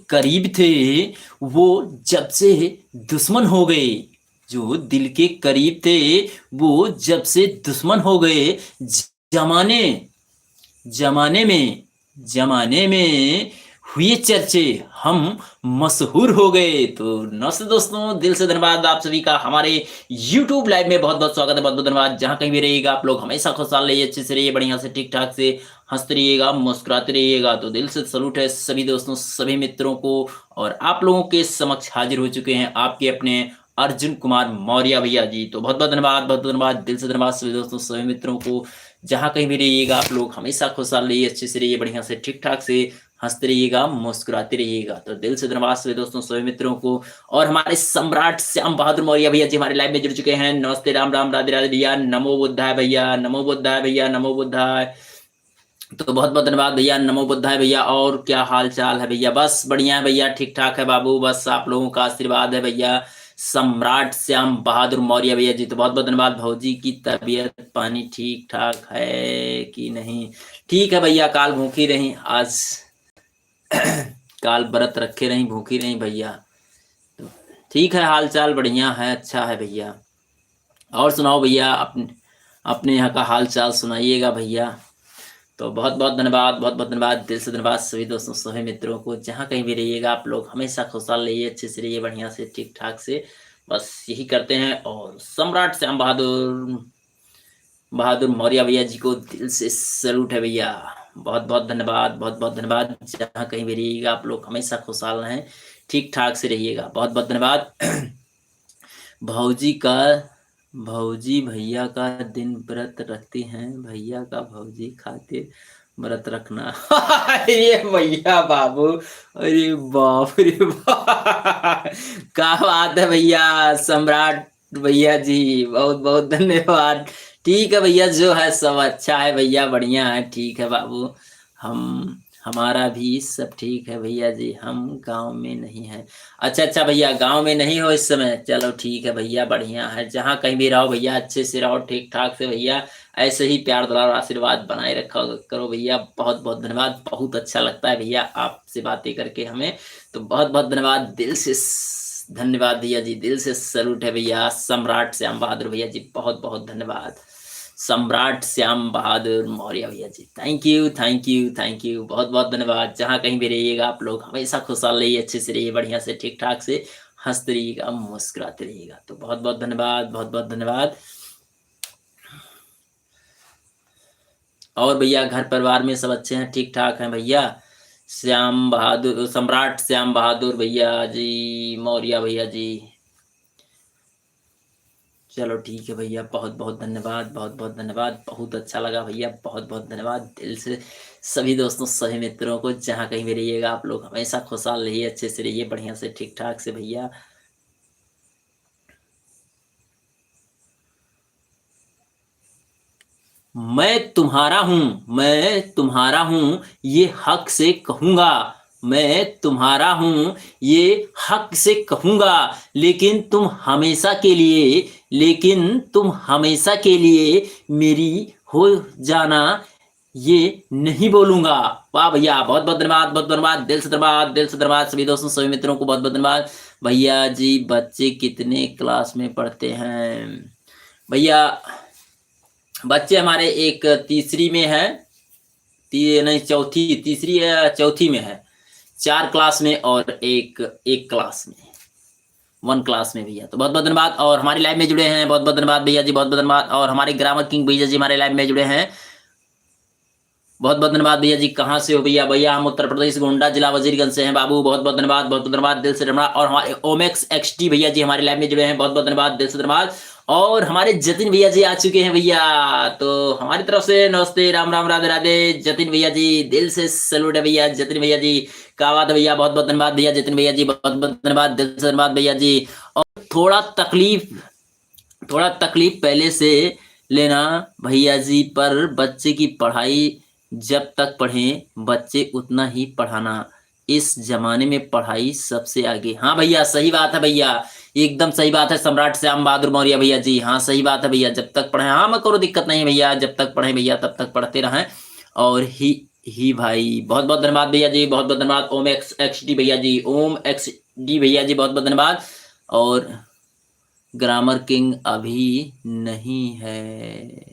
करीब थे वो जब से दुश्मन हो गए। जो दिल के करीब थे वो जब से दुश्मन हो गए। जमाने जमाने में हुए चर्चे, हम मशहूर हो गए। तो नमस्ते दोस्तों, दिल से धन्यवाद आप सभी का हमारे YouTube लाइव में बहुत बहुत स्वागत है। बहुत बहुत धन्यवाद। जहां कहीं भी रहिएगा आप लोग हमेशा खुशहाल रहिए, अच्छे से रहिए, बढ़िया से ठीक ठाक से हंसते रहिएगा, मुस्कुराते रहिएगा। तो दिल से सलूट है सभी दोस्तों, सभी मित्रों को। और आप लोगों के समक्ष हाजिर हो चुके हैं आपके अपने अर्जुन कुमार मौर्य भैया जी। तो बहुत बहुत धन्यवाद, बहुत बहुत धन्यवाद, दिल से धन्यवाद सभी दोस्तों, सभी मित्रों को। जहां कहीं भी रहिएगा आप लोग हमेशा खुशहाल रहिए, अच्छे से रहिए, बढ़िया से ठीक ठाक से हंसते रहिएगा, मुस्कुराते रहिएगा। तो दिल से धन्यवाद सभी दोस्तों, सभी मित्रों को। और हमारे सम्राट श्याम बहादुर मौर्य भैया जी हमारे लाइव में जुड़ चुके हैं। नमस्ते, राम राम, राधे राधे भैया, नमो बुद्धाय भैया, नमो बुद्धाय भैया, नमो बुद्धाय। तो बहुत बहुत धन्यवाद भैया, नमो बुद्धाय भैया। और क्या हाल चाल है भैया? बस बढ़िया है भैया, ठीक ठाक है बाबू, बस आप लोगों का आशीर्वाद है भैया। सम्राट श्याम बहादुर मौर्य भैया जी, तो बहुत बहुत धन्यवाद। भौजी की तबीयत पानी ठीक ठाक है कि नहीं? ठीक है भैया, काल भूखी रही, आज काल व्रत रखे रही, भूखी रही भैया। तो ठीक है, हाल चाल बढ़िया है, अच्छा है भैया। और सुनाओ भैया, अपने अपने यहाँ का हाल चाल सुनाइएगा भैया। तो बहुत बहुत धन्यवाद, बहुत बहुत धन्यवाद, दिल से धन्यवाद सभी दोस्तों, सभी मित्रों को। जहाँ कहीं भी रहिएगा आप लोग हमेशा खुशहाल रहिए, अच्छे से रहिए, बढ़िया से ठीक ठाक से, बस यही करते हैं। और सम्राट श्याम बहादुर मौर्य भैया जी को दिल से सैल्यूट है भैया। बहुत बहुत धन्यवाद, बहुत बहुत धन्यवाद। जहाँ कहीं भी रहिएगा आप लोग हमेशा खुशहाल रहें, ठीक ठाक से रहिएगा। बहुत बहुत धन्यवाद। भौजी का भौजी भैया का दिन व्रत रखती हैं, भैया का भौजी खातिर व्रत रखना। अरे भैया बाबू, अरे बाप रे बाप, क्या बात है भैया सम्राट भैया जी, बहुत बहुत धन्यवाद। ठीक है भैया, जो है सब अच्छा है भैया, बढ़िया है, ठीक है बाबू। हम हमारा भी सब ठीक है भैया जी, हम गांव में नहीं हैं। अच्छा अच्छा भैया, गांव में नहीं हो इस समय, चलो ठीक है भैया, बढ़िया है। जहाँ कहीं भी रहो भैया अच्छे से रहो, ठीक ठाक से भैया, ऐसे ही प्यार दुलार आशीर्वाद बनाए रखा करो भैया। बहुत बहुत धन्यवाद, बहुत अच्छा लगता है भैया आपसे बातें करके हमें। तो बहुत बहुत धन्यवाद, दिल से धन्यवाद भैया जी, दिल से सैल्यूट है भैया। सम्राट श्याम बहादुर भैया जी, बहुत बहुत धन्यवाद। सम्राट श्याम बहादुर मौर्य भैया जी, thank you thank you thank you, बहुत बहुत धन्यवाद। जहाँ कहीं भी रहिएगा आप लोग हमेशा खुशहाल रहिए, अच्छे से रहिए, बढ़िया से ठीक ठाक से हंसते रहिएगा, मुस्कुराते रहिएगा। तो बहुत बहुत धन्यवाद, बहुत बहुत धन्यवाद। और भैया घर परिवार में सब अच्छे हैं, ठीक ठाक हैं भैया? श्याम बहादुर, सम्राट श्याम बहादुर भैया जी, मौर्य भैया जी, चलो ठीक है भैया, बहुत बहुत धन्यवाद, बहुत बहुत धन्यवाद, बहुत अच्छा लगा भैया, बहुत बहुत धन्यवाद दिल से सभी दोस्तों, सभी मित्रों को। जहाँ कहीं भी रहिएगा आप लोग हमेशा खुशहाल रहिए, अच्छे से रहिए, बढ़िया से ठीक ठाक से भैया। मैं तुम्हारा हूँ, मैं तुम्हारा हूँ, ये हक से कहूंगा। मैं तुम्हारा हूँ, ये हक से कहूंगा। लेकिन तुम हमेशा के लिए मेरी हो जाना, ये नहीं बोलूंगा। वाह भैया, बहुत बहुत धन्यवाद, बहुत धन्यवाद, दिल से धन्यवाद, दिल से धन्यवाद सभी दोस्तों, सभी मित्रों को, बहुत बहुत धन्यवाद। भैया जी बच्चे कितने क्लास में पढ़ते हैं? भैया बच्चे हमारे एक तीसरी में है, नहीं चौथी, तीसरी या चौथी में है, 4 क्लास में, और एक क्लास में, 1 क्लास में भैया। तो बहुत बहुत धन्यवाद। और हमारी लाइव में जुड़े हैं, बहुत बहुत धन्यवाद भैया जी, बहुत बहुत धन्यवाद। और हमारे ग्रामर किंग भैया जी हमारे लाइव में जुड़े हैं, बहुत बहुत धन्यवाद भैया जी। कहाँ से हो भैया? भैया हम उत्तर प्रदेश गोंडा जिला वजीरगंज से हैं बाबू, बहुत बहुत धन्यवाद, बहुत बहुत धन्यवाद, दिल से धन्यवाद। और हमारे ओमेक्स एक्सटी भैया जी हमारे लाइव में जुड़े हैं, बहुत बहुत धन्यवाद, दिल से धन्यवाद। और हमारे जतिन भैया जी आ चुके हैं भैया, तो हमारी तरफ से नमस्ते, राम राम, राधे राधे। जतिन भैया जी दिल से सैल्यूट है भैया, जतिन भैया जी क्या बात है भैया, बहुत बहुत धन्यवाद भैया, जतिन भैया जी बहुत बहुत धन्यवाद, दिल से धन्यवाद भैया जी। और थोड़ा तकलीफ पहले से लेना भैया जी, पर बच्चे की पढ़ाई जब तक पढ़ें बच्चे उतना ही पढ़ाना, इस जमाने में पढ़ाई सबसे आगे। हाँ भैया सही बात है भैया, एकदम सही बात है सम्राट श्याम बहादुर मौर्य भैया जी, हाँ सही बात है भैया, जब तक पढ़े, हाँ मैं करो दिक्कत नहीं भैया, जब तक पढ़े भैया तब तक पढ़ते रहें। और ही ही भाई, बहुत बहुत धन्यवाद भैया जी, बहुत बहुत धन्यवाद। ओम एक्स डी भैया जी, ओम एक्स डी भैया जी, बहुत बहुत धन्यवाद। और ग्रामर किंग अभी नहीं है,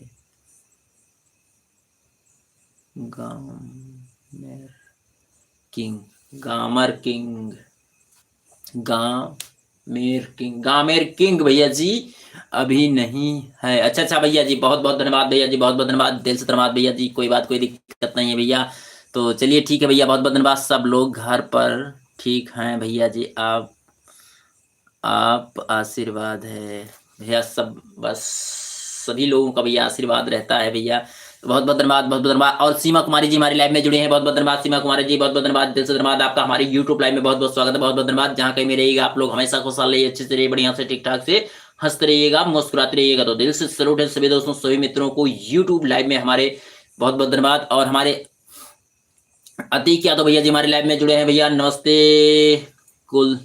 गामर किंग, गामर किंग, गामेर किंग भैया जी अभी नहीं है। अच्छा अच्छा भैया जी, बहुत बहुत धन्यवाद भैया जी, बहुत बहुत धन्यवाद, दिल से धन्यवाद भैया जी। कोई बात, कोई दिक्कत नहीं है भैया। तो चलिए ठीक है भैया, बहुत बहुत धन्यवाद। सब लोग घर पर ठीक हैं भैया जी, आप आशीर्वाद है भैया, सब बस सभी लोगों का भैया आशीर्वाद रहता है भैया। तो बहुत बहुत धन्यवाद, बहुत बहुत धन्यवाद। और सीमा कुमारी जी हमारी लाइव में जुड़े हैं, बहुत बहुत धन्यवाद सीमा कुमारी जी, बहुत बहुत धन्यवाद, दिल से धन्यवाद आपका। हमारी यूट्यूब लाइव में बहुत बहुत स्वागत है, बहुत बहुत धन्यवाद। जहाँ कहीं में रहिएगा आप लोग हमेशा खुशहाल रहिए, अच्छे से रहिए, बढ़िया से ठीक ठाक से हंसते रहिएगा, मुस्कुराते रहिएगा। तो दिल से सैल्यूट है सभी दोस्तों, सभी मित्रों को यूट्यूब लाइव में हमारे बहुत बहुत धन्यवाद। और हमारे अतीक यादव भैया जी हमारे लाइव में जुड़े हैं भैया, नमस्ते। कुल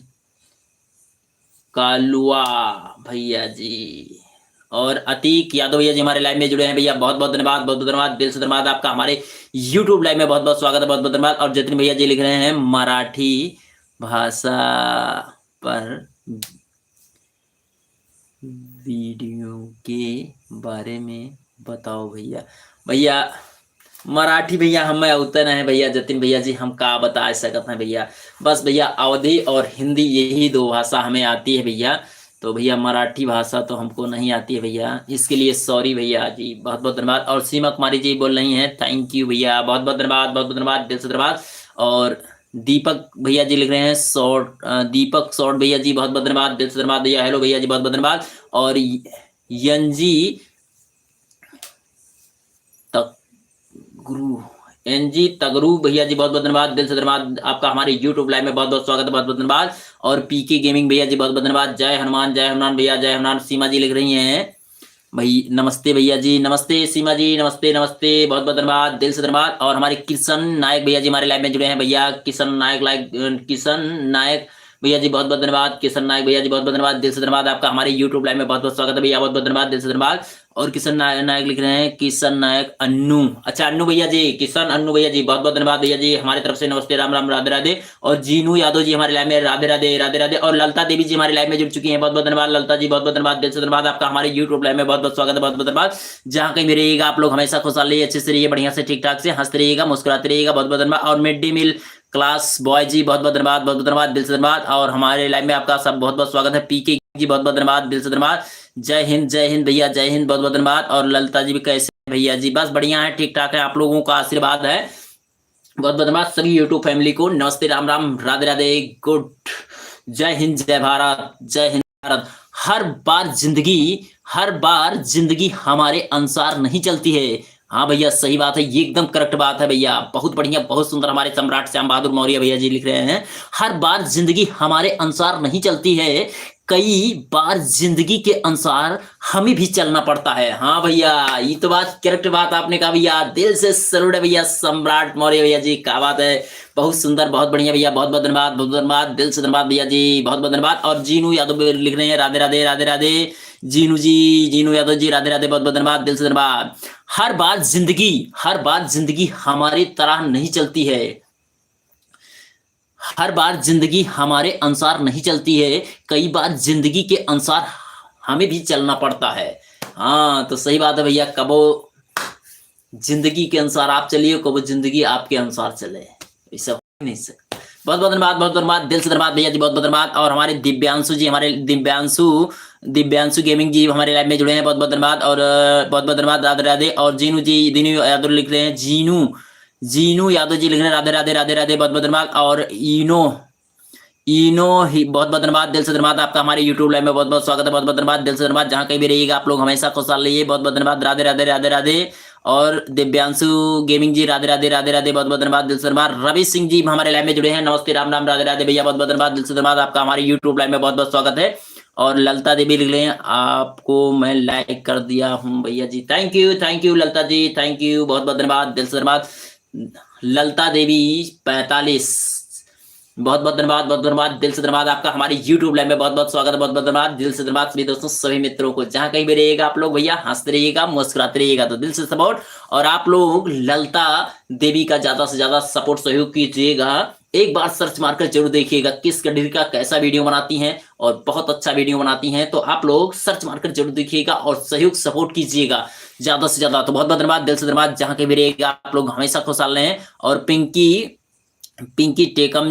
कालुआ भैया जी और अतीक यादव भैया जी हमारे लाइव में जुड़े हैं भैया, बहुत बहुत धन्यवाद, बहुत बहुत धन्यवाद, दिल से धन्यवाद आपका। हमारे यूट्यूब लाइव में बहुत बहुत स्वागत है, बहुत बहुत धन्यवाद। और जतिन भैया जी लिख रहे हैं मराठी भाषा पर वीडियो के बारे में बताओ भैया। भैया मराठी भैया हमें उतना है भैया, जतिन भैया जी हम का बता सकते हैं भैया। बस भैया अवधी और हिंदी यही दो भाषा हमें आती है भैया। तो भैया मराठी भाषा तो हमको नहीं आती है भैया, इसके लिए सॉरी भैया जी, बहुत बहुत धन्यवाद। और सीमा कुमारी जी बोल रही हैं थैंक यू भैया, बहुत बहुत धन्यवाद, बहुत बहुत धन्यवाद, दिल से धन्यवाद। और दीपक भैया जी लिख रहे हैं शॉर्ट, दीपक शॉर्ट भैया जी बहुत बहुत धन्यवाद, दिल से धन्यवाद भैया, हेलो भैया जी, बहुत बहुत धन्यवाद। और यंजी गुरु, एनजी तगरू भैया जी बहुत बहुत धन्यवाद, दिल से धन्यवाद आपका। हमारे यूट्यूब लाइव में बहुत बहुत स्वागत है, बहुत बहुत धन्यवाद। और पीके गेमिंग भैया जी बहुत बहुत धन्यवाद, जय हनुमान, जय हनुमान भैया, जय हनुमान। सीमा जी लिख रही हैं भाई, नमस्ते भैया जी, नमस्ते सीमा जी, नमस्ते नमस्ते, बहुत बहुत धन्यवाद, दिल से धन्यवाद। और हमारे किशन नायक भैया जी हमारे लाइव में जुड़े हैं भैया, किशन नायक किशन नायक भैया जी बहुत बहुत धन्यवाद, किशन नायक भैया जी बहुत बहुत धन्यवाद, दिल से धन्यवाद आपका। हमारे यूट्यूब लाइव में बहुत बहुत स्वागत है भैया, बहुत बहुत धन्यवाद, दिल से धन्यवाद। और किशन नायक लिख रहे हैं, किशन नायक अन्नू, अच्छा अन्नू भैया जी, किशन अन्नू भैया जी बहुत बहुत धन्यवाद भैया जी, हमारी तरफ से नमस्ते, राम राम, राधे राधे। और जीनू यादव जी हमारे लाइव में, राधे राधे, राधे राधे। और ललता देवी जी हमारे लाइव में जुड़ चुकी हैं, बहुत बहुत धन्यवाद ललता जी, बहुत बहुत धन्यवाद, दिल से धन्यवाद आपका। हमारे यूट्यूब लाइव में बहुत बहुत स्वागत है, बहुत बहुत धन्यवाद। जहाँ कहीं भी रहिएगा आप लोग हमेशा खुशहाल रहिए, अच्छे से रहिए, बढ़िया से ठीक ठाक से हंसते रहिएगा, मुस्कुराते रहिएगा, बहुत बहुत धन्यवाद। और mid day meal class boy ji बहुत बहुत धन्यवाद, बहुत बहुत धन्यवाद, दिल से धन्यवाद। और हमारे लाइव में आपका सब बहुत बहुत स्वागत है। पीके जी बहुत बहुत धन्यवाद, दिल से धन्यवाद, जय हिंद भैया, जय हिंद, बहुत बहुत धन्यवाद। और ललिता जी भी कैसे भैया जी, बस बढ़िया है, ठीक ठाक है, आप लोगों का आशीर्वाद है, बहुत बहुत धन्यवाद। सभी यूट्यूब फैमिली को नमस्ते, राम राम, राधे राधे, गुड, जय हिंद, जय भारत, जय हिंद भारत। हर बार जिंदगी हमारे अनुसार नहीं चलती है। हाँ भैया सही बात है, ये एकदम करेक्ट बात है भैया, बहुत बढ़िया, बहुत सुंदर। हमारे सम्राट श्याम बहादुर मौर्य भैया जी लिख रहे हैं, हर बार जिंदगी हमारे अनुसार नहीं चलती है, कई बार जिंदगी के अनुसार हमें भी चलना पड़ता है। हाँ भैया ये तो बात करेक्ट बात आपने कहा भैया, दिल से सैल्यूट है भैया सम्राट मौर्य भैया जी, क्या बात है, बहुत सुंदर, बहुत बढ़िया भैया, बहुत बहुत धन्यवाद, बहुत धन्यवाद, दिल से धन्यवाद भैया जी, बहुत बहुत धन्यवाद। और जीनू यादव लिख रहे हैं राधे राधे, राधे राधे, जीनू जी, जीनू यादव जी राधे राधे, बहुत बहुत धन्यवाद, दिल से धन्यवाद। हर बार जिंदगी हमारी तरह नहीं चलती है, हर बार जिंदगी हमारे अनुसार नहीं चलती है, कई बार जिंदगी के अनुसार हमें भी चलना पड़ता है। हाँ तो सही बात है भैया, कबो जिंदगी के अनुसार आप चलिए, कबो जिंदगी आपके अनुसार चले, ऐसा नहीं सकता। बहुत बहुत धन्यवाद, बहुत धन्यवाद, दिल से धन्यवाद भैया जी, बहुत बहुत धन्यवाद। और हमारे दिव्यांशु जी, हमारे दिव्यांशु गेमिंग जी हमारे लाइव में जुड़े हैं, बहुत बहुत धन्यवाद। और बहुत बहुत धन्यवाद, राधे राधे। और जीनू जी, दीनू यादव लिख रहे हैं, जीनू यादव जी लिख रहे हैं राधे राधे, राधे राधे, बहुत बहुत धन्यवाद। और इनो ही बहुत बहुत धन्यवाद, दिल से धन्यवाद आपका। हमारे यूट्यूब लाइव में बहुत बहुत स्वागत है, बहुत बहुत धन्यवाद, दिल से धन्यवाद। जहाँ कहीं भी रहिएगा आप लोग हमेशा खुशहाल रहिए, बहुत बहुत धन्यवाद, राधे राधे, राधे राधे। और दिव्यांशु गेमिंग जी राधे राधे, राधे राधे, बहुत बहुत धन्यवाद, दिल से धन्यवाद। रवि सिंह जी हमारे लाइव में जुड़े हैं, नमस्ते, राम राम, राधे राधे भैया, बहुत बहुत धन्यवाद, दिल से धन्यवाद आपका। हमारे यूट्यूब लाइव में बहुत बहुत स्वागत है। और ललता देवी लिख रहे हैं, आपको मैं लाइक कर दिया हूँ भैया जी, thank you Lalta ji, thank you, बहुत बहुत धन्यवाद, दिल से धन्यवाद। ललता देवी 45 बहुत बहुत धन्यवाद, बहुत धन्यवाद, दिल से धन्यवाद आपका हमारे YouTube लाइव में बहुत बहुत स्वागत है, बहुत बहुत धन्यवाद, दिल से धन्यवाद सभी दोस्तों सभी मित्रों को। जहां कहीं भी रहिएगा आप लोग भैया हंसते रहिएगा, मुस्कुराते रहिएगा, तो दिल से सपोर्ट। और आप लोग ललता देवी का ज्यादा से ज्यादा सपोर्ट सहयोग कीजिएगा। एक बार सर्च मारकर जरूर देखिएगा किस कैटेगरी का कैसा वीडियो बनाती हैं, और बहुत अच्छा वीडियो बनाती हैं, तो आप लोग सर्च मारकर जरूर देखिएगा और सहयोग सपोर्ट कीजिएगा ज्यादा से ज्यादा। तो बहुत बहुत धन्यवाद, दिल से धन्यवाद। जहां कहीं भी रहिएगा आप लोग हमेशा खुशहाल रहें। और पिंकी टेकम,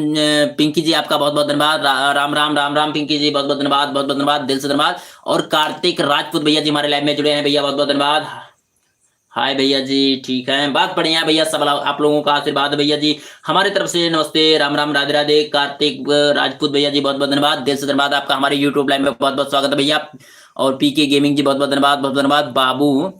पिंकी जी आपका बहुत बहुत धन्यवाद। राम राम राम राम पिंकी जी, बहुत बहुत धन्यवाद, बहुत बहुत धन्यवाद, दिल से धन्यवाद। और कार्तिक राजपूत भैया जी हमारे लाइव में जुड़े हैं भैया, बहुत बहुत धन्यवाद। हाय भैया जी, ठीक है, बात बढ़िया है भैया, सब आप लोगों का आशीर्वाद है भैया जी। हमारे तरफ से नमस्ते, राम राम, राधे राधे। कार्तिक राजपूत भैया जी बहुत बहुत धन्यवाद, दिल से धन्यवाद आपका हमारे यूट्यूब लाइव में बहुत बहुत स्वागत है भैया। और पीके गेमिंग जी बहुत बहुत धन्यवाद, बहुत धन्यवाद। बाबू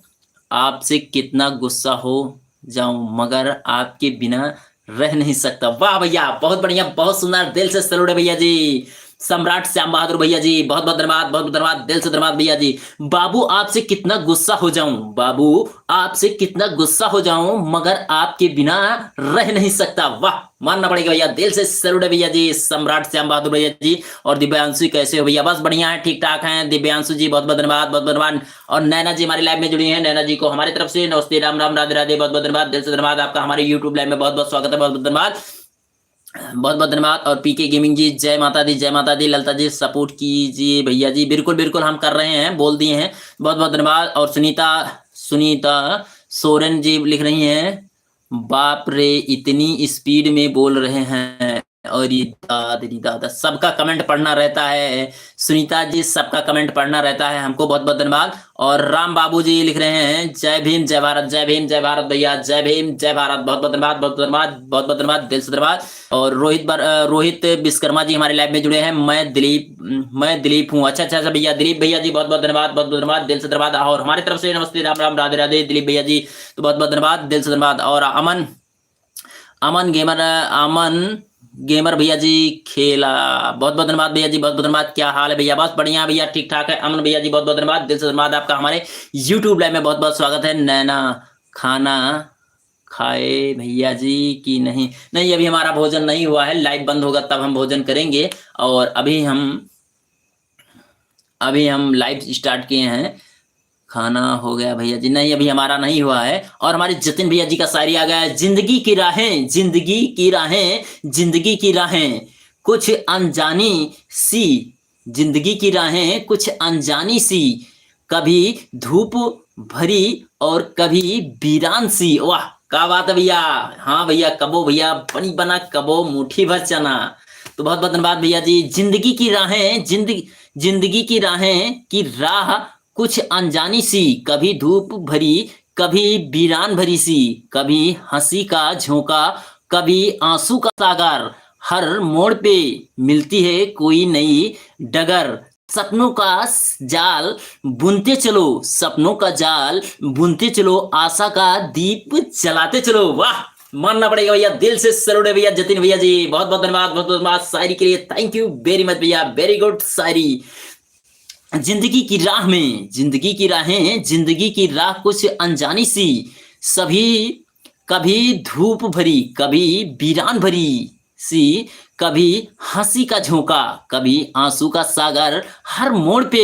आपसे कितना गुस्सा हो जाऊं मगर आपके बिना रह नहीं सकता। वाह भैया, बहुत बढ़िया, बहुत सुंदर, दिल से सैल्यूट है भैया जी। सम्राट श्याम बहादुर भैया जी बहुत बहुत धन्यवाद, बहुत बहुत धन्यवाद, दिल से धन्यवाद भैया जी। बाबू आपसे कितना गुस्सा हो जाऊं, बाबू आपसे कितना गुस्सा हो जाऊं मगर आपके बिना रह नहीं सकता। वाह, मानना पड़ेगा भैया, दिल से सैल्यूट है भैया जी, सम्राट श्याम बहादुर भैया जी। और दिव्यांशु कैसे हो भैया? बस बढ़िया है, ठीक ठाक है दिव्यांशु जी, बहुत बहुत धन्यवाद, बहुत बहुत धन्यवाद। और नैना जी हमारे लाइव में जुड़ी है, नैना जी को हमारी तरफ से नमस्ते, राम राम, राधे राधे, बहुत बहुत धन्यवाद, दिल से धन्यवाद आपका हमारे यूट्यूब लाइव में बहुत बहुत स्वागत है, बहुत बहुत धन्यवाद, बहुत बहुत धन्यवाद। और पीके गेमिंग जी जय माता दी, जय माता दी। ललता जी सपोर्ट कीजिए भैया जी, बिल्कुल बिल्कुल हम कर रहे हैं, बोल दिए हैं, बहुत बहुत धन्यवाद। और सुनीता सुनीता सोरेन जी लिख रही हैं, बाप रे इतनी स्पीड में बोल रहे हैं। और ये दादा सबका कमेंट पढ़ना रहता है, सुनीता जी सबका कमेंट पढ़ना रहता है हमको, बहुत बहुत धन्यवाद। और राम बाबू जी लिख रहे हैं, जय भीम जय भारत, जय भीम जय भारत भैया, जय भीम जय भारत, बहुत बहुत धन्यवाद, बहुत धन्यवाद, बहुत बहुत धन्यवाद, दिल से धन्यवाद। और रोहित विश्वकर्मा जी हमारे लाइव में जुड़े हैं, मैं दिलीप हूँ। अच्छा अच्छा अच्छा भैया, दिलीप भैया जी बहुत बहुत धन्यवाद, बहुत बहुत धन्यवाद, दिल से धन्यवाद। और हमारी तरफ से नमस्ते, राम राम, राधे राधे, दिलीप भैया जी, तो बहुत बहुत धन्यवाद, दिल से धन्यवाद। और अमन गेमर भैया जी खेला, बहुत बहुत धन्यवाद भैया जी, बहुत बहुत धन्यवाद। क्या हाल है भैया? बस बढ़िया भैया, ठीक ठाक है। अमन भैया जी बहुत बहुत धन्यवाद, दिल से धन्यवाद आपका हमारे यूट्यूब लाइव में बहुत बहुत स्वागत है। नैना खाना खाए भैया जी कि नहीं? नहीं, अभी हमारा भोजन नहीं हुआ है, लाइव बंद होगा तब हम भोजन करेंगे। और अभी हम लाइव स्टार्ट किए हैं। खाना हो गया भैया जी? नहीं, अभी हमारा नहीं हुआ है। और हमारे जतिन भैया जी का शायरी आ गया है, जिंदगी की राहें, जिंदगी की राहें, जिंदगी की राहें कुछ अनजानी सी, जिंदगी की राहें कुछ अनजानी सी, कभी धूप भरी और कभी वीरान सी। वाह, क्या बात है भैया। हाँ भैया, कबो भैया बनी बना, कबो मुट्ठी भर चना। तो बहुत बहुत धन्यवाद भैया जी। जिंदगी की राहें, जिंदगी की राहें की राह कुछ अनजानी सी, कभी धूप भरी कभी वीरान भरी सी, कभी हंसी का झोंका कभी आंसू का सागर, हर मोड़ पे मिलती है कोई नई डगर, सपनों का जाल बुनते चलो, सपनों का जाल बुनते चलो, आशा का दीप जलाते चलो। वाह, मानना पड़ेगा भैया, दिल से सैल्यूट है भैया जतिन भैया जी, बहुत बहुत धन्यवाद, बहुत बहुत धन्यवाद शायरी के लिए, थैंक यू वेरी मच भैया, वेरी गुड शायरी। जिंदगी की राह में, जिंदगी की राहें, जिंदगी की राह कुछ अनजानी सी, सभी कभी धूप भरी कभी वीरान भरी सी, कभी हंसी का झोंका कभी आंसू का सागर, हर मोड़ पे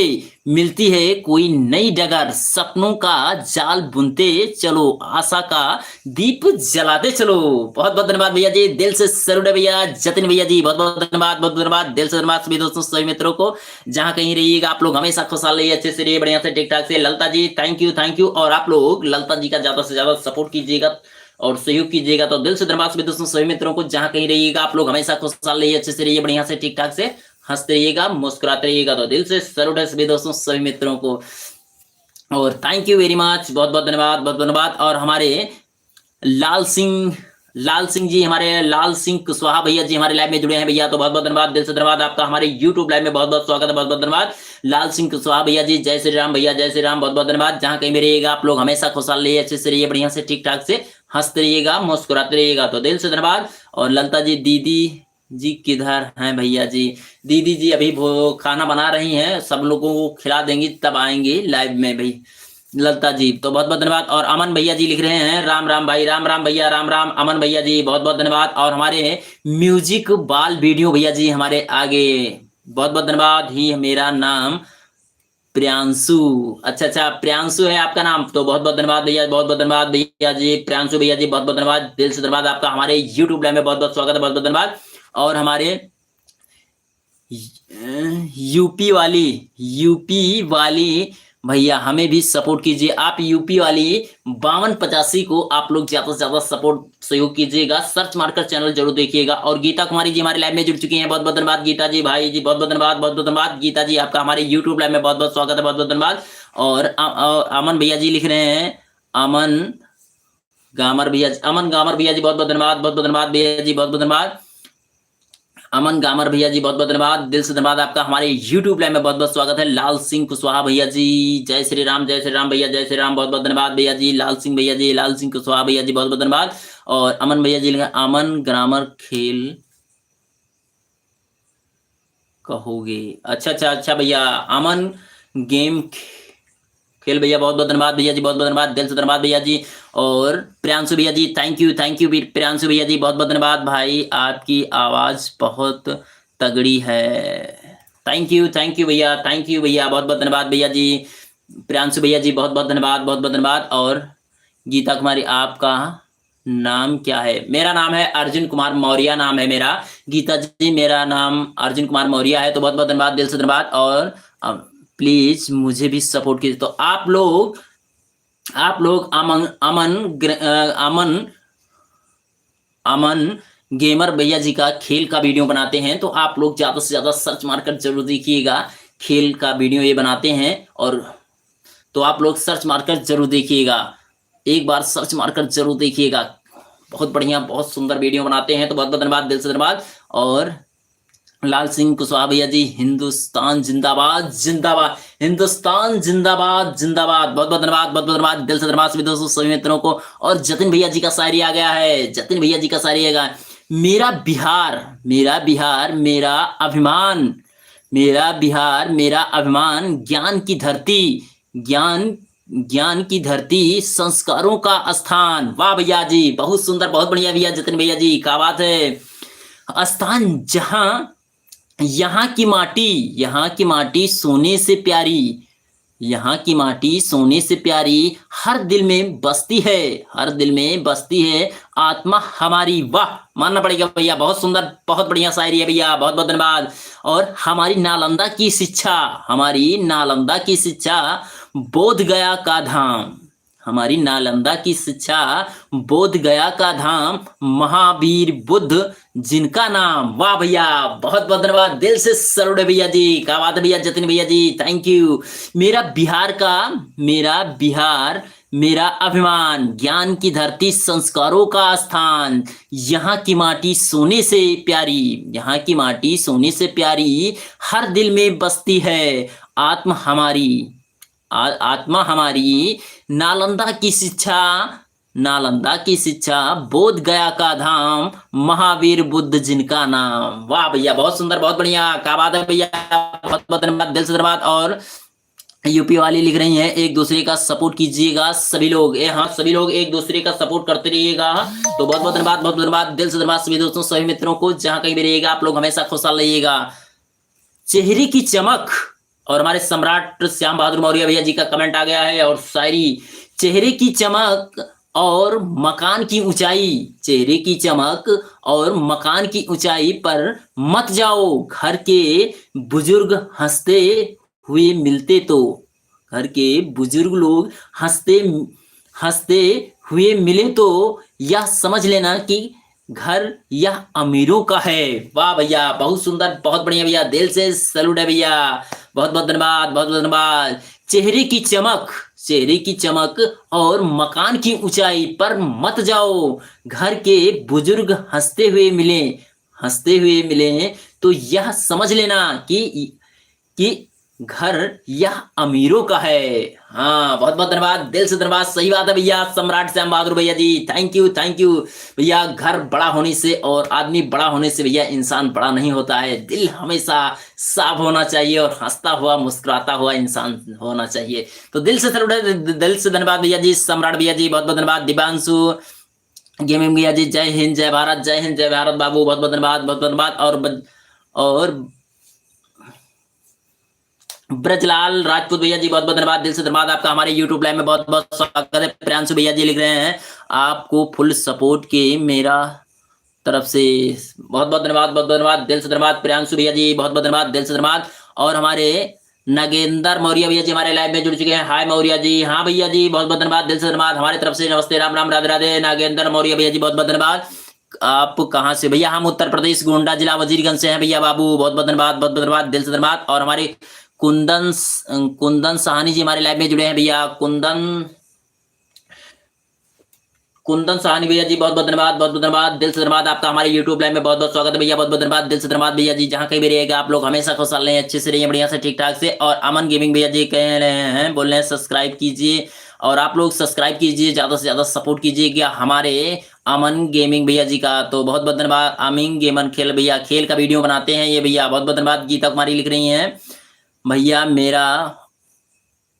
मिलती है कोई नई डगर, सपनों का जाल बुनते चलो, आशा का दीप जलाते चलो। बहुत बहुत धन्यवाद भैया जी, दिल से सैल्यूट है भैया जतिन भैया जी, बहुत बहुत धन्यवाद, बहुत धन्यवाद, दिल से धन्यवाद सभी दोस्तों सभी मित्रों को। जहां कहीं रहिएगा आप लोग हमेशा खुशहाल रहिए, अच्छे से रहिए, बढ़िया से ठीक ठाक से। Lalita ji thank you, thank you. और आप लोग ललता जी का ज्यादा से ज्यादा सपोर्ट कीजिएगा और सहयोग कीजिएगा, तो दिल से धन्यवाद सभी दोस्तों सभी मित्रों को। जहां कहीं रहिएगा आप लोग हमेशा खुशहाल रहिए, अच्छे से रहिए, बढ़िया से ठीक ठाक से, हंसते रहिएगा, मुस्कुराते रहिएगा, तो दिल से सैल्यूट है सभी दोस्तों सभी मित्रों को। और थैंक यू वेरी मच, बहुत बहुत धन्यवाद, बहुत धन्यवाद। और हमारे लाल सिंह जी, हमारे लाल सिंह कुशवाहा भैया जी हमारे लाइव में जुड़े हैं भैया, तो बहुत बहुत धन्यवाद, दिल से धन्यवाद आपका हमारे यूट्यूब लाइव में बहुत बहुत स्वागत है, बहुत बहुत धन्यवाद। लाल सिंह कुशवाहा भैया जी, जय श्री राम भैया, जय श्री राम, बहुत बहुत धन्यवाद। जहां कहीं भी रहिएगा आप लोग हमेशा खुशहाल रहिए, अच्छे से रहिए, बढ़िया से ठीक ठाक से, हंसते रहिएगा, मुस्कुराते रहिएगा, तो दिल से धन्यवाद। और ललता जी, दीदी जी किधर हैं भैया जी? दीदी जी अभी वो खाना बना रही हैं, सब लोगों को खिला देंगी तब आएंगी लाइव में भाई। ललता जी, तो बहुत बहुत धन्यवाद। और अमन भैया जी लिख रहे हैं राम राम भाई, राम राम भैया, राम राम अमन भैया जी, बहुत बहुत धन्यवाद। और हमारे म्यूजिक बाल वीडियो भैया जी हमारे आगे, बहुत बहुत धन्यवाद। ही मेरा नाम प्रियांशु, अच्छा अच्छा प्रियांशु है आपका नाम, तो बहुत बहुत धन्यवाद भैया, बहुत बहुत धन्यवाद भैया जी, प्रियांशु भैया जी बहुत बहुत धन्यवाद, दिल से धन्यवाद आपका। हमारे यूट्यूब लाइव में बहुत बहुत स्वागत है, बहुत बहुत धन्यवाद। और हमारे यूपी वाली भैया हमें भी सपोर्ट कीजिए, आप यूपी वाली 5285 को आप लोग ज्यादा से ज्यादा सपोर्ट सहयोग कीजिएगा, सर्च मारकर चैनल जरूर देखिएगा। और गीता कुमारी जी हमारे लाइव में जुड़ चुकी हैं, बहुत बहुत धन्यवाद गीता जी, भाई जी बहुत बहुत धन्यवाद, बहुत बहुत धन्यवाद गीता जी आपका हमारे यूट्यूब लाइव में बहुत बहुत स्वागत है, बहुत बहुत धन्यवाद। और अमन भैया जी लिख रहे हैं, अमन गामर भैया, अमन गामर भैया जी बहुत बहुत धन्यवाद, बहुत बहुत धन्यवाद भैया जी, बहुत बहुत धन्यवाद। अमन गामर भैया जी बहुत बहुत धन्यवाद, दिल से धन्यवाद आपका, हमारे यूट्यूब लाइव में बहुत बहुत स्वागत है। लाल सिंह कुशवाहा भैया जी, जय श्री राम भैया, जय श्री राम, बहुत बहुत धन्यवाद भैया जी। लाल सिंह भैया जी, लाल सिंह कुशवाहा भैया जी बहुत बहुत धन्यवाद। और अमन भैया जी, अमन ग्रामर खेल कहोगे, अच्छा अच्छा अच्छा भैया, अमन गेम खेल भैया बहुत बहुत धन्यवाद भैया जी, बहुत बहुत धन्यवाद, दिल से धन्यवाद भैया जी। और प्रियांशु भैया जी थैंक यू प्रियांशु भैया जी बहुत बहुत धन्यवाद भाई, आपकी आवाज बहुत तगड़ी है, थैंक यू भैया, थैंक यू भैया, बहुत बहुत धन्यवाद भैया जी, प्रियांशु भैया जी बहुत बहुत धन्यवाद, बहुत बहुत धन्यवाद। और गीता कुमारी आपका नाम क्या है? मेरा नाम है अर्जुन कुमार मौर्य, नाम है मेरा। गीता जी मेरा नाम अर्जुन कुमार मौर्य है, तो बहुत बहुत धन्यवाद, दिल से धन्यवाद। और प्लीज मुझे भी सपोर्ट कीजिए, तो आप लोग अमन अमन अमन अमन गेमर भैया जी का खेल का वीडियो बनाते हैं, तो आप लोग ज्यादा से ज्यादा सर्च मारकर जरूर देखिएगा, खेल का वीडियो ये बनाते हैं। और तो आप लोग सर्च मारकर जरूर देखिएगा, एक बार सर्च मारकर जरूर देखिएगा, बहुत बढ़िया बहुत सुंदर वीडियो बनाते हैं, तो बहुत बहुत धन्यवाद, दिल से धन्यवाद। और लाल सिंह कुशवाहा भैया जी, हिंदुस्तान जिंदाबाद जिंदाबाद, हिंदुस्तान जिंदाबाद जिंदाबाद, बहुत बहुत धन्यवाद, बहुत बहुत धन्यवाद, दिल से धन्यवाद सभी दोस्तों सभी मित्रों को। और जतिन भैया जी का शायरी आ गया है, जतिन भैया जी का शायरी आ गया, मेरा बिहार मेरा बिहार मेरा अभिमान, मेरा बिहार मेरा अभिमान, ज्ञान की धरती, ज्ञान ज्ञान की धरती, संस्कारों का स्थान। वाह भैया जी बहुत सुंदर, बहुत बढ़िया भैया जतिन भैया जी, क्या बात है। स्थान जहां यहाँ की माटी सोने से प्यारी, यहाँ की माटी सोने से प्यारी, हर दिल में बसती है, हर दिल में बसती है आत्मा हमारी। वाह मानना पड़ेगा भैया, बहुत सुंदर बहुत बढ़िया शायरी है भैया, बहुत बहुत धन्यवाद। और हमारी नालंदा की शिक्षा, हमारी नालंदा की शिक्षा बोध गया का धाम, हमारी नालंदा की शिक्षा बोध गया का धाम, महावीर बुद्ध जिनका नाम। वाह भैया बहुत बहुत धन्यवाद, दिल से सैल्यूट है भैया जी, क्या बात है भैया जतिन भैया जी, थैंक यू। मेरा बिहार मेरा अभिमान, ज्ञान की धरती संस्कारों का स्थान, यहाँ की माटी सोने से प्यारी, यहाँ की माटी सोने से प्यारी, हर दिल में बसती है आत्मा हमारी, आत्मा हमारी, नालंदा की शिक्षा, नालंदा की शिक्षा बोध गया का धाम, महावीर बुद्ध जिनका नाम। वाह भैया बहुत सुंदर बहुत बढ़िया, क्या बात है भैया, बहुत बहुत धन्यवाद, दिल से धन्यवाद। और यूपी वाली लिख रही हैं, एक दूसरे का सपोर्ट कीजिएगा सभी लोग, हाँ सभी लोग एक दूसरे का सपोर्ट करते रहिएगा, तो बहुत बहुत धन्यवाद, बहुत धन्यवाद, दिल से धन्यवाद सभी दोस्तों सभी मित्रों को, जहां कहीं भी रहिएगा आप लोग हमेशा खुशहाल रहिएगा। चेहरे की चमक, और हमारे सम्राट श्याम बहादुर मौर्य भैया जी का कमेंट आ गया है, और शायरी, चेहरे की चमक और मकान की ऊंचाई, चेहरे की चमक और मकान की ऊंचाई पर मत जाओ, घर के बुजुर्ग हंसते हुए मिलते तो, घर के बुजुर्ग लोग हंसते हंसते हुए मिले तो यह समझ लेना कि घर यह अमीरों का है। वाह भैया बहुत सुंदर बहुत बढ़िया भैया, दिल से सैल्यूट है भैया, बहुत बहुत धन्यवाद, बहुत बहुत धन्यवाद। चेहरे की चमक और मकान की ऊंचाई पर मत जाओ, घर के बुजुर्ग हंसते हुए मिले तो यह समझ लेना कि घर यह अमीरों का है। हाँ, बहुत बहुत धन्यवाद, दिल से धन्यवाद। सही बात है भैया, सम्राट श्याम बहादुर भैया जी, थैंक यू थैंक यू भैया। घर बड़ा होने से और आदमी बड़ा होने से भैया इंसान बड़ा नहीं होता है। दिल हमेशा साफ होना चाहिए और हंसता हुआ मुस्कुराता हुआ इंसान होना चाहिए। तो दिल से दिल से धन्यवाद भैया जी, सम्राट भैया जी, बहुत बहुत धन्यवाद। दिव्यांशु गेमिंग भैया जी, जय हिंद जय भारत, जय हिंद जय भारत बाबू, बहुत बहुत धन्यवाद, बहुत बहुत धन्यवाद। और ब्रजलाल राजपूत भैया जी, बहुत बहुत धन्यवाद, दिल से धन्यवाद आपका हमारे यूट्यूब लाइव में बहुत बहुत स्वागत है। प्रियांशु भैया जी लिख रहे हैं आपको फुल सपोर्ट के मेरा तरफ से बहुत बहुत धन्यवाद, बहुत बहुत धन्यवाद, दिल से धन्यवाद प्रियांशु भैया जी, बहुत बहुत धन्यवाद, दिल से धन्यवाद। और हमारे नागेंद्र मौर्य भैया जी हमारे लाइव में जुड़ चुके हैं। हाय मौर्य जी, हाँ भैया जी, बहुत बहुत धन्यवाद, दिल से धन्यवाद हमारे तरफ से। नमस्ते, राम राम, राधे राधे। नागेंद्र मौर्य भैया जी, बहुत बहुत धन्यवाद। आप कहाँ से भैया? हम उत्तर प्रदेश गोंडा जिला वजीरगंज से हैं भैया बाबू, बहुत बहुत धन्यवाद, बहुत बहुत धन्यवाद, दिल से धन्यवाद। और हमारे कुंदन कुंदन साहनी जी हमारे लाइव में जुड़े हैं भैया। कुंदन साहनी भैया जी, बहुत बहुत धन्यवाद, बहुत बहुत धन्यवाद, दिल से धन्यवाद आपका हमारे यूट्यूब लाइव में बहुत बहुत स्वागत है भैया, बहुत बहुत धन्यवाद, दिल से धन्यवाद भैया जी। जहां कहीं भी रहिएगा आप लोग हमेशा खुशहाल रहें, अच्छे से रहिए, बढ़िया से ठीक ठाक से। और अमन गेमिंग भैया जी कह रहे हैं, बोल रहे हैं सब्सक्राइब कीजिए, और आप लोग सब्सक्राइब कीजिए, ज्यादा से ज्यादा सपोर्ट कीजिएगा हमारे अमन गेमिंग भैया जी का। तो बहुत बहुत धन्यवाद। अमीन गेमन खेल भैया, खेल का वीडियो बनाते हैं ये भैया, बहुत बहुत धन्यवाद। गीता कुमारी लिख रही हैं भैया मेरा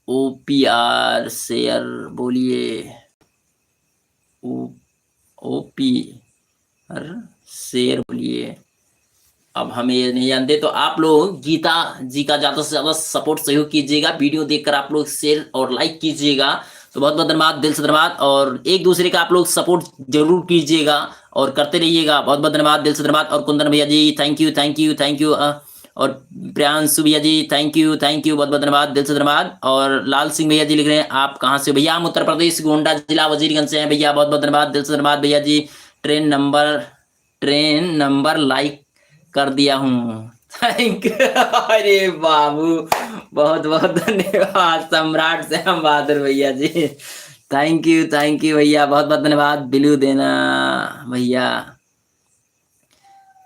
OPR शेयर बोलिए, OPR शेयर बोलिए। अब हमें ये नहीं जानते, तो आप लोग गीता जी का ज्यादा से ज्यादा सपोर्ट सहयोग कीजिएगा, वीडियो देखकर आप लोग शेयर और लाइक कीजिएगा। तो बहुत बहुत धन्यवाद, दिल से धन्यवाद। और एक दूसरे का आप लोग सपोर्ट जरूर कीजिएगा और करते रहिएगा, बहुत बहुत धन्यवाद, दिल से धन्यवाद। और कुंदन भैया जी thank you thank you thank you. और प्रियांशु भैया जी थैंक यू, बहुत बहुत धन्यवाद, दिल से धन्यवाद। और लाल सिंह भैया जी लिख रहे हैं आप कहाँ से? भैया हम उत्तर प्रदेश गोंडा जिला वजीरगंज से हैं भैया, बहुत बहुत धन्यवाद, दिल से धन्यवाद भैया जी। ट्रेन नंबर लाइक कर दिया हूँ, थैंक यू। अरे बाबू, बहुत बहुत धन्यवाद सम्राट श्याम बहादुर भैया जी, थैंक यू भैया, बहुत बहुत धन्यवाद। बिलू देना भैया,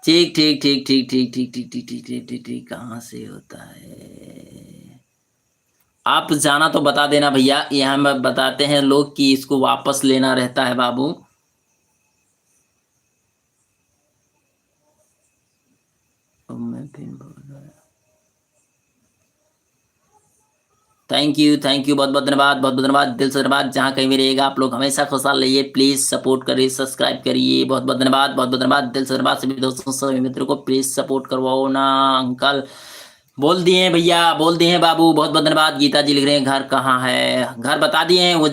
ठीक ठीक ठीक ठीक ठीक ठीक ठीक ठीक ठीक ठीक ठीक ठीक, कहाँ से होता है? आप जाना तो बता देना भैया, यहाँ में बताते हैं लोग कि इसको वापस लेना रहता है बाबू। मैं फिर थैंक यू बहुत बहुत धन्यवाद, बहुत बहुत धन्यवाद, दिल से धन्यवाद। जहाँ कहीं भी रहेगा आप लोग हमेशा खुशहाल रहिए, प्लीज सपोर्ट करिए, सब्सक्राइब करिए, बहुत बहुत धन्यवाद, बहुत बहुत धन्यवाद, दिल से धन्यवाद। सभी दोस्तों सभी मित्रों को प्लीज सपोर्ट करवाओ ना अंकल। बोल दिए हैं भैया, बोल दिए हैं बाबू, बहुत बहुत धन्यवाद। गीता जी लिख रहे हैं घर कहाँ है? घर बता दिए हैं, वो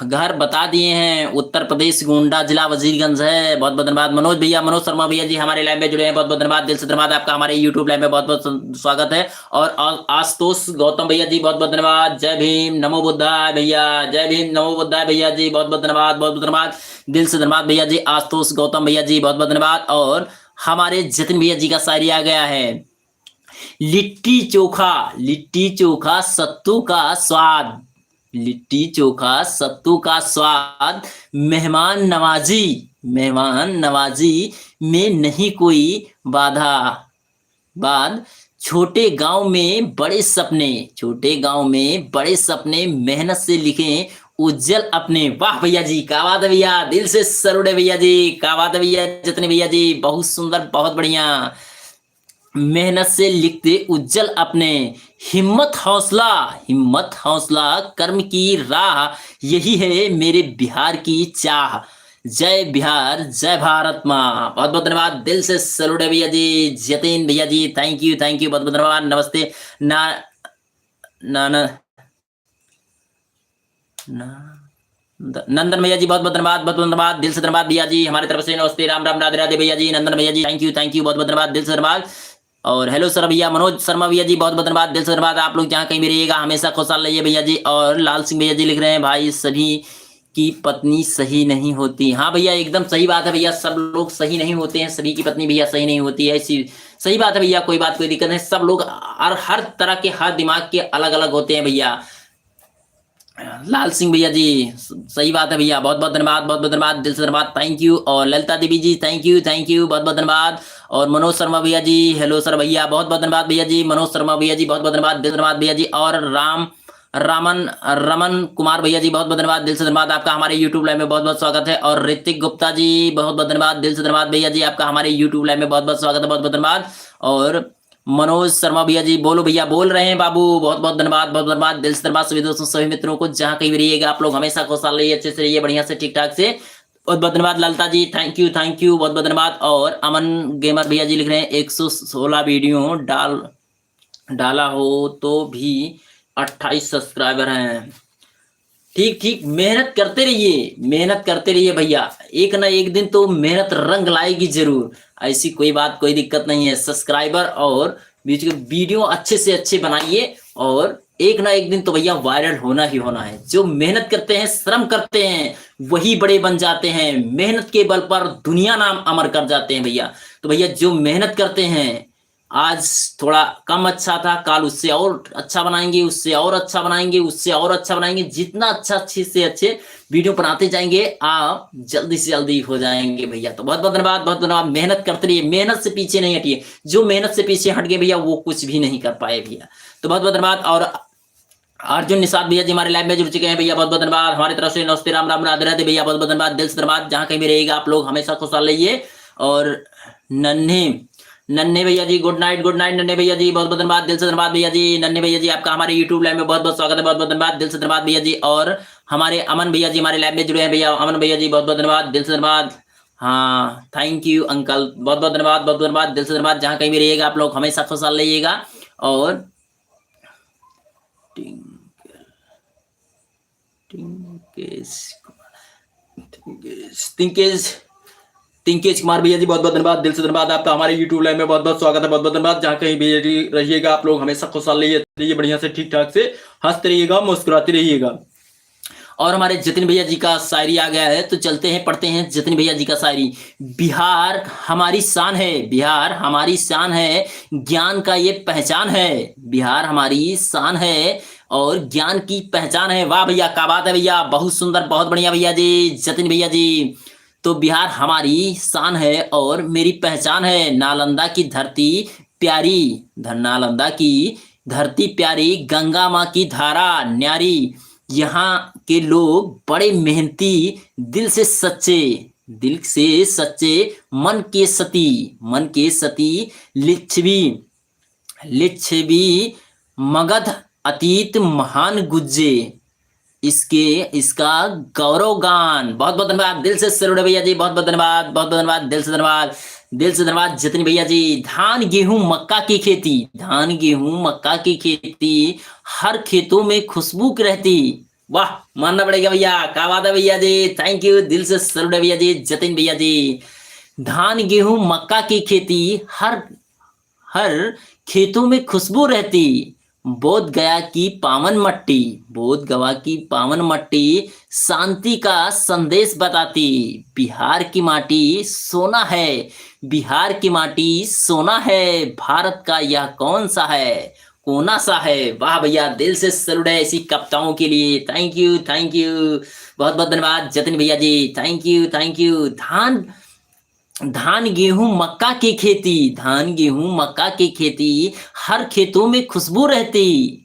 घर बता दिए हैं, उत्तर प्रदेश गोंडा जिला वजीरगंज है, बहुत बहुत धन्यवाद। मनोज भैया, मनोज शर्मा भैया जी हमारे लाइव में जुड़े हैं, बहुत बहुत धन्यवाद, दिल से धन्यवाद आपका हमारे यूट्यूब लाइव में बहुत बहुत स्वागत है। और आशुतोष गौतम भैया जी, बहुत बहुत धन्यवाद। जय भीम, नमो बुद्धाय भैया, जय भीम, नमो बुद्धाय भैया जी, बहुत बहुत धन्यवाद, बहुत बहुत धन्यवाद, दिल से धन्यवाद भैया जी। आशुतोष गौतम भैया जी, बहुत बहुत धन्यवाद। और हमारे जतिन भैया जी का शायरी आ गया है, लिट्टी चोखा सत्तू का स्वाद, लिट्टी चोखा सत्तू का स्वाद, मेहमान नवाजी में नहीं कोई बाद, छोटे गांव में बड़े सपने, मेहनत से लिखे उज्जवल अपने। वाह भैया जी, क्या बात है भैया, दिल से सरुड़े भैया जी, क्या बात है भैया जितने भैया जी, बहुत सुंदर, बहुत बढ़िया। मेहनत से लिखते उज्जवल अपने, हिम्मत हौसला कर्म की राह, यही है मेरे बिहार की चाह। जय बिहार, जय भारत माँ। बहुत बहुत धन्यवाद, दिल से सैल्यूट है भैया जी। जतिन भैया जी थैंक यू बहुत बहुत धन्यवाद। नमस्ते नंदन भैया जी, बहुत बहुत धन्यवाद, बहुत बहुत धन्यवाद, दिल से धन्यवाद भैया जी हमारी तरफ से। नमस्ते, राम राम, राधे राधे भैया जी। नंदन भैया जी थैंक यू बहुत बहुत धन्यवाद, दिल से धन्यवाद। और हेलो सर भैया, मनोज शर्मा भैया जी, बहुत बहुत धन्यवाद, दिल से धन्यवाद। आप लोग जहाँ कहीं भी रहिएगा हमेशा खुशहाल रहिए भैया जी। और लाल सिंह भैया जी लिख रहे हैं, भाई सभी की पत्नी सही नहीं होती। हाँ भैया, एकदम सही बात है भैया, सब लोग सही नहीं होते हैं, सभी की पत्नी भैया सही नहीं होती है, ऐसी सही बात है भैया, कोई बात कोई दिक्कत नहीं। सब लोग हर तरह के, हर दिमाग के अलग अलग होते हैं भैया। लाल सिंह भैया जी सही बात है भैया, बहुत बहुत धन्यवाद, बहुत बहुत धन्यवाद, दिल से धन्यवाद, थैंक यू। और ललिता देवी जी थैंक यू बहुत बहुत धन्यवाद। और मनोज शर्मा भैया जी, हेलो सर भैया, बहुत बहुत धन्यवाद भैया जी। मनोज शर्मा भैया जी, बहुत बहुत धन्यवाद, दिल से धन्यवाद भैया जी। और रमन कुमार भैया जी, बहुत बहुत धन्यवाद, दिल से धन्यवाद आपका हमारे यूट्यूब लाइव में बहुत बहुत स्वागत है। और ऋतिक गुप्ता जी, बहुत बहुत धन्यवाद, दिल से धन्यवाद भैया जी आपका हमारे यूट्यूब लाइव में बहुत बहुत स्वागत है, बहुत बहुत धन्यवाद। और मनोज शर्मा भैया जी, बोलो भैया, बोल रहे हैं बाबू, बहुत बहुत धन्यवाद, बहुत धन्यवाद, दिल से धन्यवाद सभी दोस्तों सभी मित्रों को, जहां कहीं भी रहिएगा आप लोग हमेशा खुशहाल रहिए, अच्छे से रहिए, बढ़िया से ठीक ठाक से। बहुत बहुत धन्यवाद ललता जी, थैंक यू, बहुत बहुत धन्यवाद। और अमन गेमर भैया जी लिख रहे हैं 116 वीडियो डाला हो तो भी 28 सब्सक्राइबर हैं। ठीक ठीक, मेहनत करते रहिए भैया, एक ना एक दिन तो मेहनत रंग लाएगी जरूर, ऐसी कोई बात, कोई दिक्कत नहीं है। सब्सक्राइबर और वीडियो अच्छे से अच्छे बनाइए, और एक ना एक दिन तो भैया वायरल होना ही होना है। जो मेहनत करते हैं, श्रम करते हैं, वही बड़े बन जाते हैं। मेहनत के बल पर दुनिया नाम अमर कर जाते हैं भैया। तो भैया जो मेहनत करते हैं, आज थोड़ा कम अच्छा था, काल उससे और अच्छा बनाएंगे, उससे और अच्छा बनाएंगे, उससे और अच्छा बनाएंगे। जितना अच्छा अच्छे से अच्छे वीडियो बनाते जाएंगे, आप जल्दी से जल्दी हो जाएंगे भैया। तो बहुत बहुत धन्यवाद, बहुत धन्यवाद। मेहनत करते रहिए, मेहनत से पीछे नहीं हटिए। जो मेहनत से पीछे हट गए भैया, वो कुछ भी नहीं कर पाए भैया। तो बहुत बहुत धन्यवाद। और अर्जुन निषाद भैया जी हमारे लाइव में जुड़ चुके हैं भैया, बहुत बहुत धन्यवाद। हमारी तरफ से नमस्ते, राम राम, राधे राधे भैया, बहुत बहुत धन्यवाद, दिल से धन्यवाद। जहां कहीं भी रहेगा आप लोग हमेशा खुशहाल रहिए। और नन्हे नन्हे भैया जी, गुड नाइट नन्हे भैया जी, बहुत बहुत धन्यवाद, दिल से धन्यवाद भैया जी। नन्हे भैया जी आपका हमारे यूट्यूब लाइव में बहुत बहुत स्वागत है, बहुत बहुत धन्यवाद, दिल से धन्यवाद भैया जी। और हमारे अमन भैया जी हमारे लाइव में जुड़े हैं भैया, अमन भैया जी बहुत बहुत धन्यवाद, दिल से धन्यवाद। हाँ, थैंक यू अंकल, बहुत बहुत धन्यवाद, बहुत बहुत धन्यवाद, दिल से धन्यवाद। जहाँ कहीं भी रहिएगा आप लोग हमेशा खुशहाल रहिएगा। और तिंकेश कुमार भैया जी, बहुत बहुत धन्यवाद, दिल से धन्यवाद आपका हमारे यूट्यूब लाइव में बहुत बहुत स्वागत है, बहुत बहुत धन्यवाद। जहाँ कहीं भी रहिएगा आप लोग हमेशा खुशहाल रहिए, बढ़िया से ठीक ठाक से हंसते रहिएगा, मुस्कुराते रहिएगा। और हमारे जतिन भैया जी का शायरी आ गया है, तो चलते हैं पढ़ते हैं जतिन भैया जी का शायरी। बिहार हमारी शान है, बिहार हमारी शान है, ज्ञान का ये पहचान है। बिहार हमारी शान है और ज्ञान की पहचान है। वाह भैया, क्या बात है भैया, बहुत सुंदर, बहुत बढ़िया भैया जी, जतिन भैया जी। तो बिहार हमारी शान है और मेरी पहचान है। नालंदा की धरती प्यारी, नालंदा की धरती प्यारी, गंगा माँ की धारा न्यारी। यहाँ के लोग बड़े मेहनती, दिल से सच्चे, मन के सती, लिच्छवी मगध अतीत महान गुज्जे, इसका गौरव गान। बहुत बहुत धन्यवाद, दिल से सैल्यूट भैया जी, बहुत बहुत धन्यवाद, बहुत बहुत धन्यवाद, दिल से धन्यवाद, दिल से धन्यवाद जतिन भैया जी। धान गेहूं मक्का की खेती, हर खेतों में खुशबू रहती। वाह, मानना पड़ेगा भैया, क्या बात है भैया जी, थैंक यू, दिल से सैल्यूट भैया जी, जतिन भैया जी। धान गेहूं मक्का की खेती, हर खेतों में खुशबू रहती। बोध गया की पावन मट्टी, शांति का संदेश बताती। बिहार की माटी सोना है, भारत का यह कौन सा है, कोना सा है। वाह भैया, दिल से सैल्यूट है ऐसी कविताओं के लिए, थैंक यू, बहुत बहुत धन्यवाद जतिन भैया जी, थैंक यू। धान गेहूं मक्का की खेती, हर खेतों में खुशबू रहती।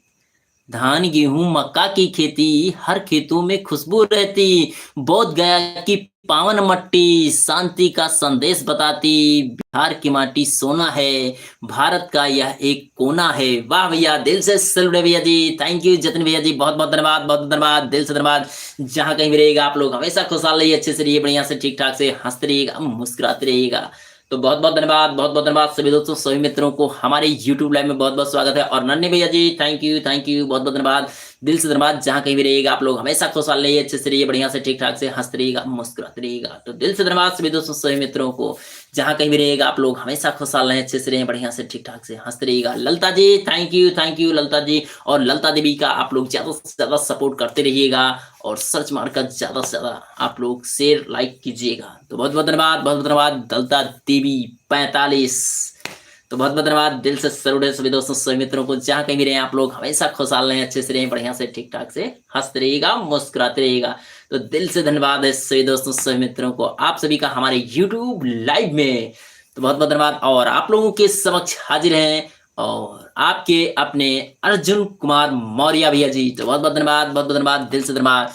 धान गेहूं मक्का की खेती, हर खेतों में खुशबू रहती। बोध गया की पावन मट्टी, शांति का संदेश बताती। बिहार की माटी सोना है, भारत का यह एक कोना है। वाह भैया, दिल से सैल्यूट भैया जी, थैंक यू जतिन भैया जी, बहुत बहुत धन्यवाद, बहुत धन्यवाद, दिल से धन्यवाद। जहां कहीं भी रहेगा आप लोग हमेशा खुशहाल रहिए, अच्छे से रहिए, बढ़िया से ठीक ठाक से हंसते रहिएगा, मुस्कुराते रहिएगा। तो बहुत बहुत धन्यवाद, बहुत बहुत धन्यवाद सभी दोस्तों सभी मित्रों को, हमारे YouTube लाइव में बहुत बहुत स्वागत है। और नन्हे भैया जी, थैंक यू, बहुत बहुत धन्यवाद, दिल से धन्यवाद। जहां कहीं भी रहिएगा आप लोग हमेशा खुशहाल रहिए, अच्छे से रहिए, बढ़िया से ठीक ठाक से हंसते रहिएगा, मुस्कुराते रहिएगा। तो दिल से धन्यवाद सभी दोस्तों सभी मित्रों को, जहां कहीं भी रहिएगा आप लोग हमेशा खुशहाल रहें, अच्छे से रहें, बढ़िया से ठीक ठाक से हंसते रहिएगा। ललता जी, थैंक यू ललता जी। और ललता देवी का आप लोग ज्यादा से ज्यादा सपोर्ट करते रहिएगा, और सर्च मारकर ज्यादा से ज्यादा आप लोग शेयर लाइक कीजिएगा। तो बहुत बहुत धन्यवाद, बहुत बहुत धन्यवाद ललता देवी 45। तो बहुत बहुत धन्यवाद, दिल से सैल्यूट है सभी दोस्तों सभी मित्रों को, जहां कहीं भी रहे आप लोग हमेशा खुशहाल रहें, अच्छे से रहें, बढ़िया से ठीक ठाक से हंसते रहिएगा, मुस्कुराते रहिएगा। तो दिल से धन्यवाद है सभी दोस्तों सभी मित्रों को, आप सभी का हमारे YouTube लाइव में। तो तो बहुत बहुत धन्यवाद। और आप लोगों के समक्ष हाजिर हैं और आपके अपने अर्जुन कुमार मौर्य भैया जी। तो बहुत बहुत धन्यवाद, बहुत बहुत धन्यवाद, दिल से धन्यवाद।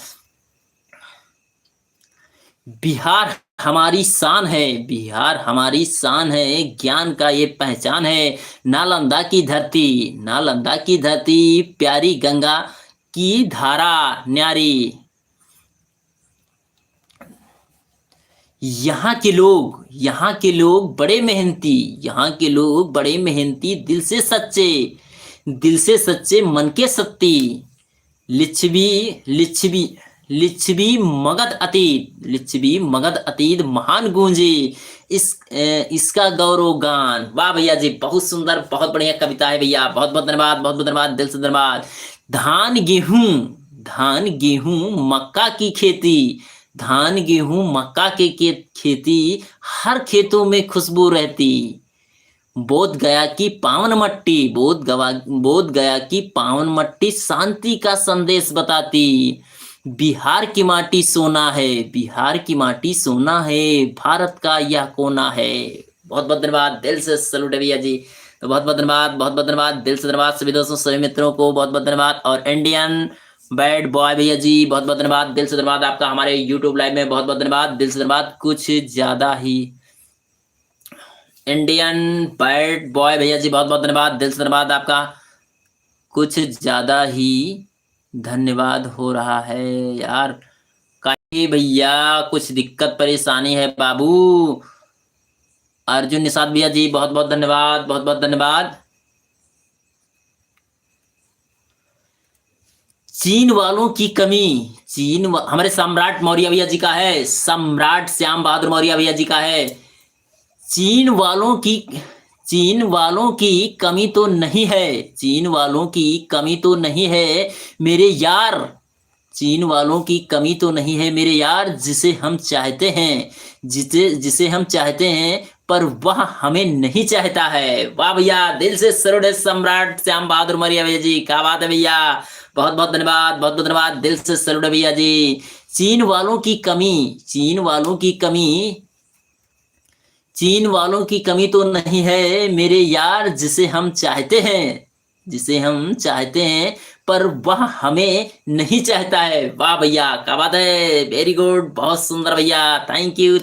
बिहार हमारी शान है, बिहार हमारी शान है, ज्ञान का ये पहचान है। नालंदा की धरती, नालंदा की धरती, प्यारी गंगा की धारा न्यारी। यहाँ के लोग बड़े मेहनती, यहाँ के लोग बड़े मेहनती, दिल से सच्चे, मन के सत्ती। लिच्छवी लिच्छवी लिच्छवी मगध अतीत महान गूंजी। इसका गौरव गान। वाह भैया जी, बहुत सुंदर, बहुत बढ़िया कविता है भैया। बहुत बहुत धन्यवाद, बहुत बहुत धन्यवाद, दिल से धन्यवाद। धान गेहूं मक्का की खेती, धान गेहूं मक्का के खेती, हर खेतों में खुशबू रहती। बोध गया की पावन मट्टी, बोध गया की पावन मट्टी शांति का संदेश बताती। बिहार की माटी सोना है, बिहार की माटी सोना है, भारत का यह कोना है। बहुत बहुत धन्यवाद, दिल से सैल्यूट है भैया जी। तो बहुत बहुत धन्यवाद, बहुत बहुत धन्यवाद, दिल से धन्यवाद सभी दोस्तों, सभी मित्रों को बहुत बहुत धन्यवाद। और इंडियन बैड बॉय भैया जी, बहुत बहुत धन्यवाद, दिल से धन्यवाद आपका हमारे यूट्यूब लाइव में। बहुत बहुत धन्यवाद, दिल से धन्यवाद। कुछ ज्यादा ही इंडियन बैड बॉय भैया जी, बहुत बहुत धन्यवाद, दिल से धन्यवाद आपका। कुछ ज्यादा ही धन्यवाद हो रहा है यार, काहे भैया, कुछ दिक्कत परेशानी है बाबू। अर्जुन निषाद भैया जी, बहुत बहुत धन्यवाद, बहुत बहुत धन्यवाद। चीन वालों की कमी, हमारे सम्राट मौर्य भैया जी का है, सम्राट श्याम बहादुर मौर्य भैया जी का है। चीन वालों की कमी तो नहीं है, चीन वालों की कमी तो नहीं है मेरे यार, चीन वालों की कमी तो नहीं है मेरे यार, जिसे हम चाहते हैं, जिसे हम चाहते हैं, पर वह हमें नहीं चाहता है। वाह भैया, दिल से सैल्यूट है सम्राट श्याम बहादुर मौर्य भैया जी, क्या बात है भैया। बहुत बहुत धन्यवाद, बहुत बहुत धन्यवाद, दिल से सैल्यूट है भैया जी। चीन वालों की कमी तो नहीं है मेरे यार, जिसे हम चाहते हैं, पर वह हमें नहीं चाहता है। वाह भैया, क्या बात है, वेरी गुड, बहुत सुंदर भैया, थैंक यू,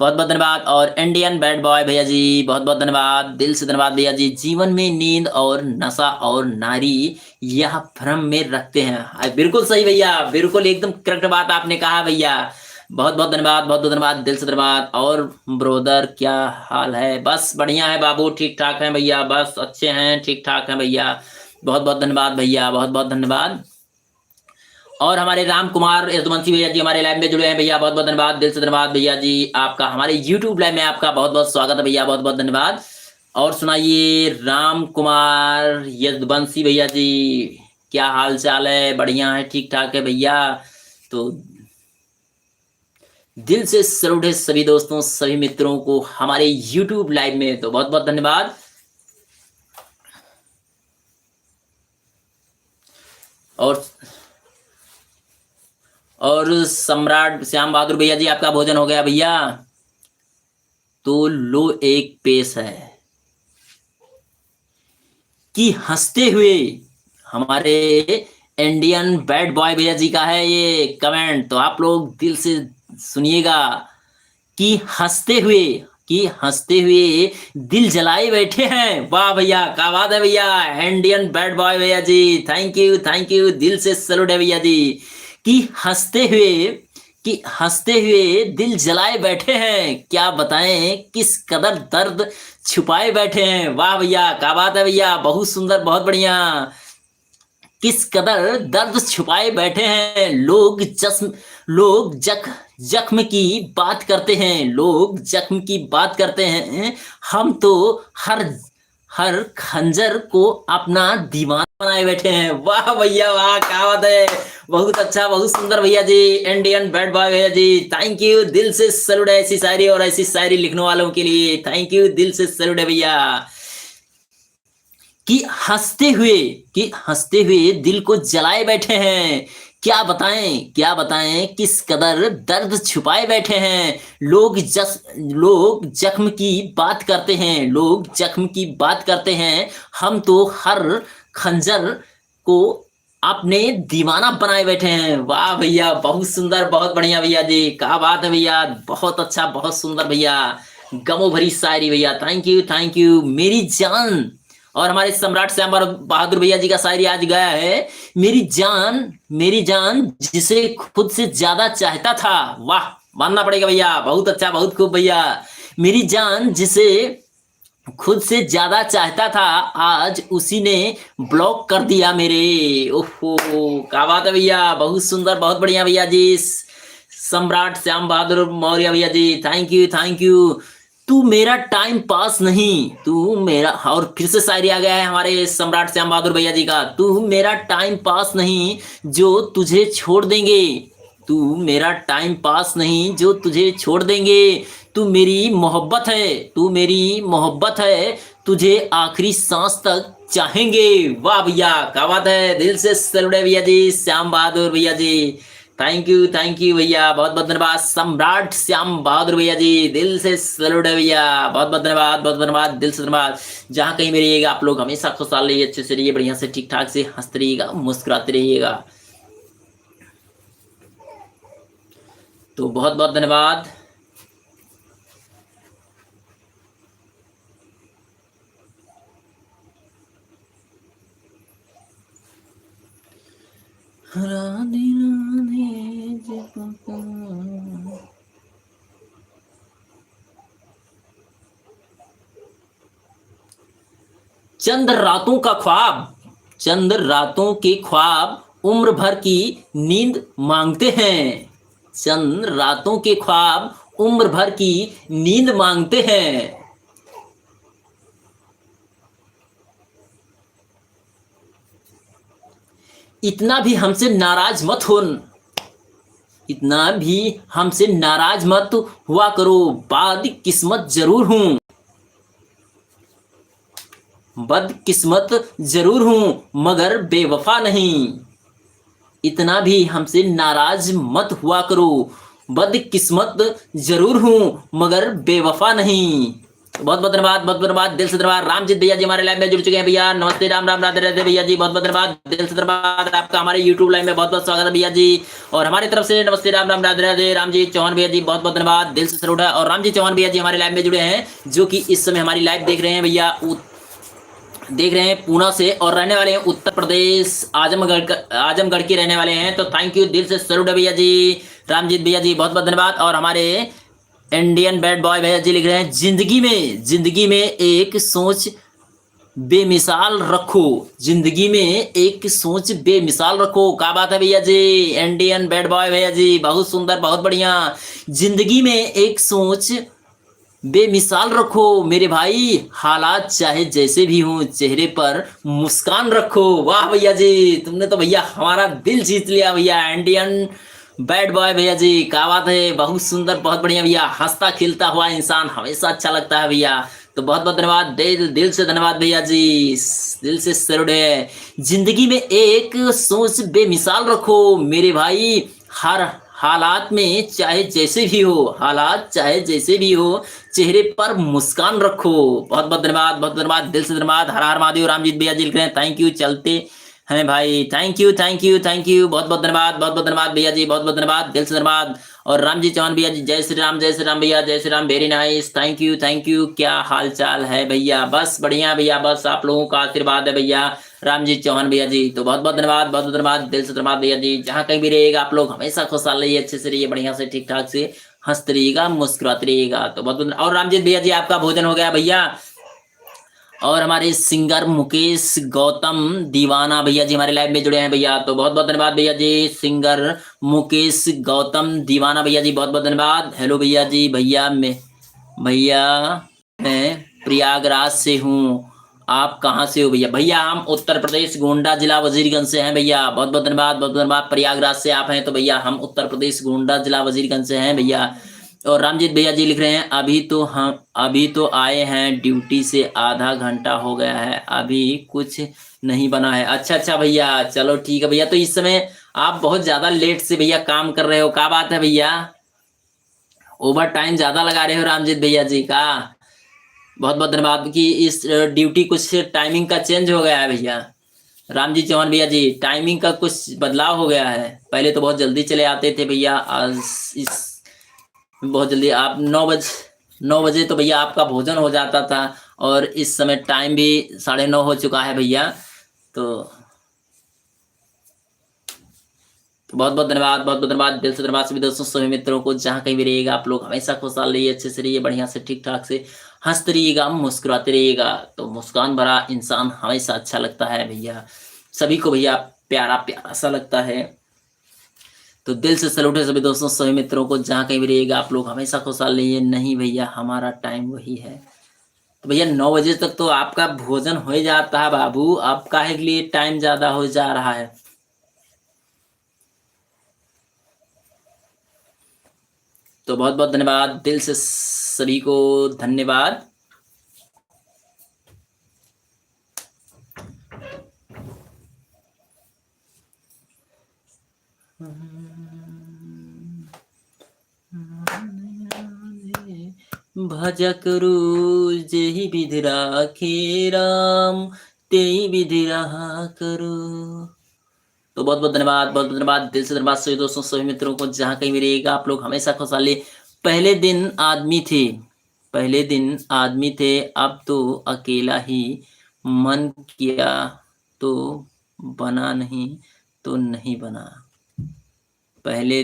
बहुत बहुत धन्यवाद। और इंडियन बैड बॉय भैया जी, बहुत बहुत धन्यवाद, दिल से धन्यवाद भैया जी। जीवन में नींद और नशा और नारी यह भ्रम में रखते हैं। बिल्कुल सही भैया, बिल्कुल एकदम करेक्ट बात आपने कहा भैया। बहुत बहुत धन्यवाद, बहुत बहुत धन्यवाद, दिल से धन्यवाद। और ब्रोदर क्या हाल है? बस बढ़िया है बाबू, ठीक ठाक है भैया, बस अच्छे हैं, ठीक ठाक है भैया। बहुत बहुत धन्यवाद भैया, बहुत बहुत धन्यवाद। और हमारे राम कुमार यदुवंशी भैया जी हमारे लाइव में जुड़े हैं भैया, बहुत बहुत धन्यवाद, दिल से धन्यवाद भैया जी आपका। हमारे यूट्यूब लाइव में आपका बहुत बहुत स्वागत है भैया, बहुत बहुत धन्यवाद। और सुनाइए राम कुमार यदुवंशी भैया जी, क्या हाल चाल है? बढ़िया है, ठीक ठाक है भैया। तो दिल से सैल्यूट है सभी दोस्तों, सभी मित्रों को हमारे YouTube लाइव में। तो बहुत बहुत धन्यवाद। और सम्राट श्याम बहादुर भैया जी, आपका भोजन हो गया भैया? तो लो एक पेश है कि हंसते हुए, हमारे इंडियन बैड बॉय भैया जी का है ये कमेंट, तो आप लोग दिल से सुनिएगा। कि हंसते हुए दिल जलाए बैठे हैं। वाह भैया, क्या बात है भैया, इंडियन बैड बॉय भैया जी, थैंक यू, दिल से सैल्यूट है भैया जी। कि हंसते हुए दिल जलाए बैठे हैं, क्या बताएं किस कदर दर्द छुपाए बैठे हैं। वाह भैया, क्या बात है भैया, बहुत सुंदर, बहुत बढ़िया। किस कदर दर्द छुपाए बैठे हैं, लोग जख्म की बात करते हैं, हम तो हर खंजर को अपना दीवाना बनाए बैठे हैं। वाह भैया वाह, क्या बात है, बहुत अच्छा, बहुत सुंदर भैया जी, इंडियन बैड बॉय भैया जी, थैंक यू, दिल से सैल्यूट है ऐसी शायरी और ऐसी शायरी लिखने वालों के लिए, थैंक यू, दिल से सैल्यूट है भैया। कि हंसते हुए दिल को जलाए बैठे हैं, क्या बताएं किस कदर दर्द छुपाए बैठे हैं लोग जख्म की बात करते हैं, लोग जख्म की बात करते हैं, हम तो हर खंजर को आपने दीवाना बनाए बैठे हैं। वाह भैया, बहुत सुंदर, बहुत बढ़िया भैया जी, क्या बात है भैया, बहुत अच्छा, बहुत सुंदर भैया, गमो भरी शायरी भैया, थैंक यू मेरी जान। और हमारे सम्राट श्याम बहादुर भैया जी का शायरी आज गया है, मेरी जान जिसे खुद से ज्यादा चाहता था। वाह, मानना पड़ेगा भैया, बहुत अच्छा, बहुत खूब भैया। मेरी जान जिसे खुद से ज्यादा चाहता था, आज उसी ने ब्लॉक कर दिया मेरे। ओहो, क्या बात है भैया, बहुत सुंदर, बहुत बढ़िया भैया जी, सम्राट श्याम बहादुर मौर्य भैया जी, थैंक यू। तू मेरा टाइम पास नहीं, तू मेरा, और फिर से शायरी आ गया है हमारे सम्राट श्याम बहादुर भैया जी का, तू मेरा टाइम पास नहीं जो तुझे छोड़ देंगे, तू मेरा टाइम पास नहीं जो तुझे छोड़ देंगे, तू मेरी मोहब्बत है, तू मेरी मोहब्बत है, तुझे आखिरी सांस तक चाहेंगे। वाह भैया, क्या बात है, दिल से सैल्यूट है भैया जी, श्याम बहादुर भैया जी, थैंक यू भैया, बहुत बहुत धन्यवाद सम्राट श्याम बहादुर भैया जी, दिल से सैल्यूट है भैया, बहुत बहुत धन्यवाद, बहुत धन्यवाद, दिल से धन्यवाद। जहाँ कहीं भी रहिएगा आप लोग हमेशा खुशहाल रहिए, अच्छे से रहिए, बढ़िया से ठीक ठाक से हंसते रहिएगा, मुस्कुराते रहिएगा। तो बहुत बहुत धन्यवाद। राधे राधे चंद रातों का ख्वाब, चंद रातों के ख्वाब उम्र भर की नींद मांगते हैं, चंद रातों के ख्वाब उम्र भर की नींद मांगते हैं। इतना भी हमसे नाराज मत हो, इतना भी हमसे नाराज मत हुआ करो, बदकिस्मत जरूर हूं, बदकिस्मत जरूर हूं मगर बेवफा नहीं, इतना भी हमसे नाराज मत हुआ करो, बदकिस्मत जरूर हूं मगर बेवफा नहीं। बहुत बहुत धन्यवाद, बहुत धन्यवाद, दिल से धन्यवाद। रामजीत भैया जी हमारे लाइव में जुड़ चुके हैं भैया, नमस्ते, राम राम, राधे राधे भैया जी, बहुत बहुत धन्यवाद, दिल से धन्यवाद, आपका हमारे यूट्यूब लाइव में बहुत बहुत स्वागत है भैया जी। और हमारी तरफ से नमस्ते, राम राम, राधे राधे। रामजीत चौहान भैया जी बहुत बहुत धन्यवाद, दिल से सैल्यूट है। और रामजीत चौहान भैया जी हमारे लाइव में जुड़े हैं, जो कि इस समय हमारी लाइव देख रहे हैं भैया, देख रहे हैं पूना से, और रहने वाले हैं उत्तर प्रदेश आजमगढ़ के रहने वाले हैं। तो थैंक यू, दिल से सैल्यूट है भैया जी, रामजीत भैया जी बहुत बहुत धन्यवाद। और हमारे इंडियन बैड बॉय भैया जी लिख रहे हैं, जिंदगी में एक सोच बेमिसाल रखो, जिंदगी में एक सोच बेमिसाल रखो। क्या बात है भैया जी, इंडियन बैड बॉय भैया जी, बहुत सुंदर, बहुत बढ़िया। जिंदगी में एक सोच बेमिसाल रखो मेरे भाई, हालात चाहे जैसे भी हों चेहरे पर मुस्कान रखो। वाह भैया जी, तुमने तो भैया हमारा दिल जीत लिया भैया, इंडियन बैड बॉय भैया जी, क्या बात है, बहुत सुंदर, बहुत बढ़िया भैया, हंसता खिलता हुआ इंसान हमेशा अच्छा लगता है भैया। तो बहुत बहुत धन्यवाद, दिल से धन्यवाद भैया जी, दिल से सैल्यूट है। जिंदगी में एक सोच बेमिसाल रखो मेरे भाई, हर हालात में चाहे जैसे भी हो, हालात चाहे जैसे भी हो चेहरे पर मुस्कान रखो। बहुत बहुत धन्यवाद, बहुत धन्यवाद, दिल से धन्यवाद। हर हर महादेव। रामजीत भैया जी लिख रहे हैं, थैंक यू, चलते हैं भाई, थैंक यू, बहुत बहुत धन्यवाद, बहुत बहुत धन्यवाद भैया जी, बहुत बहुत धन्यवाद, दिल से धन्यवाद। और रामजी चौहान भैया जी, जय श्री राम भैया, जय Shri Ram, very nice, thank you, क्या हाल चाल है भैया? बस बढ़िया भैया, बस आप लोगों का आशीर्वाद है भैया, रामजीत चौहान भैया जी। तो बहुत बहुत धन्यवाद, बहुत बहुत धन्यवाद, दिल से धन्यवाद भैया जी। जहाँ कहीं भी रहिएगा आप लोग हमेशा खुशहाल रहिए, अच्छे से रहिए, बढ़िया से ठीक ठाक से हंसते रहिएगा, मुस्कुराते रहिएगा। तो बहुत बहुत, और रामजीत भैया जी आपका भोजन हो गया भैया? और हमारे सिंगर मुकेश गौतम दीवाना भैया जी हमारे लाइव में जुड़े हैं भैया, तो बहुत बहुत धन्यवाद भैया जी। सिंगर मुकेश गौतम दीवाना भैया जी, बहुत बहुत धन्यवाद। हेलो भैया जी, भैया मैं प्रयागराज से हूँ, आप कहाँ से हो भैया? भैया हम उत्तर प्रदेश गोंडा जिला वजीरगंज से हैं भैया, बहुत बहुत धन्यवाद, बहुत धन्यवाद। प्रयागराज से आप हैं तो भैया हम उत्तर प्रदेश गोंडा जिला वजीरगंज से हैं भैया। और रामजीत भैया जी लिख रहे हैं, अभी तो आए हैं ड्यूटी से, आधा घंटा हो गया है, अभी कुछ नहीं बना है। अच्छा भैया, चलो ठीक है भैया। तो इस समय आप बहुत ज्यादा लेट से भैया काम कर रहे हो, क्या बात है भैया? ओवर टाइम ज्यादा लगा रहे हो रामजीत भैया जी का। बहुत बहुत धन्यवाद कि इस ड्यूटी कुछ टाइमिंग का चेंज हो गया है भैया। रामजी चौहान भैया जी, टाइमिंग का कुछ बदलाव हो गया है। पहले तो बहुत जल्दी चले आते थे भैया, आज इस बहुत जल्दी आप 9 बजे तो भैया आपका भोजन हो जाता था, और इस समय टाइम भी 9:30 हो चुका है भैया। तो बहुत बहुत धन्यवाद, बहुत बहुत धन्यवाद, दिल से धन्यवाद सभी दोस्तों सभी मित्रों को, जहाँ कहीं भी रहिएगा आप लोग हमेशा खुशहाल रहिए, अच्छे से रहिए, बढ़िया से ठीक ठाक से हंसते रहिएगा, मुस्कुराते रहिएगा। तो मुस्कान भरा इंसान हमेशा अच्छा लगता है भैया, सभी को भैया प्यारा प्यारा सा लगता है। तो दिल से सैल्यूट है सभी दोस्तों सभी मित्रों को, जहाँ कहीं भी रहिएगा आप लोग हमेशा खुशहाल रहिए। नहीं भैया, हमारा टाइम वही है। तो भैया 9 बजे तक तो आपका भोजन हो ही जाता है बाबू, अब काहे के लिए टाइम ज्यादा हो जा रहा है? तो बहुत बहुत धन्यवाद, दिल से सभी को धन्यवाद। भजा करू जेहि विधि राखे राम, तेहि विधि रहा करू। तो बहुत बहुत धन्यवाद, बहुत बहुत धन्यवाद, दिल से धन्यवाद सभी दोस्तों सभी मित्रों को, जहाँ कहीं भी रहिएगा आप लोग हमेशा खुशहाली। पहले दिन आदमी थे, पहले दिन आदमी थे, अब तो अकेला ही मन किया तो बना, नहीं तो नहीं बना। पहले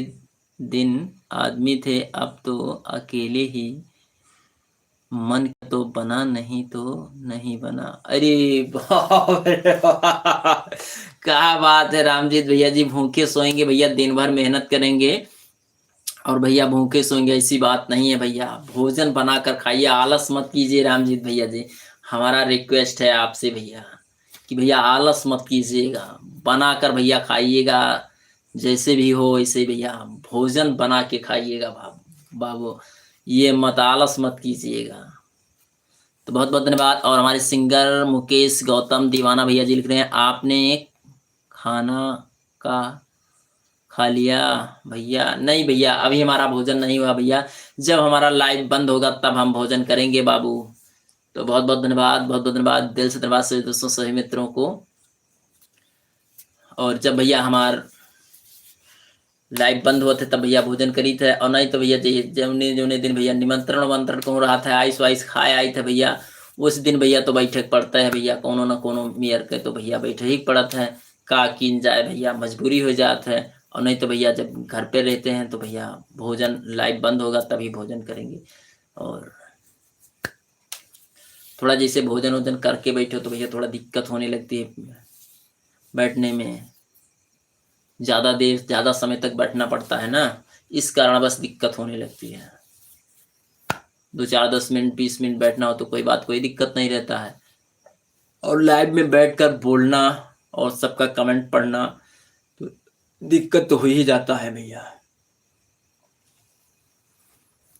दिन आदमी थे, अब तो अकेले ही मन तो बना, नहीं तो नहीं बना। अरे बाप रे बाप! क्या बात है रामजीत भैया जी, भूखे सोएंगे भैया, दिन भर मेहनत करेंगे और भैया भूखे सोएंगे, ऐसी बात नहीं है भैया। भोजन बनाकर खाइए, आलस मत कीजिए रामजीत भैया जी, हमारा रिक्वेस्ट है आपसे भैया कि भैया आलस मत कीजिएगा, बनाकर भैया खाइएगा, जैसे भी हो वैसे भैया भोजन बना के खाइएगा बाबू बाबू, ये मत आलस मत कीजिएगा। तो बहुत बहुत धन्यवाद। और हमारे सिंगर मुकेश गौतम दीवाना भैया जी लिख रहे हैं, आपने खाना का खा लिया भैया? नहीं भैया, अभी हमारा भोजन नहीं हुआ भैया, जब हमारा लाइव बंद होगा तब हम भोजन करेंगे बाबू। तो बहुत बहुत धन्यवाद, बहुत बहुत धन्यवाद, दिल से धन्यवाद सभी दोस्तों सभी मित्रों को। और जब भैया हमार लाइव बंद हुआ थे तब भैया भोजन करी थे, और नहीं तो भैया जौने जौने दिन भैया निमंत्रण वमंत्रण को रहा था, आइस वाइस खाए आई थे भैया, उस दिन भैया तो बैठे पड़ता है भैया, कोनो न कोनो मेयर के तो भैया बैठे ही पड़त है, का किन जाए भैया, मजबूरी हो जात है। और नहीं तो भैया जब घर पे रहते हैं तो भैया भोजन लाइव बंद होगा तभी भोजन करेंगे। और थोड़ा जैसे भोजन वोजन करके बैठे तो भैया थोड़ा दिक्कत होने लगती है बैठने में, ज़्यादा देर ज़्यादा समय तक बैठना पड़ता है ना, इस कारण बस दिक्कत होने लगती है। 2 4 10 मिनट 20 मिनट बैठना हो तो कोई बात, कोई दिक्कत नहीं रहता है, और लाइव में बैठकर बोलना और सबका कमेंट पढ़ना तो दिक्कत तो हो ही जाता है भैया।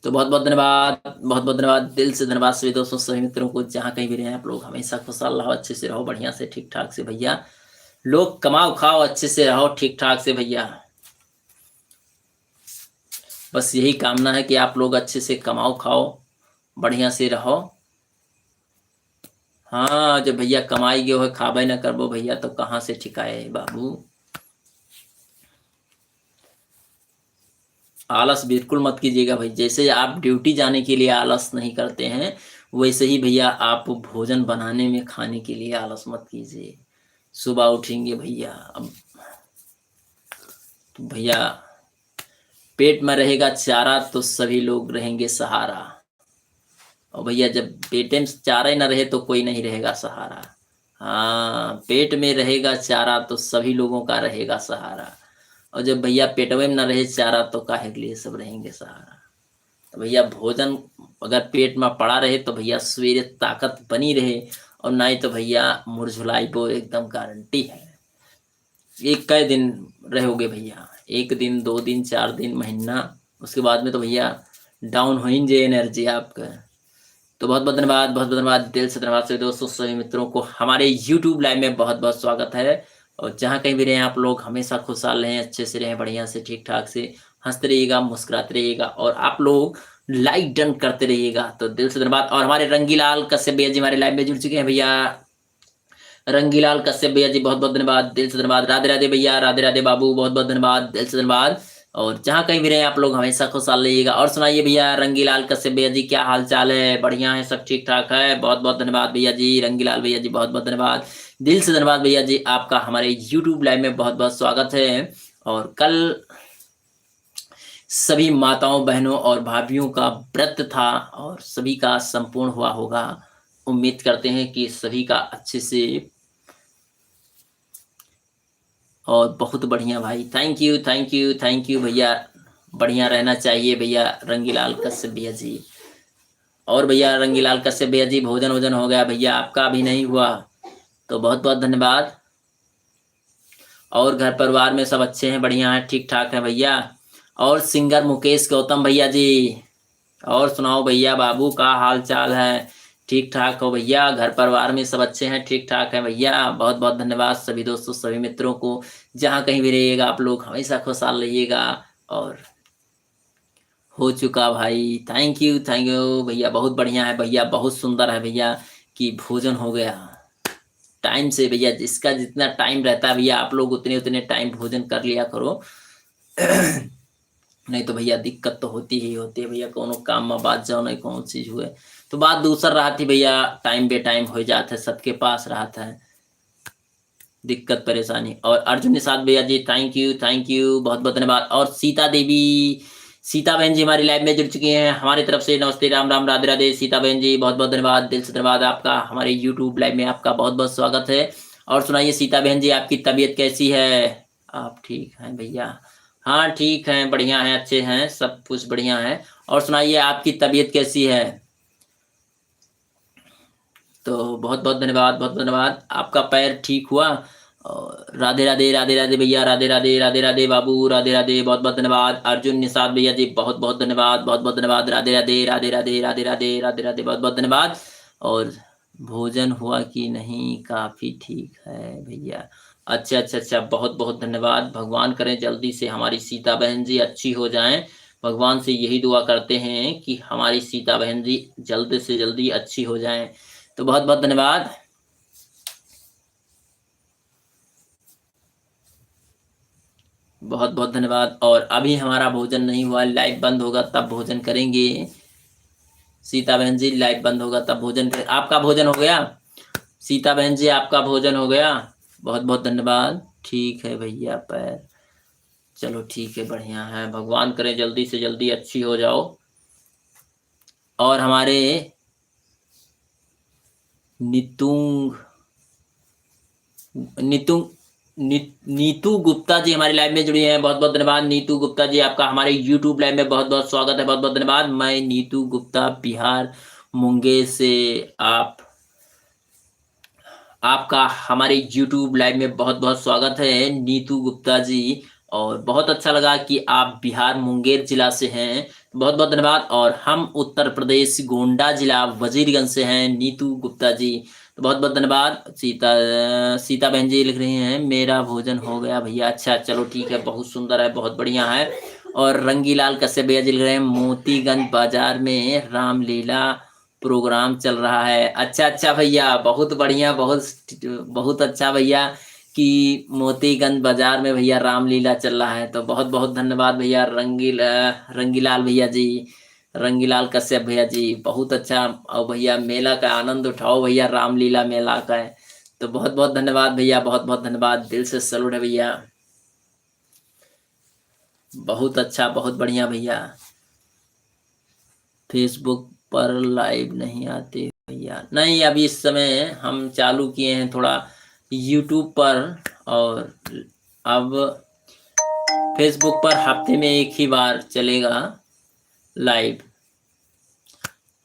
तो बहुत बहुत धन्यवाद, बहुत बहुत धन्यवाद, दिल से धन्यवाद सभी दोस्तों सभी मित्रों को, जहाँ कहीं भी रहे आप लोग हमेशा खुशहाल रहो, अच्छे से रहो, बढ़िया से ठीक ठाक से भैया, लोग कमाओ खाओ अच्छे से रहो ठीक ठाक से भैया। बस यही कामना है कि आप लोग अच्छे से कमाओ खाओ, बढ़िया से रहो। हाँ, जब भैया कमाई गए हो खाबे न करबो भैया तो कहाँ से ठिकाए बाबू। आलस बिल्कुल मत कीजिएगा भाई, जैसे आप ड्यूटी जाने के लिए आलस नहीं करते हैं, वैसे ही भैया आप भोजन बनाने में खाने के लिए आलस मत कीजिए। सुबह उठेंगे भैया, अब तो भैया पेट में रहेगा चारा तो सभी लोग रहेंगे सहारा, और भैया जब पेट में चारा ही ना रहे तो कोई नहीं रहेगा सहारा। हाँ, पेट में रहेगा चारा तो सभी लोगों का रहेगा सहारा, और जब भैया पेट में ना रहे चारा तो काहे के लिए सब रहेंगे सहारा। तो भैया भोजन अगर पेट में पड़ा रहे तो भैया सवेरे ताकत बनी रहे, और नहीं तो भैया मुरझुलाई वो एकदम गारंटी है। एक कई दिन रहोगे भैया, 1 दिन 2 दिन 4 दिन महीना, उसके बाद में तो भैया डाउन हो ही जाए एनर्जी आपका। तो बहुत बहुत धन्यवाद, बहुत बहुत धन्यवाद, दिल से धन्यवाद सभी दोस्तों सभी मित्रों को, हमारे यूट्यूब लाइव में बहुत बहुत स्वागत है। और जहाँ कहीं भी रहें आप लोग हमेशा खुशहाल रहें, अच्छे से रहें, बढ़िया से, ठीक-ठाक से, हँसते रहिएगा, मुस्कुराते रहिएगा और आप लोग लाइक डन करते रहिएगा। तो दिल से धन्यवाद। और हमारे रंगीलाल कश्यप भैया जी हमारे लाइव में जुड़ चुके हैं भैया। रंगीलाल कश्यप भैया जी बहुत-बहुत धन्यवाद, दिल से धन्यवाद। राधे-राधे भैया, राधे-राधे बाबू, बहुत-बहुत धन्यवाद, दिल से धन्यवाद। और जहाँ कहीं भी रहें आप लोग हमेशा खुशहाल रहिएगा। और सुनाइए भैया रंगीलाल कश्यप भैया जी क्या हाल-चाल है? बढ़िया है, सब ठीक-ठाक है? बहुत-बहुत धन्यवाद भैया जी, रंगीलाल भैया जी बहुत-बहुत धन्यवाद। दिल से धन्यवाद भैया जी, आपका हमारे यूट्यूब लाइव में बहुत-बहुत स्वागत है। और कल सभी माताओं, बहनों और भाभियों का व्रत था और सभी का संपूर्ण हुआ होगा। उम्मीद करते हैं कि सभी का अच्छे से और बहुत बढ़िया भाई। Thank you, thank you, thank you भैया। बढ़िया रहना चाहिए भैया रंगीलाल कश्यप भैया जी। और भैया रंगीलाल कश्यप भैया जी भोजन-वोजन हो गया भैया? आपका अभी नहीं हुआ, तो बहुत-बहुत धन्यवाद। और घर परिवार में सब अच्छे हैं, बढ़िया हैं, ठीक-ठाक हैं भैया? और सिंगर मुकेश गौतम भैया जी, और सुनाओ भैया बाबू का हाल-चाल है? ठीक-ठाक हो भैया? घर परिवार में सब अच्छे हैं, ठीक-ठाक हैं भैया? बहुत-बहुत धन्यवाद सभी दोस्तों, सभी मित्रों को। जहाँ कहीं भी रहिएगा आप लोग हमेशा खुशहाल रहिएगा। और हो चुका भाई, थैंक यू भैया, बहुत बढ़िया है भैया, बहुत सुंदर है भैया कि भोजन हो गया टाइम से भैया। जिसका जितना टाइम रहता है भैया आप लोग उतने-उतने टाइम भोजन कर लिया करो। नहीं तो भैया दिक्कत तो होती ही होती है भैया, कोनो काम में बात जाओ नहीं कौन चीज हुए। तो बात दूसर रहा थी भैया, टाइम बे टाइम हो जाता है, सबके पास रहता है दिक्कत परेशानी। और अर्जुन निषाद भैया जी थैंक यू बहुत बहुत धन्यवाद। और सीता देवी, सीता बहन जी हमारी लाइव में जुड़ चुकी हैं, हमारी तरफ से नमस्ते, राम राम, राधे राधे। सीता बहन जी बहुत बहुत धन्यवाद, दिल से धन्यवाद आपका, हमारे यूट्यूब लाइव में आपका बहुत बहुत स्वागत है। और सुनाइए सीता बहन जी आपकी तबीयत कैसी है? आप ठीक हैं भैया? हाँ ठीक हैं, बढ़िया हैं, अच्छे हैं, सब कुछ बढ़िया है। और सुनाइए आपकी तबीयत कैसी है? तो बहुत-बहुत धन्यवाद, बहुत धन्यवाद। आपका पैर ठीक हुआ? और राधे, राधे, राधे, राधे भैया, राधे, राधे, राधे, राधे बाबू, राधे, राधे, बहुत-बहुत धन्यवाद। अर्जुन निषाद भैया जी बहुत-बहुत धन्यवाद, बहुत-बहुत धन्यवाद। राधे, राधे, राधे, राधे, राधे, राधे, राधे, राधे, बहुत-बहुत धन्यवाद। और भोजन हुआ कि नहीं? काफ़ी ठीक है भैया। अच्छा, अच्छा, अच्छा, बहुत-बहुत धन्यवाद। भगवान करें जल्दी से हमारी सीता बहन जी अच्छी हो जाएँ। भगवान से यही दुआ करते हैं कि हमारी सीता बहन जी जल्द से जल्दी अच्छी हो जाएँ। तो बहुत-बहुत धन्यवाद। बहुत-बहुत धन्यवाद। और अभी हमारा भोजन नहीं हुआ, लाइव बंद होगा तब भोजन करेंगे। सीता बहन जी लाइव बंद होगा तब भोजन करें। आपका भोजन हो गया? सीता बहन जी आपका भोजन हो गया? बहुत-बहुत धन्यवाद। ठीक है भैया पैर, चलो ठीक है, बढ़िया है। भगवान करे जल्दी से जल्दी अच्छी हो जाओ। और हमारे नितुंग नीतू नीतू गुप्ता जी हमारी लाइव में जुड़ी हैं, बहुत-बहुत धन्यवाद। नीतू गुप्ता जी आपका हमारे यूट्यूब लाइव में बहुत-बहुत स्वागत है, बहुत-बहुत धन्यवाद। मैं नीतू गुप्ता बिहार मुंगेर से आप आपका हमारे यूट्यूब लाइव में बहुत-बहुत स्वागत है नीतू गुप्ता जी। और बहुत अच्छा लगा कि आप बिहार मुंगेर जिला से हैं, बहुत-बहुत धन्यवाद। और हम उत्तर प्रदेश गोंडा जिला वजीरगंज से हैं नीतू गुप्ता जी, तो बहुत-बहुत धन्यवाद। सीता बहन जी लिख रही हैं मेरा भोजन हो गया भैया। अच्छा चलो ठीक है, बहुत सुंदर है, बहुत बढ़िया है। और रंगीलाल कश्यप भैया जी लिख रहे हैं मोतीगंज बाजार में रामलीला प्रोग्राम चल रहा है। अच्छा, अच्छा भैया, बहुत बढ़िया, बहुत अच्छा भैया कि मोतीगंज बाज़ार में भैया रामलीला चल रहा है। तो बहुत-बहुत धन्यवाद भैया रंगीलाल भैया जी, रंगीलाल कश्यप भैया जी, बहुत अच्छा। और भैया मेला का आनंद उठाओ भैया, रामलीला मेला का है। तो बहुत-बहुत धन्यवाद भैया, बहुत-बहुत धन्यवाद, दिल से सैल्यूट है भैया। बहुत अच्छा, बहुत बढ़िया भैया। फेसबुक पर लाइव नहीं आते भैया? नहीं, अभी इस समय हम चालू किए हैं थोड़ा यूट्यूब पर। और अब फेसबुक पर हफ्ते में एक ही बार चलेगा लाइव,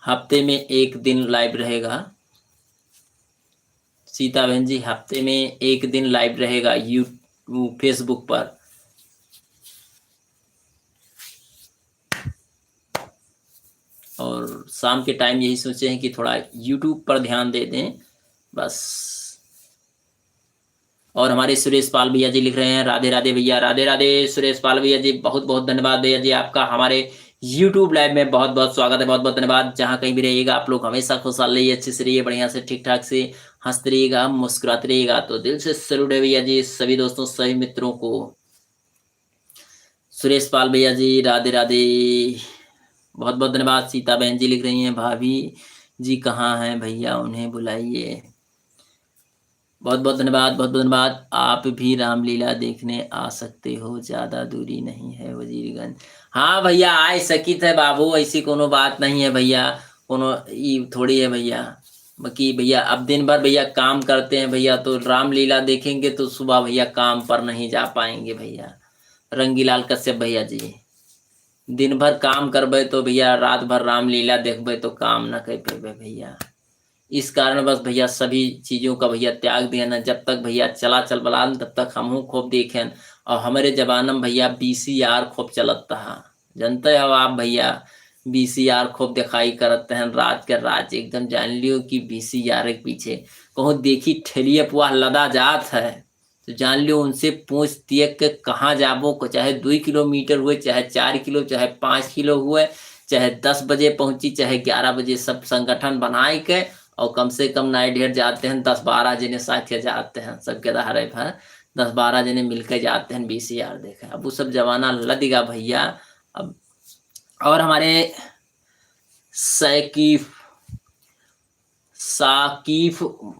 हफ्ते में एक दिन लाइव रहेगा। सीता बहन जी हफ्ते में एक दिन लाइव रहेगा फेसबुक पर। और शाम के टाइम यही सोचे हैं कि थोड़ा यूट्यूब पर ध्यान दे दें बस। और हमारे सुरेश पाल भैया जी लिख रहे हैं राधे राधे भैया, राधे राधे सुरेश पाल भैया जी, बहुत बहुत धन्यवाद भैया जी आपका हमारे यूट्यूब लाइव में बहुत बहुत स्वागत है, बहुत बहुत धन्यवाद। जहाँ कहीं भी रहिएगा आप लोग हमेशा खुशहाल रहिए, अच्छे से रहिए, बढ़िया से ठीक ठाक से हंसते रहिएगा, मुस्कुराते रहिएगा। तो दिल से सैल्यूट है भैया जी सभी दोस्तों सभी मित्रों को। सुरेश पाल भैया जी राधे राधे, बहुत बहुत धन्यवाद। सीता बहन जी लिख रही हैं भाभी जी कहाँ हैं भैया उन्हें बुलाइए, बहुत बहुत धन्यवाद, बहुत बहुत धन्यवाद। आप भी रामलीला देखने आ सकते हो, ज्यादा दूरी नहीं है वजीरगंज। हाँ भैया आ सकित है बाबू, ऐसी कोनो बात नहीं है भैया, कोनो ई थोड़ी है भैया। बाकी भैया अब दिन भर भैया काम करते हैं भैया, तो रामलीला देखेंगे तो सुबह भैया काम पर नहीं जा पाएंगे भैया। रंगीलाल कश्यप भैया जी, दिन भर काम करबे तो भैया रात भर रामलीला देखबे तो काम न कर पेबे भैया। इस कारण बस भैया सभी चीजों का भैया त्याग दिया ना, जब तक भैया चला चल बलान तब तक हमहू खूब देखें। और हमारे जमाना में भैया VCR खूब चलत था, जानते हो आप भैया, VCR खूब दिखाई करते हैं रात के रात, एकदम जान लियो कि VCR के पीछे कहूँ देखी ठेलिए पुआ लदा जात है तो जान लियो उनसे पूछ दिए कि कहाँ जाबो को, चाहे 2 किलोमीटर हुए, चाहे 4 किलो, चाहे 5 किलो हुए, चाहे 10 बजे पहुंची, चाहे 11 बजे, सब संगठन बनाए के और कम से कम नाइट ढेर जाते हैं 10-12 जने साथ जाते हैं, सबके दहारे भर 10-12 जने मिलकर जाते हैं VCR देखे। अब वो सब जमाना लदगा भैया अब। और हमारे साकीफ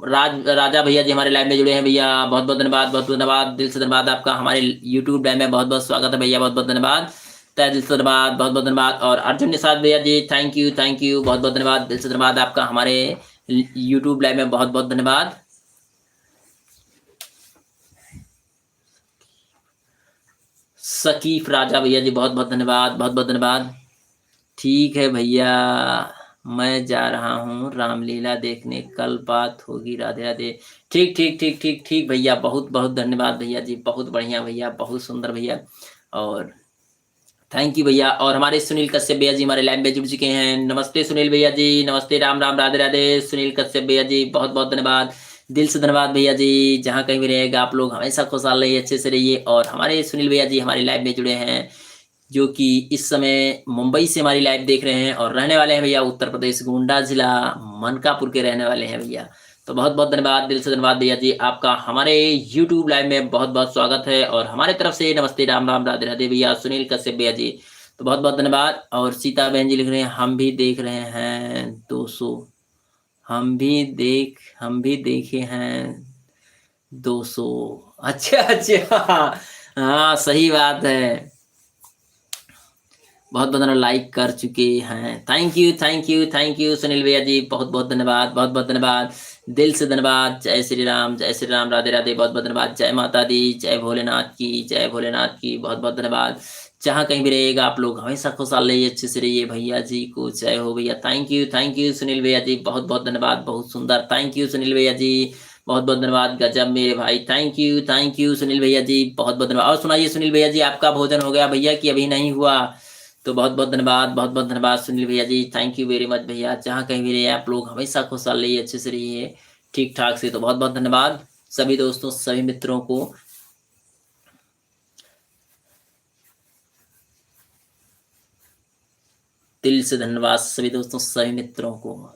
राजा भैया जी हमारे लाइव में जुड़े हैं भैया, बहुत बहुत धन्यवाद, बहुत बहुत धन्यवाद, दिल से धन्यवाद आपका हमारे यूट्यूब लाइव में, बहुत बहुत स्वागत है भैया, बहुत बहुत धन्यवाद, तय दिल से धन्यवाद, बहुत बहुत धन्यवाद। और अर्जुन निषाद भैया जी थैंक यू, बहुत बहुत धन्यवाद, दिल से धन्यवाद आपका हमारे यूट्यूब लाइव में, बहुत बहुत धन्यवाद। सकीफ राजा भैया जी बहुत बहुत धन्यवाद, बहुत बहुत धन्यवाद। ठीक है भैया मैं जा रहा हूँ रामलीला देखने, कल बात होगी, राधे राधे। ठीक ठीक ठीक ठीक ठीक भैया, बहुत बहुत धन्यवाद भैया जी, बहुत बढ़िया भैया, बहुत सुंदर भैया, और थैंक यू भैया। और हमारे सुनील कश्यप भैया जी हमारे लाइव में जुड़ चुके हैं, नमस्ते सुनील भैया जी, नमस्ते, राम राम, राधे राधे सुनील कश्यप भैया जी, बहुत बहुत धन्यवाद, दिल से धन्यवाद भैया जी। जहाँ कहीं भी रहेगा आप लोग हमेशा खुशहाल रहिए, अच्छे से रहिए। और हमारे सुनील भैया जी हमारे लाइव में जुड़े हैं, जो कि इस समय मुंबई से हमारी लाइव देख रहे हैं और रहने वाले हैं भैया उत्तर प्रदेश गोंडा जिला मनकापुर के रहने वाले हैं भैया। तो बहुत बहुत धन्यवाद, दिल से धन्यवाद भैया जी आपका हमारे यूट्यूब लाइव में, बहुत बहुत स्वागत है। और हमारे तरफ से नमस्ते, राम राम, राधे राधे भैया सुनील कश्यप भैया जी, तो बहुत बहुत धन्यवाद। और सीता बहन जी लिख रहे हैं हम भी देख रहे हैं 200, हम भी देखे हैं 200, अच्छा अच्छा, हाँ सही बात है, बहुत बहुत लाइक कर चुके हैं, थैंक यू सुनील भैया जी, बहुत बहुत धन्यवाद, बहुत बहुत धन्यवाद, दिल से धन्यवाद। जय श्री राम, जय श्री राम, राधे राधे, बहुत बहुत धन्यवाद, जय माता दी, जय भोलेनाथ की, जय भोलेनाथ की, बहुत बहुत धन्यवाद। जहाँ कहीं भी रहेगा आप लोग हमेशा खुशहाल रहिए, अच्छे से रहिए, भैया जी को जय हो भैया, थैंक यू सुनील भैया जी, बहुत बहुत धन्यवाद, बहुत सुंदर, थैंक यू सुनील भैया जी, बहुत बहुत धन्यवाद, गजब मेरे भाई, थैंक यू सुनील भैया जी, बहुत बहुत धन्यवाद। और सुनाइए सुनील भैया जी आपका भोजन हो गया भैया कि अभी नहीं हुआ? तो बहुत बहुत धन्यवाद, बहुत बहुत धन्यवाद सुनील भैया जी, थैंक यू वेरी मच भैया। जहाँ कहीं भी रहिए आप लोग हमेशा खुशहाल रहिए, अच्छे से रहिए, ठीक ठाक से। तो बहुत बहुत धन्यवाद सभी दोस्तों सभी मित्रों को। दिल से धन्यवाद सभी दोस्तों सभी मित्रों को।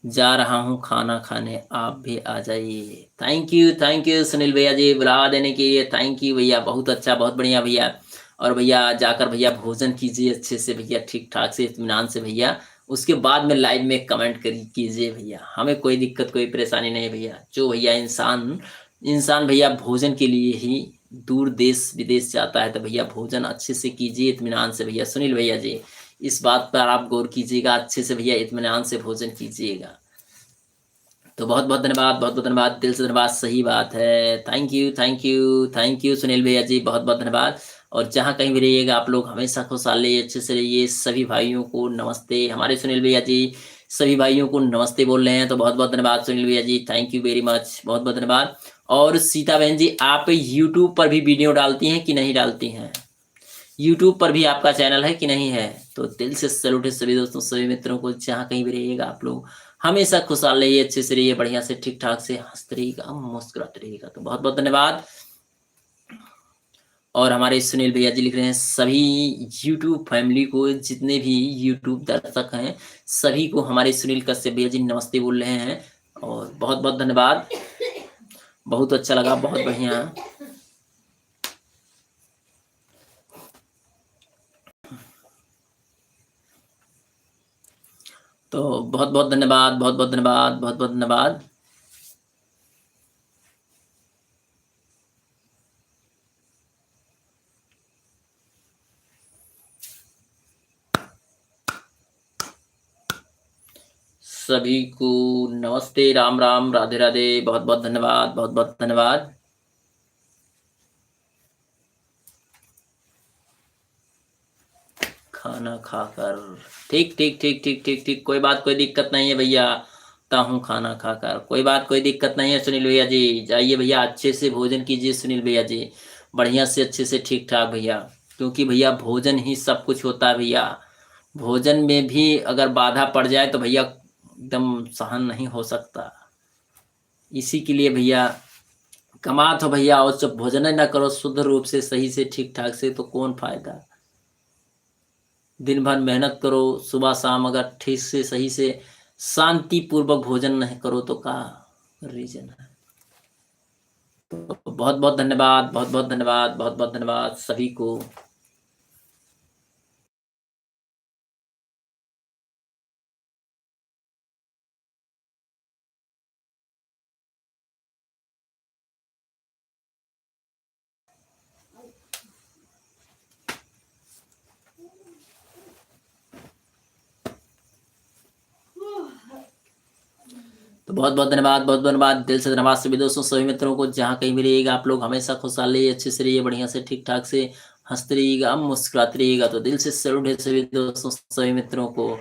जा रहा हूँ खाना खाने, आप भी आ जाइए। थैंक यू सुनील भैया जी बुलावा देने के लिए, थैंक यू भैया, बहुत अच्छा, बहुत बढ़िया भैया। और भैया जाकर भैया भोजन कीजिए अच्छे से भैया, ठीक ठाक से, इत्मीनान से भैया, उसके बाद में लाइव में कमेंट कीजिए भैया, हमें कोई दिक्कत कोई परेशानी नहीं भैया। जो भैया इंसान भैया भोजन के लिए ही दूर देश विदेश जाता है, तो भैया भोजन अच्छे से कीजिए इत्मीनान से भैया। सुनील भैया जी इस बात पर आप गौर कीजिएगा, अच्छे से भैया इत्मीनान से भोजन कीजिएगा। तो बहुत बहुत धन्यवाद, बहुत बहुत धन्यवाद, दिल से धन्यवाद, सही बात है, थैंक यू सुनील भैया जी, बहुत बहुत धन्यवाद। और जहाँ कहीं भी रहिएगा आप लोग हमेशा खुशहाल रहिए, अच्छे से रहिए। सभी भाइयों को नमस्ते, हमारे सुनील भैया जी सभी भाइयों को नमस्ते बोल रहे हैं, तो बहुत बहुत धन्यवाद सुनील भैया जी, थैंक यू वेरी मच, बहुत बहुत धन्यवाद। और सीता बहन जी आप यूट्यूब पर भी वीडियो डालती हैं कि नहीं डालती हैं? यूट्यूब पर भी आपका चैनल है कि नहीं है? तो दिल से सैल्यूट है सभी दोस्तों सभी मित्रों को, जहाँ कहीं भी रहिएगा आप लोग हमेशा खुशहाल रहिए, अच्छे से रहिए, बढ़िया से, ठीक-ठाक से, हँसते रहिएगा, मुस्कुराते रहिएगा। तो बहुत-बहुत धन्यवाद। और हमारे सुनील भैया जी लिख रहे हैं, सभी यूट्यूब फैमिली को, जितने भी यूट्यूब दर्शक हैं, सभी को हमारे सुनील कश्यप भैया जी नमस्ते बोल रहे हैं और बहुत-बहुत धन्यवाद। बहुत अच्छा लगा, बहुत बढ़िया। तो बहुत-बहुत धन्यवाद, बहुत-बहुत धन्यवाद, बहुत-बहुत धन्यवाद। सभी को नमस्ते, राम राम, राधे राधे, बहुत बहुत धन्यवाद, बहुत बहुत धन्यवाद। खाना खाकर, ठीक ठीक ठीक ठीक ठीक ठीक, कोई बात, कोई दिक्कत नहीं है भैया, ता हूँ खाना खाकर, कोई बात, कोई दिक्कत नहीं है सुनील भैया जी। जाइए भैया, अच्छे से भोजन कीजिए सुनील भैया जी, बढ़िया से, अच्छे से, ठीक ठाक भैया, क्योंकि भैया भोजन ही सब कुछ होता है भैया। भोजन में भी अगर बाधा पड़ जाए तो भैया एकदम सहन नहीं हो सकता। इसी के लिए भैया, कमा तो भैया और जब भोजन ही ना करो शुद्ध रूप से, सही से, ठीक ठाक से, तो कौन फायदा। दिन भर मेहनत करो, सुबह शाम अगर ठीक से, सही से, शांति पूर्वक भोजन नहीं करो तो का रीजन है। तो बहुत बहुत धन्यवाद, बहुत बहुत धन्यवाद, बहुत बहुत धन्यवाद सभी को। तो बहुत बहुत धन्यवाद, बहुत बहुत धन्यवाद, दिल से धन्यवाद सभी दोस्तों, सभी मित्रों को, जहाँ कहीं भी रहिएगा आप लोग हमेशा खुशहाल रहिए, अच्छे से रहिए, बढ़िया से, ठीक ठाक से, हंसते रहिएगा, मुस्कुराते रहिएगा। तो दिल से सैल्यूट है सभी दोस्तों, सभी मित्रों को।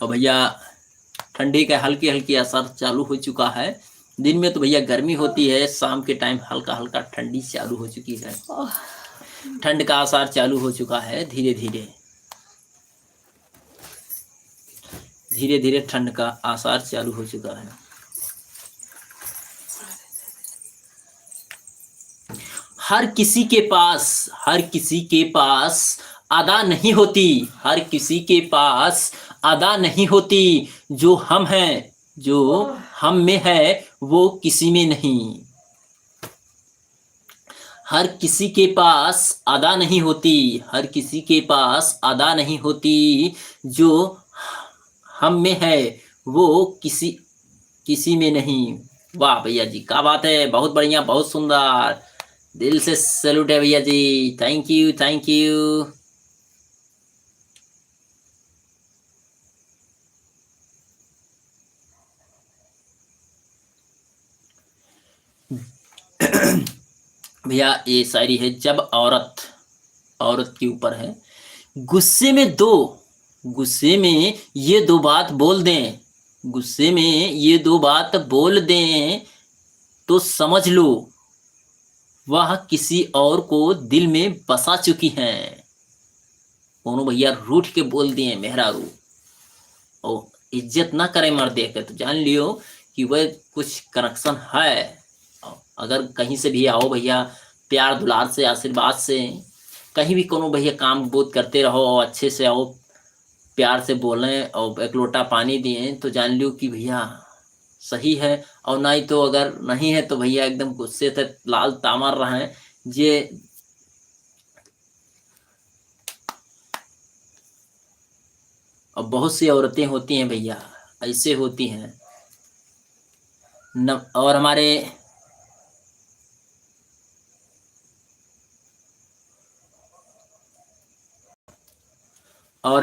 और भैया ठंडी का हल्की हल्की असर चालू हो चुका है। दिन में तो भैया गर्मी होती है, शाम के टाइम हल्का हल्का ठंडी चालू हो चुकी है। ठंड का असर चालू हो चुका है, धीरे धीरे धीरे धीरे ठंड का आसार चालू हो चुका है। हर किसी के पास अदा नहीं होती, हर किसी के पास अदा नहीं होती, जो हम हैं, जो हम में है वो किसी में नहीं। हर किसी के पास अदा नहीं होती, हर किसी के पास अदा नहीं होती, जो हम में है वो किसी किसी में नहीं। वाह भैया जी, क्या बात है, बहुत बढ़िया, बहुत सुंदर, दिल से सैल्यूट है भैया जी, थैंक यू, थैंक यू। भैया ये शायरी है, जब औरत औरत के ऊपर है, गुस्से में दो गुस्से में ये दो बात बोल दें, गुस्से में ये दो बात बोल दें, तो समझ लो वह किसी और को दिल में बसा चुकी हैं। दोनों भैया रूठ के बोल दिए मेहरारू, और इज्जत ना करे मर देकर, तो जान लियो कि वह कुछ कनेक्शन है। अगर कहीं से भी आओ भैया, प्यार दुलार से, आशीर्वाद से, कहीं भी कोनो भैया काम बोध करते रहो और अच्छे से आओ, प्यार से बोलें और एक लोटा पानी दिए, तो जान लियो कि भैया सही है। और नहीं तो अगर नहीं है तो भैया एकदम गुस्से से लाल तामर रहे ये। और बहुत सी औरतें होती हैं भैया, ऐसे होती हैं न। और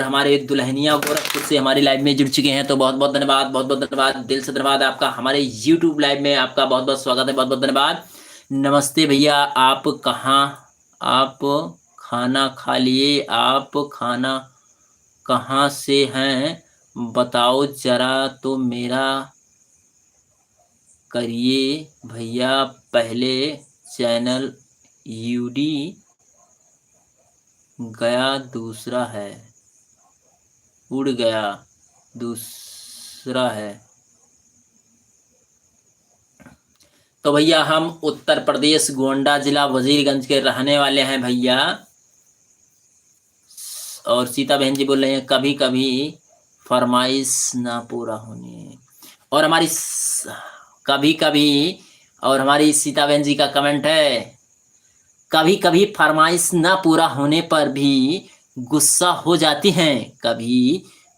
हमारे दुल्हनिया गोरखपुर से हमारी लाइव में जुड़ चुके हैं, तो बहुत बहुत धन्यवाद, बहुत बहुत धन्यवाद, दिल से धन्यवाद आपका। हमारे यूट्यूब लाइव में आपका बहुत बहुत स्वागत है, बहुत बहुत धन्यवाद। नमस्ते भैया, आप खाना खा लिए? आप खाना कहाँ से हैं बताओ जरा, तो मेरा करिए भैया, पहले चैनल यूडी गया, दूसरा है, उड़ गया, दूसरा है। तो भैया हम उत्तर प्रदेश गोंडा जिला वजीरगंज के रहने वाले हैं भैया। और सीता बहन जी बोल रहे हैं कभी कभी फरमाइश ना पूरा होने, और हमारी कभी कभी, और हमारी सीता बहन जी का कमेंट है कभी कभी फरमाइश ना पूरा होने पर भी गुस्सा हो जाती हैं।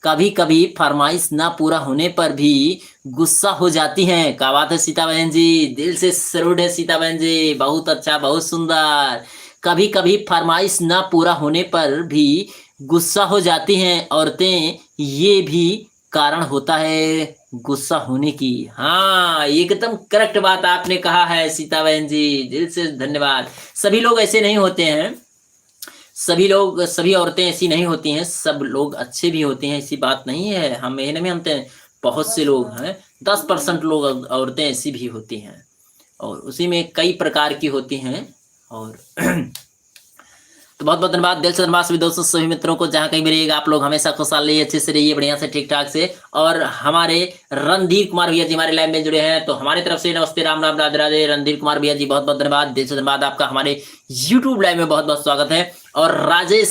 कभी कभी फरमाइश ना पूरा होने पर भी गुस्सा हो जाती हैं। क्या बात है सीता बहन जी, दिल से सैल्यूट है सीता बहन जी, बहुत अच्छा, बहुत सुंदर। कभी कभी फरमाइश ना पूरा होने पर भी गुस्सा हो जाती हैं औरतें, ये भी कारण होता है गुस्सा होने की। हाँ, एकदम करेक्ट बात आपने कहा है सीता बहन जी, दिल से धन्यवाद। सभी लोग ऐसे नहीं होते हैं, सभी औरतें ऐसी नहीं होती हैं, सब लोग अच्छे भी होते हैं, ऐसी बात नहीं है। हम महीने में हम बहुत से लोग हैं, 10% लोग औरतें ऐसी भी होती हैं, और उसी में कई प्रकार की होती हैं। और तो बहुत बहुत धन्यवाद, दिल से धन्यवाद सभी दोस्तों, सभी मित्रों को, जहाँ कहीं भी रहिएगा आप लोग हमेशा खुशहाल रहिए, अच्छे से रहिए, बढ़िया से, ठीक ठाक से। और हमारे रणधीर कुमार भैया जी हमारे लाइव में जुड़े हैं, तो हमारी तरफ से नमस्ते, राम राम, राधे राधे। रणधीर कुमार भैया जी बहुत बहुत धन्यवाद, दिल से धन्यवाद आपका, हमारे यूट्यूब लाइव में बहुत बहुत स्वागत है। और राजेश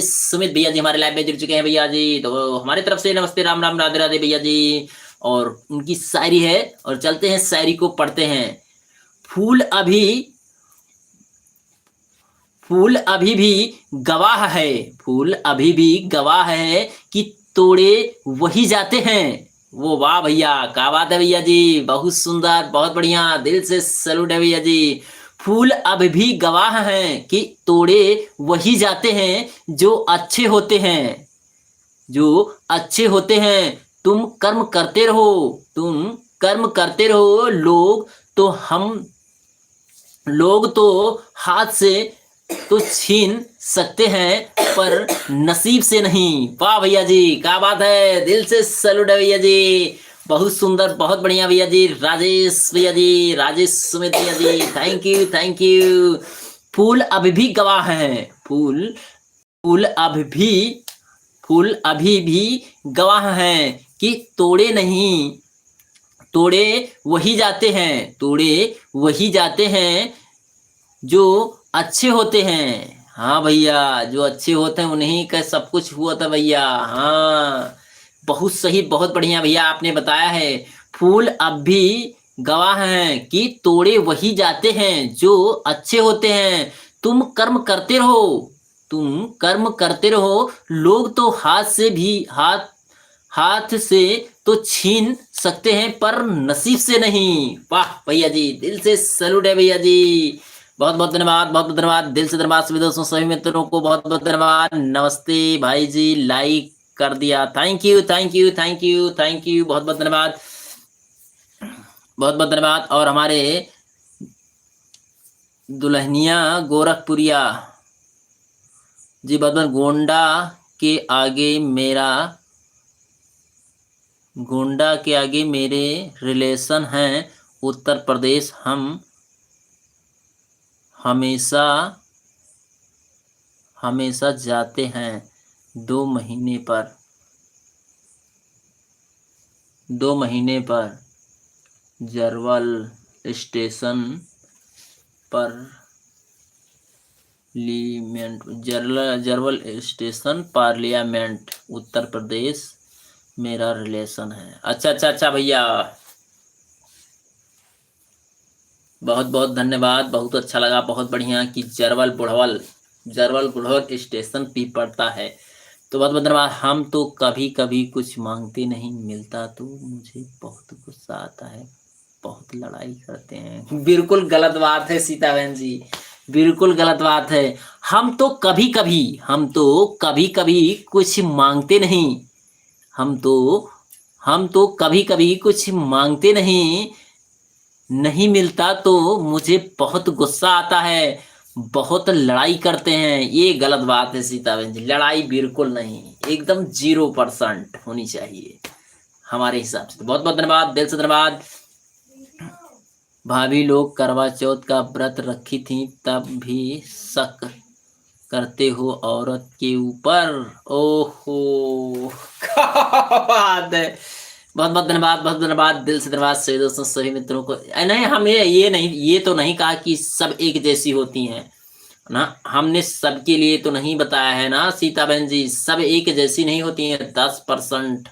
सुमित भैया जी हमारे लाइव में जुड़ चुके हैं भैया जी, तो हमारी तरफ से नमस्ते, राम राम, राधे राधे भैया जी। और उनकी शायरी है, और चलते हैं शायरी को पढ़ते हैं। फूल अभी भी गवाह है, फूल अभी भी गवाह है कि तोड़े वही जाते हैं। वो वाह भैया, क्या बात है भैया जी, बहुत सुंदर, बहुत बढ़िया, दिल से सैल्यूट है भैया जी। फूल अब भी गवाह हैं कि तोड़े वही जाते हैं जो अच्छे होते हैं, जो अच्छे होते हैं। तुम कर्म करते रहो, लोग तो हाथ से तो छीन सकते हैं पर नसीब से नहीं। वाह भैया जी, क्या बात है, दिल से सैल्यूट है भैया जी, बहुत सुंदर, बहुत बढ़िया भैया जी। राजेश भैया जी, राजेश सुमित भैया जी, थैंक यू। फूल अभी भी गवाह हैं, फूल अभी भी गवाह हैं कि तोड़े वही जाते हैं जो अच्छे होते हैं। हाँ भैया, जो अच्छे होते हैं उन्हीं का सब कुछ हुआ था भैया। हाँ, बहुत सही, बहुत बढ़िया भैया आपने बताया है। फूल अब भी गवाह हैं कि तोड़े वही जाते हैं जो अच्छे होते हैं। तुम कर्म करते रहो, लोग तो हाथ से तो छीन सकते हैं पर नसीब से नहीं। वाह भैया जी, दिल से सैल्यूट है भैया जी, बहुत बहुत धन्यवाद, बहुत बहुत धन्यवाद, दिल से धन्यवाद सभी दोस्तों, सभी मित्रों को बहुत बहुत धन्यवाद। नमस्ते भाई जी, लाइक कर दिया, थैंक यू, बहुत बहुत धन्यवाद, बहुत बहुत धन्यवाद। और हमारे दुल्हनिया गोरखपुरिया जी, बहुत गोंडा के आगे मेरे रिलेशन हैं उत्तर प्रदेश, हम हमेशा जाते हैं 2 महीने पर जरवल स्टेशन पार्लियामेंट उत्तर प्रदेश मेरा रिलेशन है। अच्छा भैया, बहुत बहुत धन्यवाद, बहुत अच्छा लगा, बहुत बढ़िया कि जरवल बुढ़वल स्टेशन भी पड़ता है, तो बहुत बहुत धन्यवाद। हम तो कभी कभी कुछ मांगते नहीं, मिलता तो मुझे बहुत गुस्सा आता है, बहुत लड़ाई करते हैं। बिल्कुल गलत बात है सीता बहन जी, बिल्कुल गलत बात है। हम तो कभी कभी कुछ मांगते नहीं, हम तो कभी कभी कुछ मांगते नहीं मिलता तो मुझे बहुत गुस्सा आता है, बहुत लड़ाई करते हैं। ये गलत बात है सीता बहन जी, लड़ाई बिल्कुल नहीं, एकदम 0% होनी चाहिए हमारे हिसाब से। तो बहुत बहुत धन्यवाद, दिल से धन्यवाद। भाभी लोग करवा चौथ का व्रत रखी थी तब भी शक करते हो औरत के ऊपर। ओहो क्या बात है। बहुत बहुत धन्यवाद, बहुत धन्यवाद, दिल से धन्यवाद सभी दोस्तों सभी मित्रों को। नहीं, हमें ये नहीं, ये तो नहीं कहा कि सब एक जैसी होती हैं ना, हमने सबके लिए तो नहीं बताया है ना सीता बहन जी, सब एक जैसी नहीं होती हैं। 10%,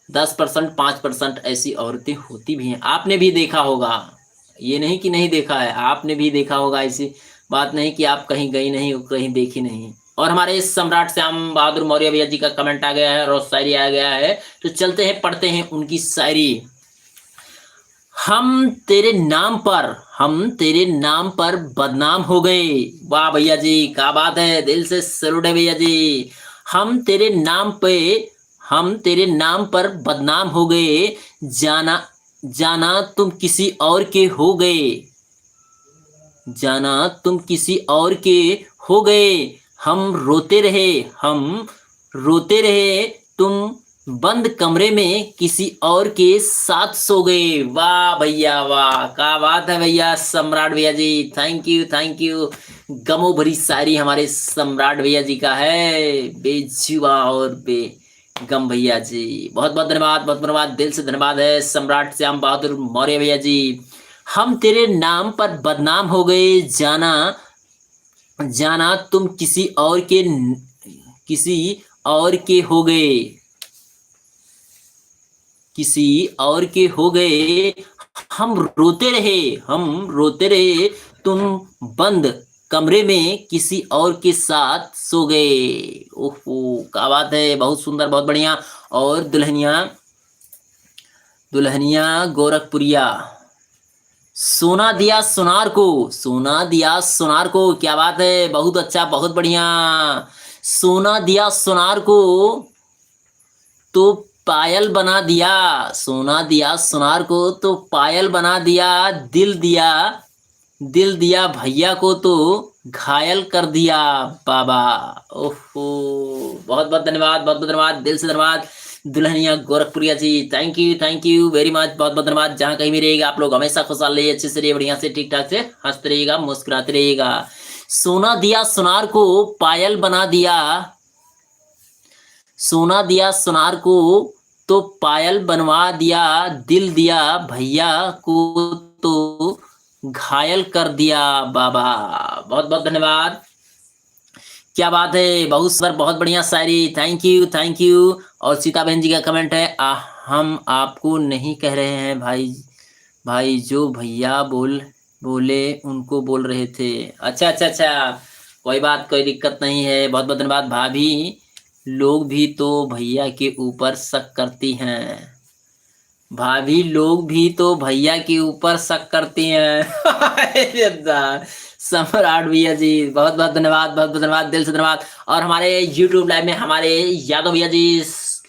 10%, 5% ऐसी औरतें होती भी हैं, आपने भी देखा होगा। ये नहीं कि नहीं देखा है, आपने भी देखा होगा। ऐसी बात नहीं कि आप कहीं गई नहीं हो, कहीं देखी नहीं। और हमारे सम्राट श्याम बहादुर मौर्य भैया जी का कमेंट आ गया है और शायरी आ गया है, तो चलते हैं पढ़ते हैं उनकी शायरी। हम तेरे नाम पर, हम तेरे नाम पर बदनाम हो गए। वाह भैया जी, क्या बात है, दिल से सैल्यूट है भैया जी। हम तेरे नाम पे, हम तेरे नाम पर बदनाम हो गए, जाना जाना तुम किसी और के हो गए, जाना तुम किसी और के हो गए। हम रोते रहे, हम रोते रहे, तुम बंद कमरे में किसी और के साथ सो गए। वाह भैया वाह, क्या बात है भैया सम्राट भैया जी, थैंक यू थैंक यू। गमो भरी शायरी हमारे सम्राट भैया जी का है, बेजुबा और बेगम भैया जी। बहुत बहुत धन्यवाद, बहुत धन्यवाद, दिल से धन्यवाद है सम्राट श्याम बहादुर मौर्य भैया जी। हम तेरे नाम पर बदनाम हो गए, जाना जाना तुम किसी और के, किसी और के हो गए, किसी और के हो गए। हम रोते रहे, हम रोते रहे, तुम बंद कमरे में किसी और के साथ सो गए। ओहो क्या बात है, बहुत सुंदर, बहुत बढ़िया। और दुल्हनिया, दुल्हनिया गोरखपुरिया, सोना दिया सुनार को, सोना दिया सुनार को, क्या बात है, बहुत अच्छा, बहुत बढ़िया। सोना दिया सुनार को तो पायल बना दिया, सोना दिया सुनार को तो पायल बना दिया, दिल दिया, दिल दिया भैया को तो घायल कर दिया बाबा। ओहो बहुत बहुत धन्यवाद, बहुत बहुत धन्यवाद, दिल से धन्यवाद दुल्हनिया गोरखपुरिया जी, थैंक यू वेरी मच, बहुत बहुत धन्यवाद। जहाँ कहीं भी रहिएगा आप लोग हमेशा खुशहाल रहिए, अच्छे से रहिए, बढ़िया से ठीक ठाक से हंसते रहिएगा, मुस्कुराते रहिएगा। सोना दिया सुनार को पायल बना दिया, सोना दिया सुनार को तो पायल बनवा दिया, दिल दिया भैया को तो घायल कर दिया बाबा। बहुत बहुत धन्यवाद, क्या बात है, बहुत सुंदर, बहुत बढ़िया शायरी, थैंक यू थैंक यू। और सीता बहन जी का कमेंट है, हम आपको नहीं कह रहे हैं भाई, भाई जो भैया बोले उनको बोल रहे थे। अच्छा अच्छा अच्छा, कोई बात, कोई दिक्कत नहीं है, बहुत बहुत धन्यवाद। भाभी लोग भी तो भैया के ऊपर शक करती हैं, भाभी लोग भी तो भैया के ऊपर शक करती हैं। सम्राट भैया जी, बहुत बहुत धन्यवाद, बहुत बहुत धन्यवाद, दिल से धन्यवाद। और हमारे यूट्यूब लाइव में हमारे यादव भैया जी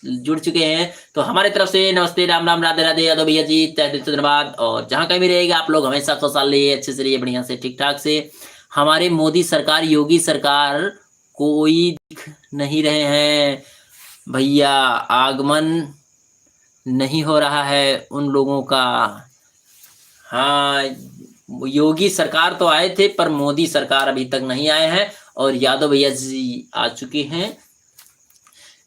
जुड़ चुके हैं, तो हमारे तरफ से नमस्ते, राम राम, राधे राधे यादव भैया जी, तहे दिल से धन्यवाद। और जहाँ कहीं भी रहेगा आप लोग हमेशा खुशहाल रहिए, अच्छे से रहिए, बढ़िया से ठीक ठाक से। हमारे मोदी सरकार, योगी सरकार कोई दिख नहीं रहे हैं भैया, आगमन नहीं हो रहा है उन लोगों का। हाँ, योगी सरकार तो आए थे पर मोदी सरकार अभी तक नहीं आए हैं, और यादव भैया जी आ चुके हैं।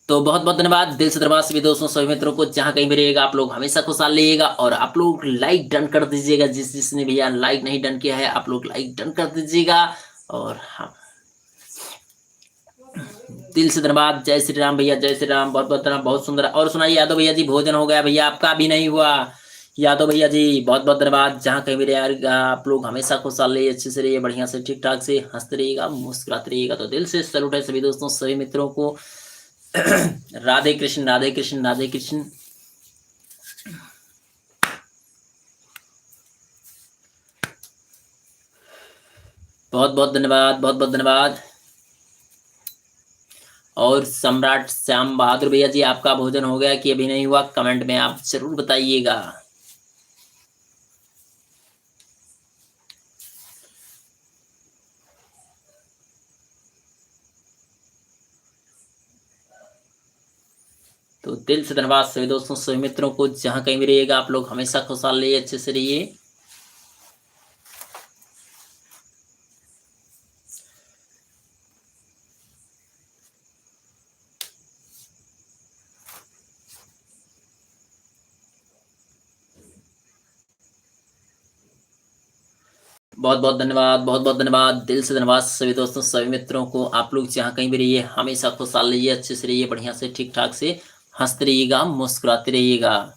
तो बहुत बहुत धन्यवाद, दिल से धन्यवाद सभी दोस्तों सभी मित्रों को। जहाँ कहीं भी रहिएगा आप लोग हमेशा खुशहाल रहिएगा, और आप लोग लाइक डन कर दीजिएगा, जिसने भैया लाइक नहीं डन किया है आप लोग लाइक डन कर दीजिएगा। और हाँ, दिल से धन्यवाद, जय श्री राम भैया, जय श्री राम, बहुत बहुत धन्यवाद, बहुत सुंदर। और सुनाइए यादव भैया जी, भोजन हो गया भैया, आपका भी नहीं हुआ यादव भैया जी, बहुत बहुत धन्यवाद। जहाँ कहीं भी रहेगा आप लोग हमेशा खुशहाल रहिए, अच्छे से रहिए, बढ़िया से ठीक ठाक से हंसते रहिएगा, मुस्कुराते रहिएगा। तो दिल से सैल्यूट है सभी दोस्तों सभी मित्रों को। राधे कृष्ण, राधे कृष्ण, राधे कृष्ण। बहुत बहुत धन्यवाद, बहुत बहुत धन्यवाद। और सम्राट श्याम बहादुर भैया जी, आपका भोजन हो गया कि अभी नहीं हुआ, कमेंट में आप जरूर बताइएगा। तो दिल से धन्यवाद सभी दोस्तों सभी मित्रों को। जहाँ कहीं भी रहिएगा आप लोग हमेशा खुशहाल रहिए, अच्छे से रहिए। बहुत बहुत धन्यवाद, बहुत बहुत धन्यवाद, दिल से धन्यवाद सभी दोस्तों, सभी मित्रों को। आप लोग जहाँ कहीं भी रहिए हमेशा खुशहाल रहिए, अच्छे से रहिए, बढ़िया से ठीक ठाक से हंसते रहिएगा, मुस्कुराते रहिएगा।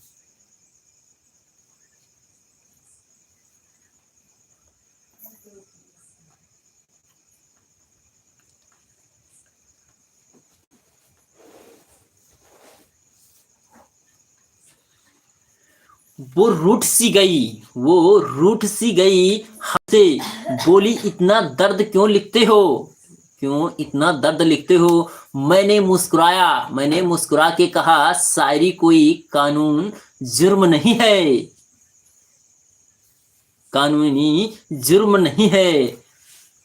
वो रूठ सी गई, वो रूठ सी गई हमसे, बोली इतना दर्द क्यों लिखते हो, क्यों इतना दर्द लिखते हो। मैंने मुस्कुराया, मैंने मुस्कुरा के कहा शायरी कोई कानून जुर्म नहीं है, कानूनी जुर्म नहीं है।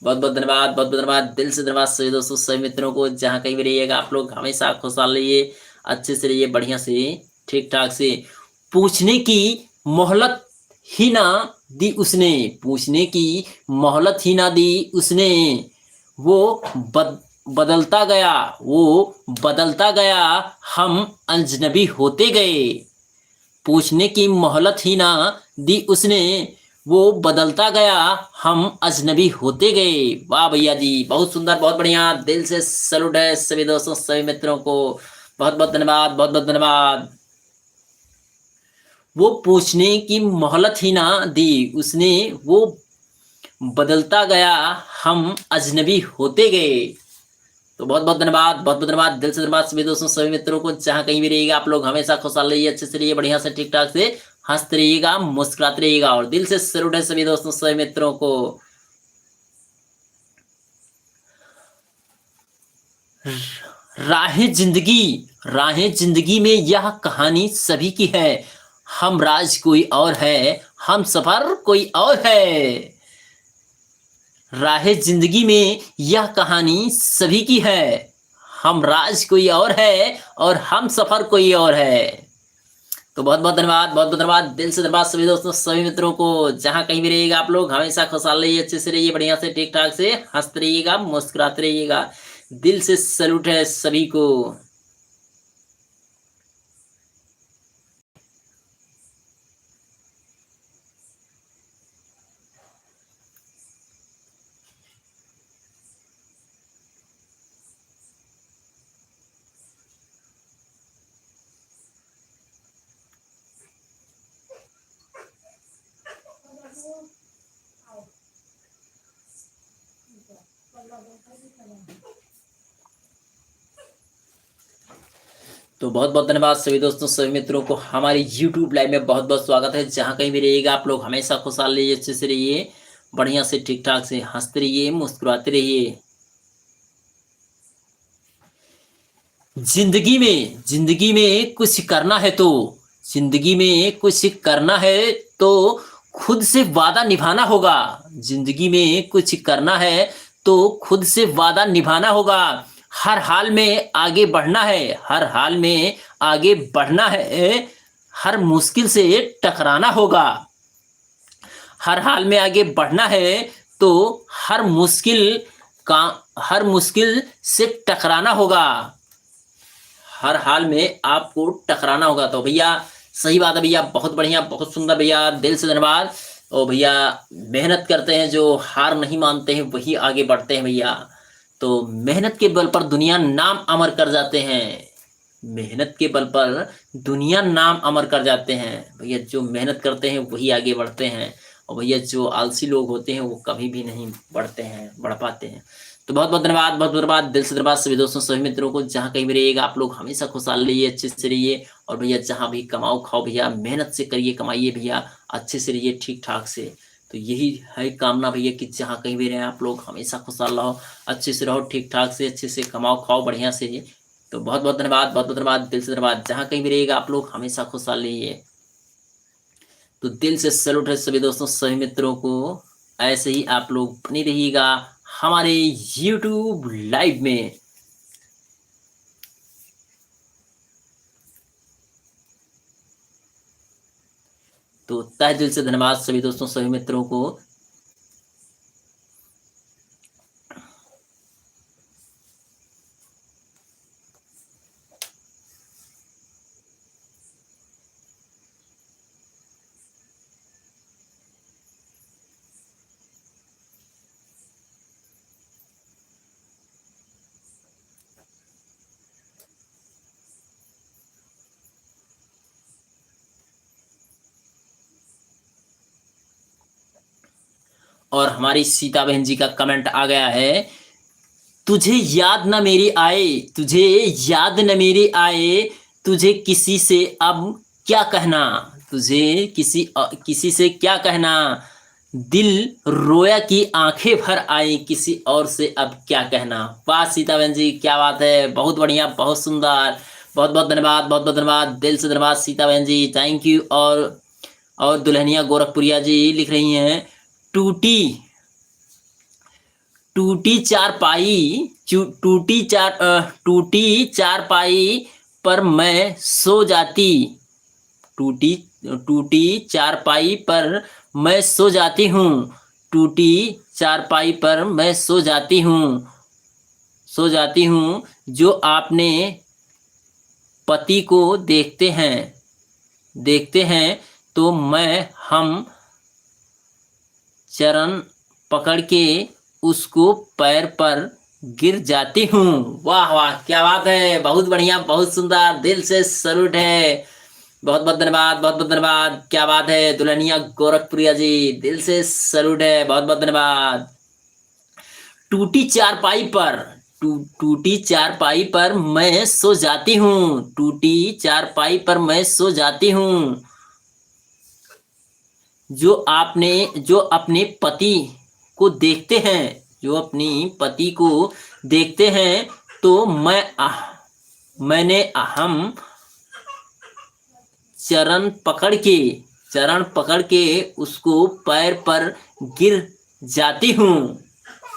बहुत बहुत धन्यवाद, बहुत बहुत धन्यवाद, दिल से धन्यवाद सभी दोस्तों, सभी मित्रों को। जहाँ कहीं भी रहिएगा आप लोग हमेशा खुशहाल रहिए, अच्छे से रहिए, बढ़िया से ठीक ठाक से। पूछने की मोहलत ही ना दी उसने, पूछने की मोहलत ही ना दी उसने, वो बदलता गया, वो बदलता गया, हम अजनबी होते गए। पूछने की मोहलत ही ना दी उसने, वो बदलता गया, हम अजनबी होते गए। वाह भैया जी, बहुत सुंदर, बहुत बढ़िया, दिल से सैल्यूट है सभी दोस्तों, सभी मित्रों को। बहुत बहुत धन्यवाद, बहुत बहुत धन्यवाद। वो पूछने की मोहलत ही ना दी उसने, वो बदलता गया, हम अजनबी होते गए। तो बहुत बहुत धन्यवाद, बहुत बहुत धन्यवाद, दिल से धन्यवाद सभी दोस्तों, सभी मित्रों को। जहाँ कहीं भी रहिएगा आप लोग हमेशा खुशहाल रहिए, अच्छे से रहिए, बढ़िया से ठीक ठाक से हंसते रहिएगा, मुस्कुराते रहिएगा। और दिल से सैल्यूट है सभी दोस्तों, सभी मित्रों को। राहें जिंदगी, राहें जिंदगी में यह कहानी सभी की है, हम राज कोई और है, हम सफर कोई और है। राहें जिंदगी में यह कहानी सभी की है, हम राज कोई और है और हम सफर कोई और है। तो बहुत बहुत धन्यवाद, बहुत बहुत धन्यवाद, दिल से धन्यवाद सभी दोस्तों, सभी मित्रों को। जहां कहीं भी रहिएगा आप लोग हमेशा खुशहाल रहिए, अच्छे से रहिए, बढ़िया से ठीक ठाक से हंसते रहिएगा, मुस्कुराते रहिएगा। दिल से सैल्यूट है सभी को। तो बहुत बहुत धन्यवाद सभी दोस्तों, सभी मित्रों को। हमारी YouTube लाइव में बहुत बहुत स्वागत है। जहाँ कहीं भी रहिएगा आप लोग हमेशा खुशहाल रहिए, अच्छे से रहिए, बढ़िया से ठीक ठाक से हंसते रहिए, मुस्कुराते रहिए। जिंदगी में कुछ करना है तो, जिंदगी में कुछ करना है तो खुद से वादा निभाना होगा। जिंदगी में कुछ करना है तो खुद से वादा निभाना होगा। हर हाल में आगे बढ़ना है, हर हाल में आगे बढ़ना है, हर मुश्किल से टकराना होगा। हर हाल में आगे बढ़ना है तो हर मुश्किल का, हर मुश्किल से टकराना होगा। हर हाल में आपको टकराना होगा। तो भैया सही बात है भैया, बहुत बढ़िया, बहुत सुंदर भैया, दिल से धन्यवाद। और भैया मेहनत करते हैं जो, हार नहीं मानते हैं वही आगे बढ़ते हैं भैया। तो मेहनत के बल पर दुनिया नाम अमर कर जाते हैं, मेहनत के बल पर दुनिया नाम अमर कर जाते हैं भैया। जो मेहनत करते हैं वही आगे बढ़ते हैं, और भैया जो आलसी लोग होते हैं वो कभी भी नहीं बढ़ते हैं, बढ़ पाते हैं। तो बहुत बहुत धन्यवाद, बहुत बहुत धन्यवाद, दिल से धन्यवाद सभी दोस्तों, सभी मित्रों को। जहाँ कहीं भी रहिएगा आप लोग हमेशा खुशहाल रहिए, अच्छे से रहिए। और भैया जहाँ भी कमाओ खाओ भैया, मेहनत से करिए, कमाइए भैया, अच्छे से रहिए, ठीक ठाक से। तो यही है कामना भैया कि जहाँ कहीं भी रहे आप लोग हमेशा खुशहाल रहो, अच्छे से रहो, ठीक ठाक से, अच्छे से कमाओ खाओ बढ़िया से। तो बहुत बहुत धन्यवाद, बहुत बहुत धन्यवाद, दिल से धन्यवाद। जहाँ कहीं भी रहिएगा आप लोग हमेशा खुशहाल रहिए। तो दिल से सैल्यूट है सभी दोस्तों, सभी मित्रों को। ऐसे ही आप लोग बने रहिएगा हमारे YouTube लाइव में। तो तहे दिल से धन्यवाद सभी दोस्तों, सभी मित्रों को। और हमारी सीता बहन जी का कमेंट आ गया है, तुझे याद न मेरी आए, तुझे याद न मेरी आए, तुझे किसी से अब क्या कहना, तुझे किसी से क्या कहना, दिल रोया कि आंखें भर आई, किसी और से अब क्या कहना। वाह सीता बहन जी, क्या बात है, बहुत बढ़िया, बहुत सुंदर, बहुत बहुत धन्यवाद, बहुत बहुत धन्यवाद, दिल से धन्यवाद सीता बहन जी, थैंक यू। और दुल्हनिया गोरखपुरिया जी लिख रही हैं, टूटी टूटी चारपाई, टूटी चारपाई पर मैं सो जाती, टूटी टूटी चारपाई पर मैं सो जाती हूँ, टूटी चारपाई पर मैं सो जाती हूँ, जो आपने पति को देखते हैं तो मैं हम चरण पकड़ के उसको पैर पर गिर जाती हूँ। वाह वाह, क्या बात है, बहुत बढ़िया, बहुत सुंदर, दिल से सैल्यूट है, बहुत बहुत धन्यवाद, बहुत बहुत धन्यवाद, क्या बात है दुल्हनिया गोरखपुरिया जी, दिल से सैल्यूट है, बहुत बहुत धन्यवाद। टूटी चारपाई पर टूटी चारपाई पर मैं सो जाती हूँ, टूटी चारपाई पर मैं सो जाती हूँ, जो अपने पति को देखते हैं, जो अपनी पति को देखते हैं तो मैंने हम चरण पकड़ के उसको पैर पर गिर जाती हूँ।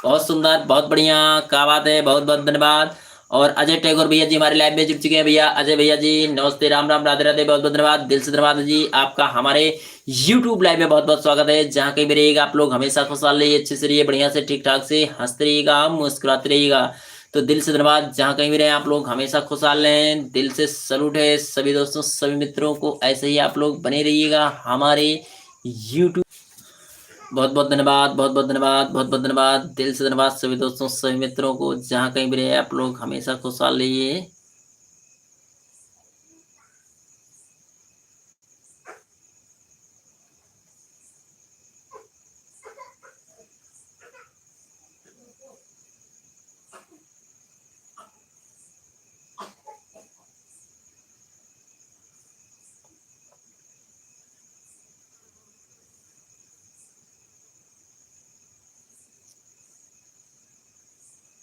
बहुत सुंदर, बहुत बढ़िया, क्या बात है, बहुत बहुत धन्यवाद। और अजय टैगोर भैया जी हमारे लाइव में जुड़ चुके हैं। भैया अजय भैया जी नमस्ते, राम राम, राधे राधे, बहुत बहुत धन्यवाद, दिल से धन्यवाद जी, आपका हमारे YouTube लाइव में बहुत बहुत स्वागत है। जहाँ कहीं भी रहिएगा आप लोग हमेशा खुशहाल रहिए, अच्छे से रहिए, बढ़िया से ठीक ठाक से हंसते रहिएगा, मुस्कुराते रहिएगा। तो दिल से धन्यवाद, जहाँ कहीं भी रहे आप लोग हमेशा खुशहाल रहें, दिल से सैल्यूट है सभी दोस्तों, सभी मित्रों को, ऐसे ही आप लोग बने रहिएगा हमारे YouTube। बहुत बहुत धन्यवाद, बहुत बहुत धन्यवाद, बहुत बहुत धन्यवाद, दिल से धन्यवाद सभी दोस्तों, सभी मित्रों को, जहाँ कहीं भी रहे आप लोग हमेशा खुशहाल रहिए।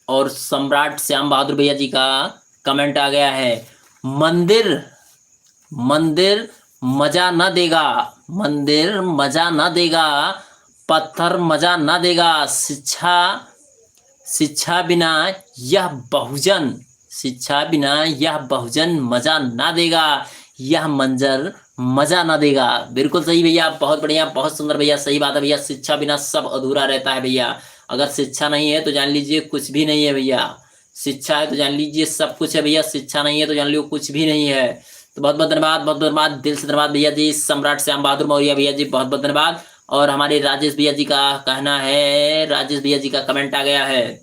और सम्राट श्याम बहादुर भैया जी का कमेंट आ गया है, मंदिर मंदिर मजा न देगा, मंदिर मजा न देगा, पत्थर मजा न देगा, शिक्षा बिना यह बहुजन मजा ना देगा, यह मंजर मजा ना देगा। बिल्कुल सही भैया, बहुत बढ़िया, बहुत सुंदर भैया, सही बात है भैया, शिक्षा बिना सब अधूरा रहता है भैया। अगर शिक्षा नहीं है तो जान लीजिए कुछ भी नहीं है भैया, शिक्षा है तो जान लीजिए सब कुछ है भैया, शिक्षा नहीं है तो जान लीजिए कुछ भी नहीं है। तो बहुत बहुत धन्यवाद, बहुत बहुत धन्यवाद, दिल से धन्यवाद भैया जी, सम्राट श्याम बहादुर मौर्य भैया जी, बहुत बहुत धन्यवाद। और हमारे राजेश भैया जी का कहना है, राजेश भैया जी का कमेंट आ गया है,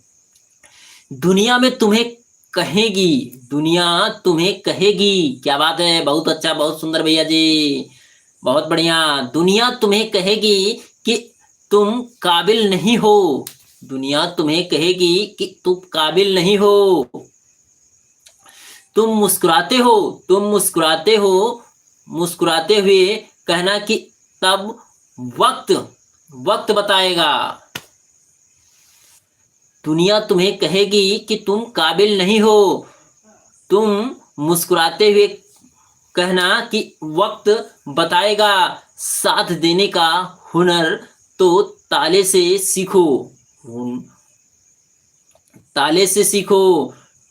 दुनिया में तुम्हें कहेगी, दुनिया तुम्हें कहेगी, क्या बात है, बहुत अच्छा, बहुत सुंदर भैया जी, बहुत बढ़िया, दुनिया तुम्हें कहेगी कि तुम काबिल नहीं हो, दुनिया तुम्हें कहेगी कि तुम काबिल नहीं हो, तुम मुस्कुराते हो, मुस्कुराते हुए कहना कि तब वक्त बताएगा, दुनिया तुम्हें कहेगी कि तुम काबिल नहीं हो, तुम मुस्कुराते हुए कहना कि वक्त बताएगा, साथ देने का हुनर तो ताले से सीखो,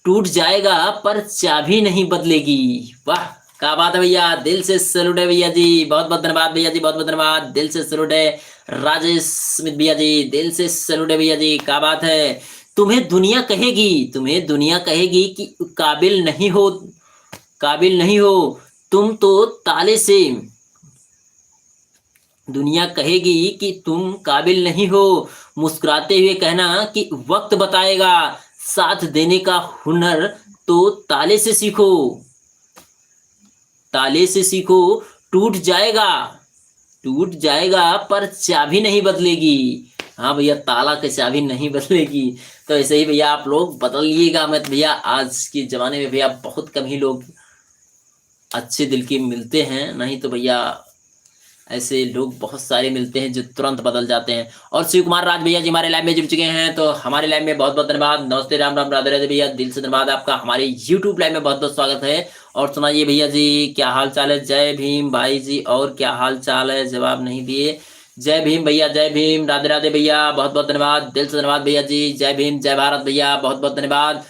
टूट जाएगा पर चाबी नहीं बदलेगी। वाह, क्या बात है भैया, दिल से सैल्यूट है भैया जी, बहुत बहुत धन्यवाद भैया जी, बहुत बहुत धन्यवाद, दिल से सैल्यूट है राजेश स्मिथ भैया जी, दिल से सैल्यूट है भैया जी, क्या बात है। तुम्हें दुनिया कहेगी कि काबिल नहीं हो, तुम तो ताले से, दुनिया कहेगी कि तुम काबिल नहीं हो, मुस्कुराते हुए कहना कि वक्त बताएगा, साथ देने का हुनर तो ताले से सीखो, टूट जाएगा पर चाबी नहीं बदलेगी, हाँ भैया, ताला की चाबी नहीं बदलेगी, तो ऐसे ही भैया आप लोग बदलिएगा मत भैया। आज के ज़माने में भैया बहुत कम ही लोग अच्छे दिल के मिलते हैं, नहीं तो भैया ऐसे लोग बहुत सारे मिलते हैं जो तुरंत बदल जाते हैं। और शिव कुमार राज भैया जी हमारे लाइव में जुड़ चुके हैं, तो हमारे लाइव में बहुत बहुत धन्यवाद। नमस्ते, राम राम, राधे राधे भैया, दिल से धन्यवाद आपका। हमारे यूट्यूब लाइव में बहुत बहुत स्वागत है। और सुनाइए भैया जी, क्या हाल चाल है? जय भीम भाई जी, और क्या हाल चाल है? जवाब नहीं दिए। जय भीम भैया, जय भीम, राधे राधे भैया, बहुत बहुत धन्यवाद, दिल से धन्यवाद भैया जी। जय भीम, जय भारत भैया, बहुत बहुत धन्यवाद,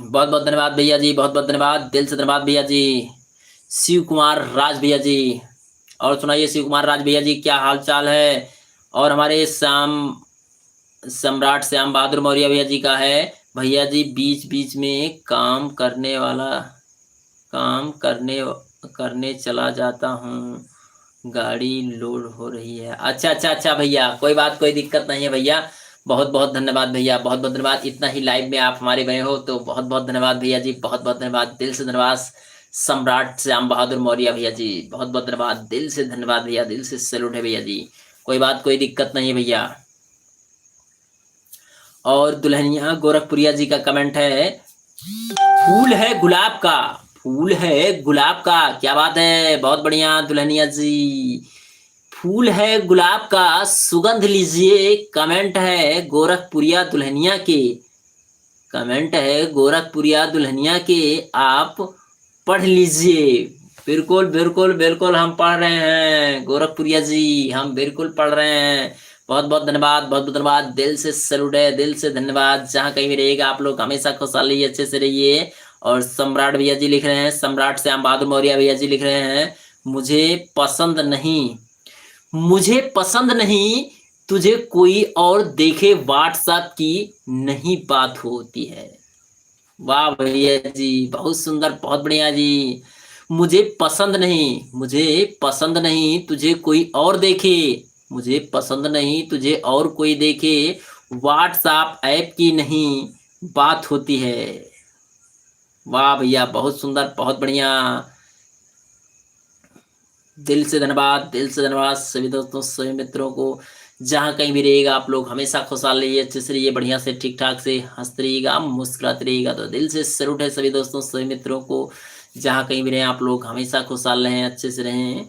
बहुत बहुत धन्यवाद भैया जी, बहुत बहुत धन्यवाद, दिल से धन्यवाद भैया जी। शिव कुमार राज भैया जी, और सुनाइए शिव कुमार राज भैया जी, क्या हाल चाल है? और हमारे सम्राट श्याम बहादुर मौर्य भैया जी का है, भैया जी बीच बीच में काम करने चला जाता हूँ, गाड़ी लोड हो रही है। अच्छा अच्छा अच्छा भैया, कोई बात, कोई दिक्कत नहीं है भैया। बहुत बहुत धन्यवाद भैया, बहुत बहुत धन्यवाद। इतना ही लाइव में आप हमारे बने हो तो बहुत बहुत धन्यवाद भैया जी, बहुत बहुत धन्यवाद, दिल से धन्यवाद। सम्राट श्याम बहादुर मौर्य भैया जी, बहुत बहुत धन्यवाद, दिल से धन्यवाद भैया, दिल से सैल्यूट है भैया जी। कोई बात, कोई दिक्कत नहीं है भैया। और दुल्हनिया गोरखपुरिया जी का कमेंट है, फूल है गुलाब का, फूल है गुलाब का, क्या बात है, बहुत बढ़िया दुल्हनिया जी। फूल है गुलाब का, सुगंध लीजिए। कमेंट है गोरखपुरिया दुल्हनिया के, कमेंट है गोरखपुरिया दुल्हनिया के, आप पढ़ लीजिए। बिल्कुल बिल्कुल बिल्कुल, हम पढ़ रहे हैं गोरखपुरिया जी, हम बिल्कुल पढ़ रहे हैं। बहुत बहुत धन्यवाद, बहुत बहुत धन्यवाद, दिल से सैल्यूट है, दिल से धन्यवाद। जहाँ कहीं भी रहिएगा आप लोग हमेशा खुशहाल रहिए, अच्छे से रहिए। और सम्राट भैया जी लिख रहे हैं, सम्राट श्याम बहादुर मौर्य भैया जी लिख रहे हैं, मुझे पसंद नहीं, मुझे पसंद नहीं, तुझे कोई और देखे, व्हाट्सएप की नहीं बात होती है। वाह भैया जी, बहुत सुंदर, बहुत बढ़िया जी। मुझे पसंद नहीं, मुझे पसंद नहीं, तुझे कोई और देखे, मुझे पसंद नहीं, तुझे और कोई देखे, व्हाट्सएप ऐप की नहीं बात होती है। वाह भैया, बहुत सुंदर, बहुत बढ़िया, दिल से धन्यवाद, दिल से धन्यवाद सभी दोस्तों, सभी मित्रों को। जहाँ कहीं भी रहिएगा आप लोग हमेशा खुशहाल रहिए, अच्छे से रहिए, बढ़िया से ठीक ठाक से हंसते रहिएगा, मुस्कुराते रहिएगा। तो दिल से सैल्यूट है सभी दोस्तों, सभी मित्रों को। जहाँ कहीं भी रहें आप लोग हमेशा खुशहाल रहें, अच्छे से रहें।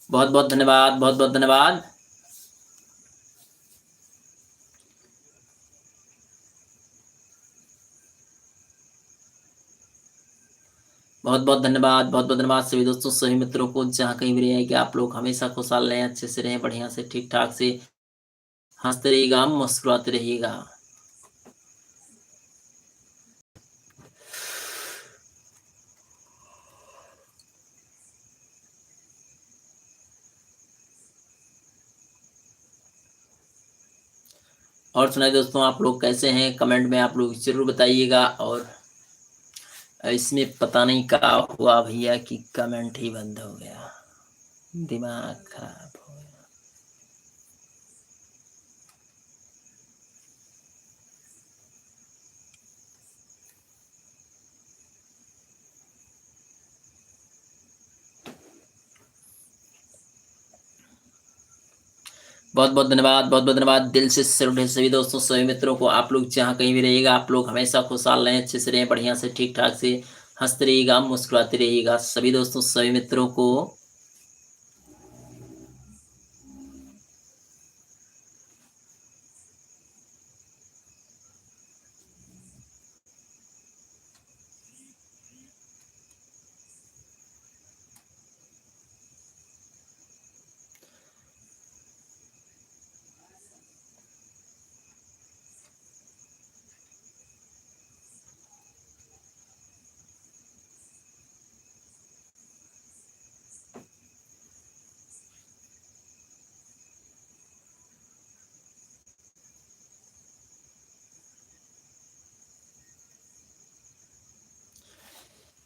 बहुत बहुत धन्यवाद, बहुत बहुत धन्यवाद। बहुत बहुत धन्यवाद, बहुत बहुत धन्यवाद सभी दोस्तों, सभी मित्रों को। जहाँ कहीं भी रहें कि आप लोग हमेशा खुशहाल रहें, अच्छे से रहें, बढ़िया से ठीक ठाक से हंसते रहिएगा, मुस्कुराते रहिएगा। और सुनाइए दोस्तों, आप लोग कैसे हैं? कमेंट में आप लोग जरूर बताइएगा। और इसमें पता नहीं क्या हुआ भैया कि कमेंट ही बंद हो गया, दिमाग खराब हो गया। बहुत बहुत धन्यवाद, बहुत बहुत धन्यवाद, दिल से सैल्यूट है सभी दोस्तों, सभी मित्रों को। आप लोग जहाँ कहीं भी रहिएगा आप लोग हमेशा खुशहाल रहें, अच्छे से रहें, बढ़िया से ठीक ठाक से हंसते रहिएगा, मुस्कुराते रहिएगा सभी दोस्तों, सभी मित्रों को।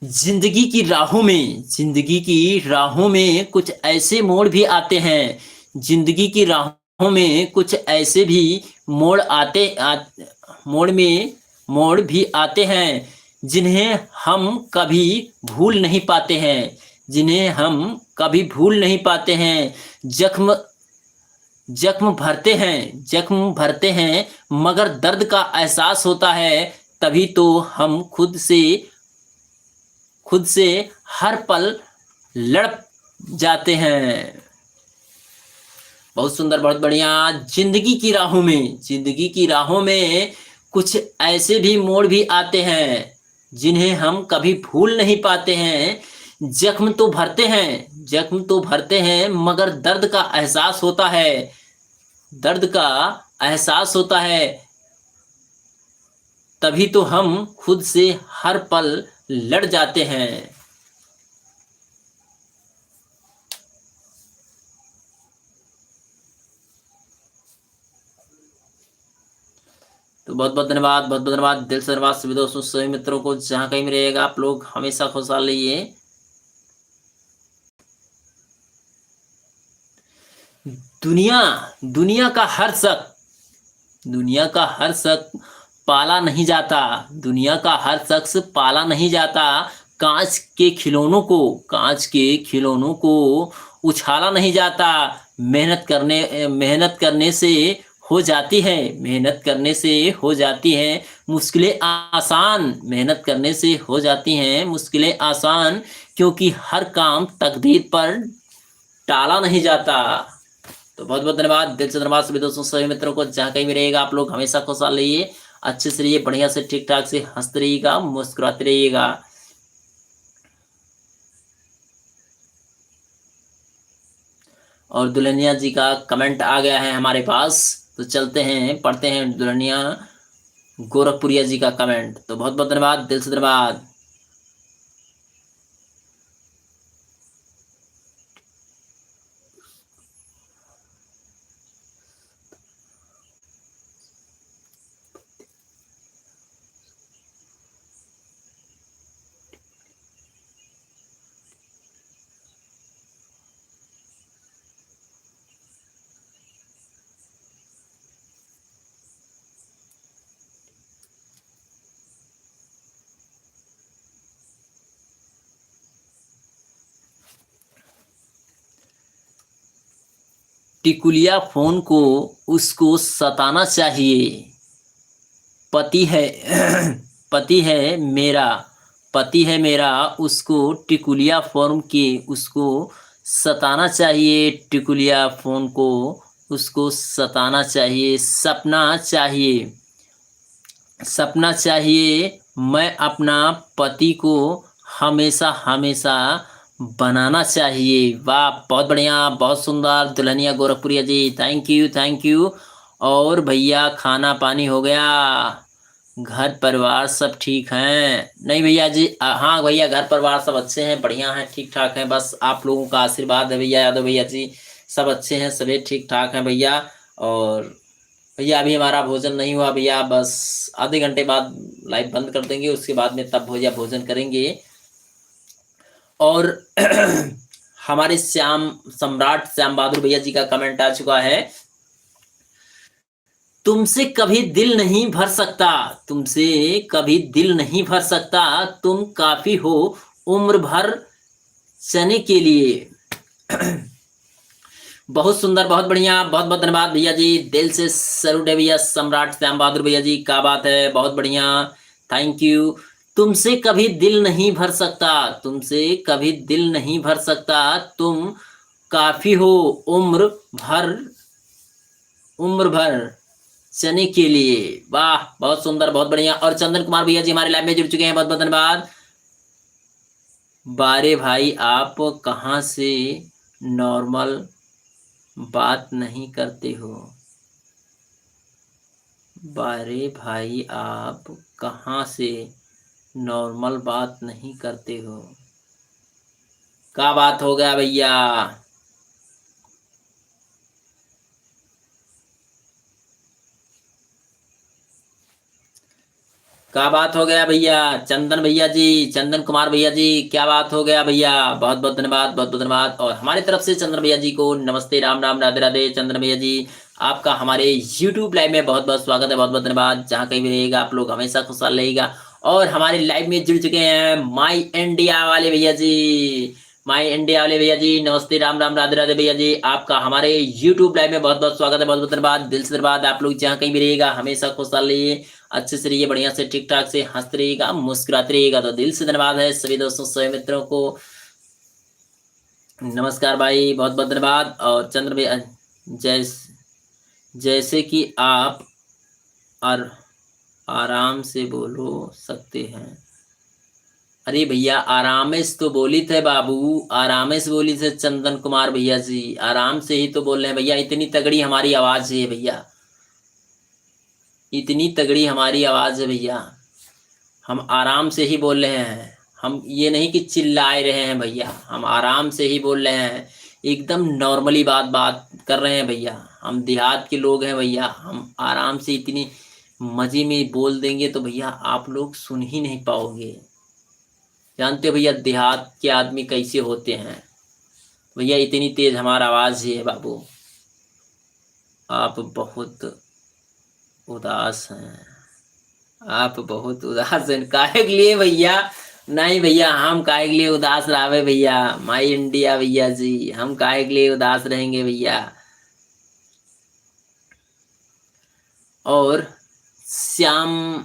जिंदगी की राहों में कुछ ऐसे मोड़ भी आते हैं, जिंदगी की राहों में कुछ ऐसे भी मोड़ में मोड़ भी आते हैं, जिन्हें हम कभी भूल नहीं पाते हैं, जिन्हें हम कभी भूल नहीं पाते हैं। जख्म जख्म भरते हैं, मगर दर्द का एहसास होता है। तभी तो हम खुद से हर पल लड़ जाते हैं। बहुत सुंदर, बहुत बढ़िया। जिंदगी की राहों में कुछ ऐसे भी मोड़ भी आते हैं, जिन्हें हम कभी भूल नहीं पाते हैं। जख्म तो भरते हैं, मगर दर्द का एहसास होता है। तभी तो हम खुद से हर पल लड़ जाते हैं। तो बहुत बहुत धन्यवाद, बहुत बहुत धन्यवाद, दिल से धन्यवाद सभी दोस्तों, सभी मित्रों को, जहाँ कहीं भी रहिएगा आप लोग हमेशा खुशहाल रहिए। दुनिया दुनिया का हर शख्स पाला नहीं जाता। दुनिया का हर शख्स पाला नहीं जाता। कांच के खिलौनों को उछाला नहीं जाता। मेहनत करने से हो जाती हैं मुश्किलें आसान। मेहनत करने से हो जाती हैं मुश्किलें आसान, क्योंकि हर काम तकदीर पर टाला नहीं जाता। तो बहुत बहुत धन्यवाद, दिल से धन्यवाद सभी दोस्तों, सभी मित्रों को, जहाँ कहीं भी रहेगा आप लोग हमेशा खुशहाल रहिए, अच्छे से रहिए, बढ़िया से ठीक ठाक से हंसते रहिएगा, मुस्कुराते रहिएगा। और दुल्हनिया जी का कमेंट आ गया है हमारे पास, तो चलते हैं पढ़ते हैं दुल्हनिया गोरखपुरिया जी का कमेंट। तो बहुत बहुत धन्यवाद, दिल से धन्यवाद। टिकुलिया फोन को उसको सताना चाहिए। पति है पति है मेरा पति है मेरा, उसको टिकुलिया फोन के उसको सताना चाहिए। टिकुलिया फोन को उसको सताना चाहिए। सपना चाहिए मैं अपना पति को हमेशा हमेशा बनाना चाहिए। वाह, बहुत बढ़िया, बहुत सुंदर दुल्हनिया गोरखपुरिया जी, थैंक यू। और भैया खाना पानी हो गया? घर परिवार सब ठीक हैं? नहीं भैया जी, हाँ भैया, घर परिवार सब अच्छे हैं, बढ़िया हैं, ठीक ठाक हैं। बस आप लोगों का आशीर्वाद है भैया, यादव भैया जी, सब अच्छे हैं, सभी ठीक ठाक हैं भैया। और भैया अभी हमारा भोजन नहीं हुआ भैया, बस आधे घंटे बाद लाइव बंद कर देंगे, उसके बाद में तब भैया भोजन करेंगे। और हमारे सम्राट श्याम बहादुर भैया जी का कमेंट आ चुका है। तुमसे कभी दिल नहीं भर सकता, तुम काफी हो उम्र भर चने के लिए। बहुत सुंदर, बहुत बढ़िया, बहुत बहुत धन्यवाद भैया जी, दिल से सैल्यूट है भैया, सम्राट श्याम बहादुर भैया जी, क्या बात है, बहुत बढ़िया, थैंक यू। तुमसे कभी दिल नहीं भर सकता, तुम काफी हो उम्र भर चने के लिए। वाह, बहुत सुंदर, बहुत बढ़िया। और चंदन कुमार भैया जी हमारे लाइव में जुड़ चुके हैं, बहुत बहुत धन्यवाद। बारे भाई आप कहाँ से नॉर्मल बात नहीं करते हो? बारे भाई आप कहाँ से नॉर्मल बात नहीं करते हो? क्या बात हो गया भैया? क्या बात हो गया भैया? चंदन भैया जी, चंदन कुमार भैया जी, क्या बात हो गया भैया? बहुत बहुत धन्यवाद, बहुत बहुत धन्यवाद। और हमारी तरफ से चंदन भैया जी को नमस्ते, राम राम, राधे राधे। चंदन भैया जी, आपका हमारे YouTube लाइव में बहुत बहुत स्वागत है, बहुत बहुत धन्यवाद। जहाँ कहीं भी रहेगा आप लोग हमेशा खुशहाल रहेगा। और हमारे लाइव में जुड़ चुके हैं माई इंडिया वाले भैया जी, माय इंडिया वाले भैया जी नमस्ते, राम राम, राधे राधे भैया जी। आपका हमारे यूट्यूब लाइव में बहुत बहुत स्वागत है, बहुत बहुत धन्यवाद, दिल से धन्यवाद। आप लोग जहाँ कहीं भी रहिएगा हमेशा खुशहाल रहिए, अच्छे से रहिए, बढ़िया से ठीक ठाक से हंसते रहिएगा, मुस्कुराते रहिएगा। तो दिल से धन्यवाद है सभी दोस्तों सभी मित्रों को। नमस्कार भाई, बहुत बहुत धन्यवाद। और चंद्र भैया जैसे कि आप और आराम से बोलो सकते हैं। अरे भैया आराम से तो बोली थे बाबू, आराम से बोली थे चंदन कुमार भैया जी, आराम से ही तो बोल रहे हैं भैया। इतनी तगड़ी हमारी आवाज है भैया, इतनी तगड़ी हमारी आवाज है भैया, हम आराम से ही बोल रहे हैं। हम ये नहीं कि चिल्लाए रहे हैं भैया, हम आराम से ही बोल रहे हैं, एकदम नॉर्मली बात बात कर रहे हैं भैया। हम देहात के लोग हैं भैया, हम आराम से इतनी मजे में बोल देंगे तो भैया आप लोग सुन ही नहीं पाओगे। जानते हो भैया देहात के आदमी कैसे होते हैं भैया, इतनी तेज हमारा आवाज है बाबू। आप बहुत उदास हैं, आप बहुत उदास हैं, काहे के लिए भैया? नहीं भैया, हम काहे के लिए उदास रहे भैया? माई इंडिया भैया जी, हम काहे के लिए उदास रहेंगे भैया? और श्याम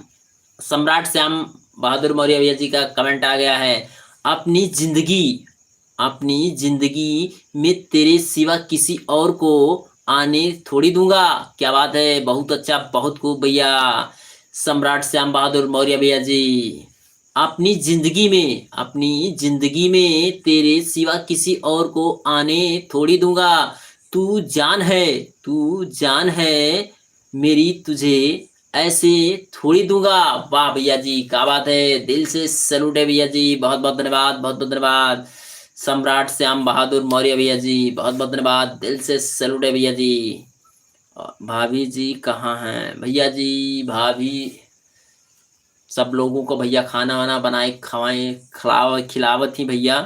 सम्राट श्याम बहादुर मौर्य भैया जी का कमेंट आ गया है। अपनी जिंदगी में तेरे सिवा किसी और को आने थोड़ी दूंगा। क्या बात है, बहुत अच्छा, बहुत खूब भैया। सम्राट श्याम बहादुर मौर्य भैया जी, अपनी जिंदगी में तेरे सिवा किसी और को आने थोड़ी दूंगा। तू जान है, तू जान है मेरी, तुझे ऐसे थोड़ी दूंगा। वाह भैया जी, क्या बात है, दिल से सैल्यूट है भैया जी, बहुत बहुत धन्यवाद, बहुत बहुत धन्यवाद। सम्राट श्याम बहादुर मौर्य भैया जी, बहुत बहुत धन्यवाद, दिल से सैल्यूट है भैया जी। और भाभी जी कहाँ हैं भैया जी? भाभी सब लोगों को भैया खाना वाना बनाए खवाए खिलावत थी भैया,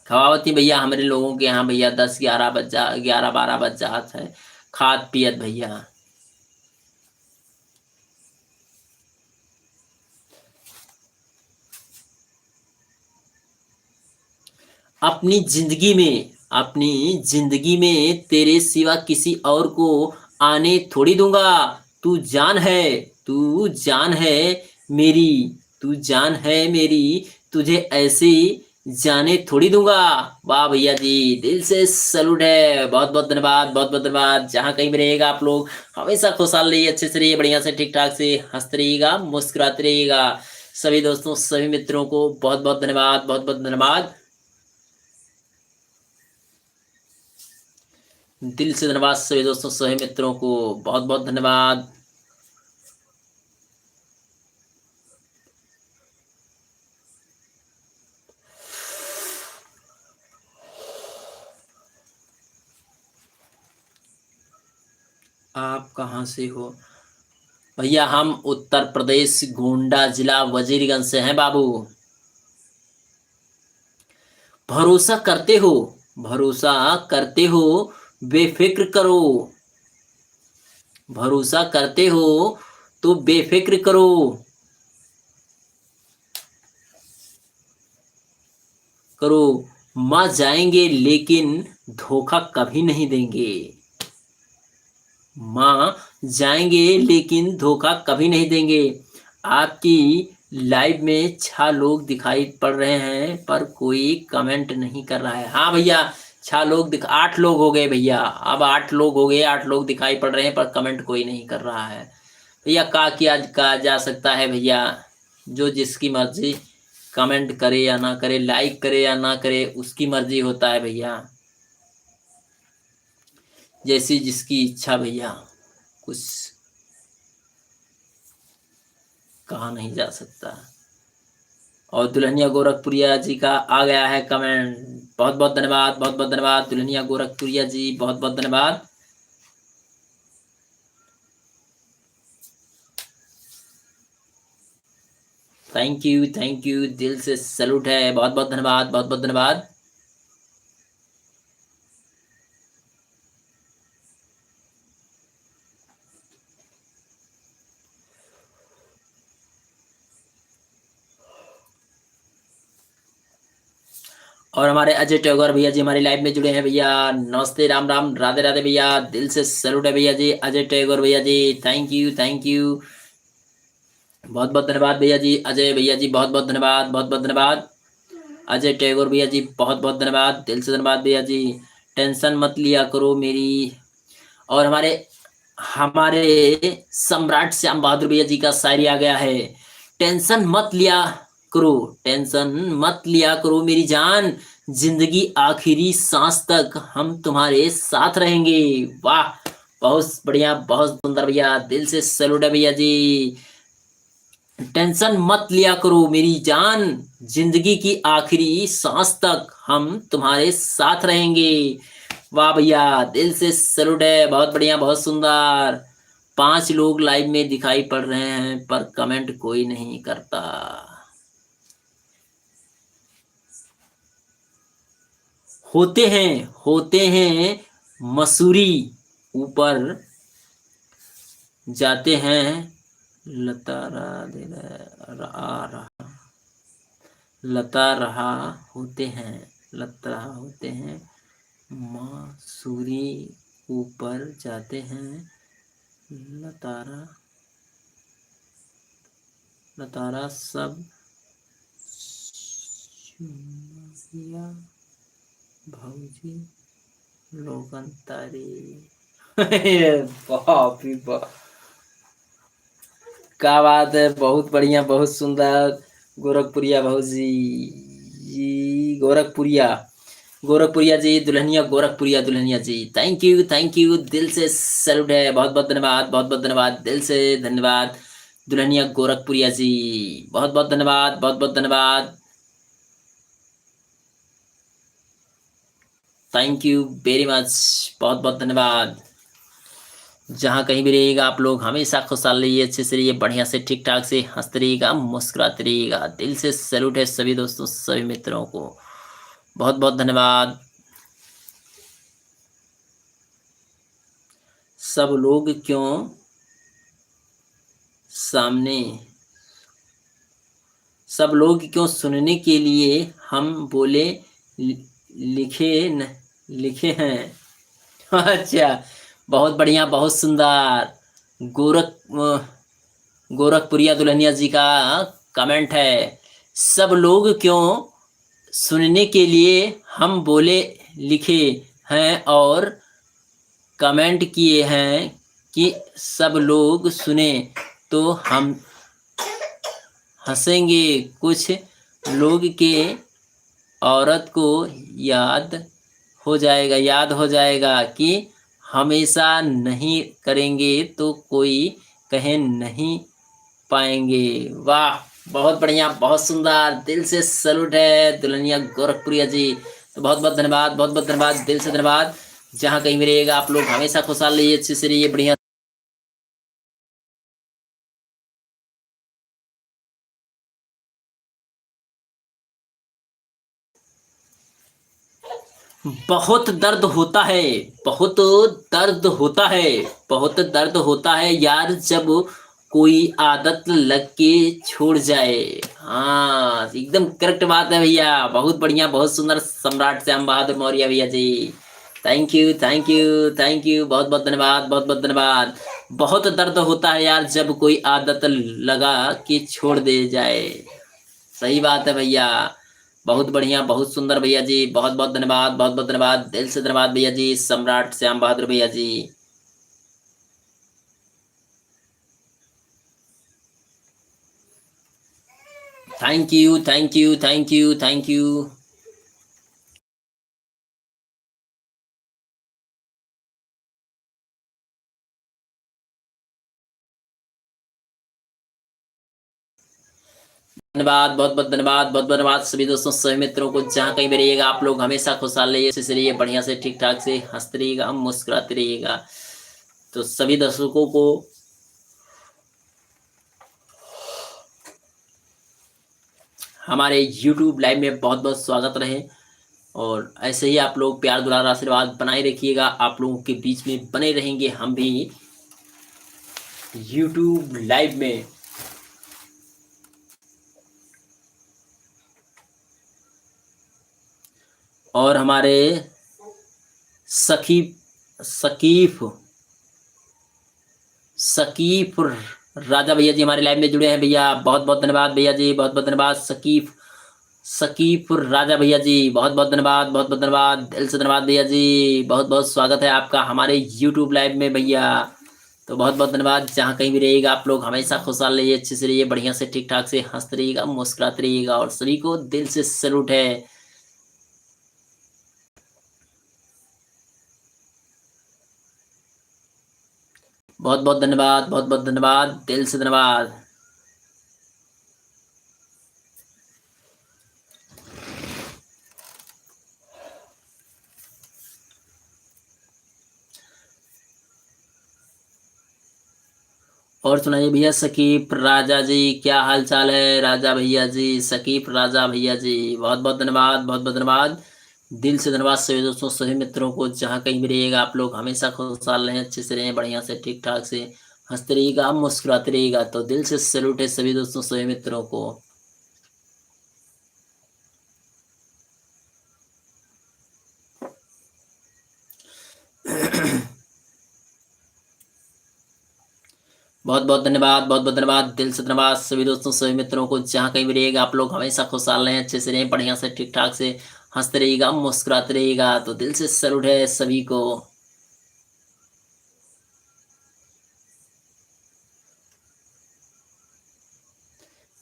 खवावत थी भैया। हमारे लोगों के यहाँ भैया 10 11 बज जा 11 12 बज जात है खात पियत भैया। अपनी जिंदगी में तेरे सिवा किसी और को आने थोड़ी दूंगा। तू जान है, तू जान है मेरी, तू जान है मेरी, तुझे ऐसे जाने थोड़ी दूंगा। वाह भैया जी, दिल से सैल्यूट है, बहुत बहुत धन्यवाद, बहुत बहुत धन्यवाद। जहाँ कहीं भी रहिएगा आप लोग हमेशा खुशहाल रहिए, अच्छे से रहिए, बढ़िया से ठीक ठाक से हंसते रहिएगा, मुस्कुराते रहिएगा। सभी दोस्तों सभी मित्रों को बहुत बहुत धन्यवाद, बहुत बहुत धन्यवाद, दिल से धन्यवाद। सभी दोस्तों सभी मित्रों को बहुत बहुत धन्यवाद। आप कहाँ से हो भैया? हम उत्तर प्रदेश गोंडा जिला वजीरगंज से हैं बाबू। भरोसा करते हो, भरोसा करते हो, बेफिक्र करो, भरोसा करते हो तो बेफिक्र करो, करो। मां जाएंगे लेकिन धोखा कभी नहीं देंगे, मां जाएंगे लेकिन धोखा कभी नहीं देंगे। आपकी लाइव में 6 लोग दिखाई पड़ रहे हैं पर कोई कमेंट नहीं कर रहा है। हाँ भैया, 8 लोग हो गए भैया, अब 8 लोग हो गए, 8 लोग दिखाई पड़ रहे हैं पर कमेंट कोई नहीं कर रहा है भैया। का किया कहा जा सकता है भैया, जो जिसकी मर्जी, कमेंट करे या ना करे, लाइक करे या ना करे, उसकी मर्जी होता है भैया, जैसी जिसकी इच्छा भैया, कुछ कहा नहीं जा सकता। और दुल्हनिया गोरखपुरिया जी का आ गया है कमेंट, बहुत बहुत धन्यवाद, बहुत बहुत धन्यवाद दुल्हनिया गोरखपुरिया जी, बहुत बहुत धन्यवाद। थैंक यू, दिल से सैल्यूट है, बहुत बहुत धन्यवाद, बहुत बहुत धन्यवाद। और हमारे अजय टैगोर भैया जी हमारी लाइव में जुड़े हैं भैया। नमस्ते, राम राम, राधे राधे भैया, दिल से सैल्यूट है भैया जी। अजय टैगोर भैया जी, थैंक यू, थैंक यू, बहुत बहुत धन्यवाद भैया जी। अजय भैया जी बहुत बहुत धन्यवाद, बहुत बहुत धन्यवाद। अजय टैगोर भैया जी बहुत बहुत धन्यवाद, दिल से धन्यवाद भैया जी। टेंशन मत लिया करो मेरी। और हमारे हमारे सम्राट श्याम बहादुर भैया जी का शायरी आ गया है। टेंशन मत लिया करो, टेंशन मत लिया करो मेरी जान, जिंदगी आखिरी सांस तक हम तुम्हारे साथ रहेंगे। वाह, बहुत बढ़िया, बहुत सुंदर भैया, दिल से सैल्यूट है भैया जी। टेंशन मत लिया करो मेरी जान, जिंदगी की आखिरी सांस तक हम तुम्हारे साथ रहेंगे। वाह भैया, दिल से सैल्यूट है, बहुत बढ़िया, बहुत सुंदर। 5 लोग लाइव में दिखाई पड़ रहे हैं पर कमेंट कोई नहीं करता। होते हैं मसूरी ऊपर जाते हैं, लता रहा दे रहा लता रहा होते हैं, लता होते हैं मसूरी ऊपर जाते हैं, लतारा लतारा सब चुनरिया भौजी लोगन तारी। बाप रे बाप, क्या बात है, बहुत बढ़िया, बहुत सुंदर। गोरखपुरिया भौजी जी, गोरखपुरिया जी, दुल्हनिया गोरखपुरिया दुल्हनिया जी, थैंक यू, दिल से सैल्यूट है, बहुत बहुत धन्यवाद, बहुत बहुत धन्यवाद, दिल से धन्यवाद। दुल्हनिया गोरखपुरिया जी, बहुत बहुत धन्यवाद, बहुत बहुत धन्यवाद, थैंक यू वेरी मच, बहुत बहुत धन्यवाद। जहाँ कहीं भी रहिएगा आप लोग हमेशा खुशहाल रहिए, अच्छे से रहिए, बढ़िया से ठीक ठाक से हंसते रहिएगा, मुस्कुराते रहिएगा। दिल से सैल्यूट है सभी दोस्तों, सभी मित्रों को, बहुत बहुत धन्यवाद। सब लोग क्यों सामने सब लोग क्यों सुनने के लिए हम बोले, लिखे न लिखे हैं। अच्छा, बहुत बढ़िया, बहुत सुंदर। गोरखपुरिया दुल्हनिया जी का कमेंट है, सब लोग क्यों सुनने के लिए हम बोले, लिखे हैं और कमेंट किए हैं कि सब लोग सुने तो हम हंसेंगे। कुछ लोग के औरत को याद याद हो जाएगा कि हमेशा नहीं करेंगे तो कोई कह नहीं पाएंगे। वाह, बहुत बढ़िया, बहुत सुंदर, दिल से सैल्यूट है दुल्हनिया गोरखपुरिया जी। तो बहुत बहुत धन्यवाद, बहुत बहुत धन्यवाद, दिल से धन्यवाद। जहाँ कहीं भी रहिएगा आप लोग हमेशा खुशहाल रहिए, अच्छे से रहिए, बढ़िया। बहुत दर्द होता है, बहुत दर्द होता है, बहुत दर्द होता है यार, जब कोई आदत लग के छोड़ जाए। हाँ, एकदम करेक्ट बात है भैया, बहुत बढ़िया, बहुत सुंदर, सम्राट श्याम बहादुर मौर्य भैया जी, thank you, thank you, thank you, बहुत बहुत धन्यवाद, बहुत बहुत धन्यवाद। बहुत दर्द होता है यार जब कोई आदत लगा के छोड़ दे जाए। सही बात है भैया, बहुत बढ़िया, बहुत सुंदर भैया जी, बहुत बहुत धन्यवाद, बहुत बहुत धन्यवाद, दिल से धन्यवाद भैया जी, सम्राट श्याम बहादुर भैया जी। Thank you, thank you, thank you, thank you. धन्यवाद, बहुत बहुत धन्यवाद, बहुत बहुत धन्यवाद सभी दोस्तों, सभी मित्रों को। जहाँ कहीं भी रहिएगा आप लोग हमेशा खुशहाल रहिए, अच्छे से रहिए, बढ़िया से ठीक ठाक से हंसते रहिएगा, मुस्कुराते रहिएगा। तो सभी दर्शकों को हमारे YouTube लाइव में बहुत बहुत स्वागत रहे। और ऐसे ही आप लोग प्यार दुलार आशीर्वाद बनाए रखिएगा, आप लोगों के बीच में बने रहेंगे हम भी YouTube लाइव में। और हमारे सकीफ सकीफ सकीफ राजा भैया जी हमारे लाइव में जुड़े हैं भैया, बहुत बहुत धन्यवाद भैया जी, बहुत बहुत धन्यवाद। सकीफ राजा भैया जी, बहुत बहुत धन्यवाद, बहुत बहुत धन्यवाद, दिल से धन्यवाद भैया जी, बहुत बहुत स्वागत है आपका हमारे यूट्यूब लाइव में भैया। तो बहुत बहुत धन्यवाद। जहाँ कहीं भी रहिएगा आप लोग हमेशा खुशहाल रहिए, अच्छे से रहिए, बढ़िया से ठीक ठाक से हंसते रहिएगा, मुस्कुराते रहिएगा, और सभी को दिल से सैल्यूट है। बहुत बहुत धन्यवाद, बहुत बहुत धन्यवाद, दिल से धन्यवाद। और सुनाइए भैया सकीफ राजा जी, क्या हाल चाल है राजा भैया जी, सकीफ राजा भैया जी, बहुत बहुत धन्यवाद, बहुत बहुत धन्यवाद, दिल से धन्यवाद सभी दोस्तों, सभी मित्रों को। जहाँ कहीं भी रहिएगा आप लोग हमेशा खुशहाल रहें, अच्छे से रहें, बढ़िया से ठीक ठाक से हंसते रहिएगा, मुस्कुराते रहिएगा। तो दिल से सैल्यूट है सभी दोस्तों, सभी मित्रों को। बहुत बहुत धन्यवाद, बहुत बहुत धन्यवाद, दिल से धन्यवाद सभी दोस्तों, सभी मित्रों को। जहाँ कहीं भी रहिएगा आप लोग हमेशा खुशहाल रहें, अच्छे से रहें, बढ़िया से ठीक ठाक से हंसते रहिएगा, मुस्कुराते रहिएगा। तो दिल से सैल्यूट है सभी को।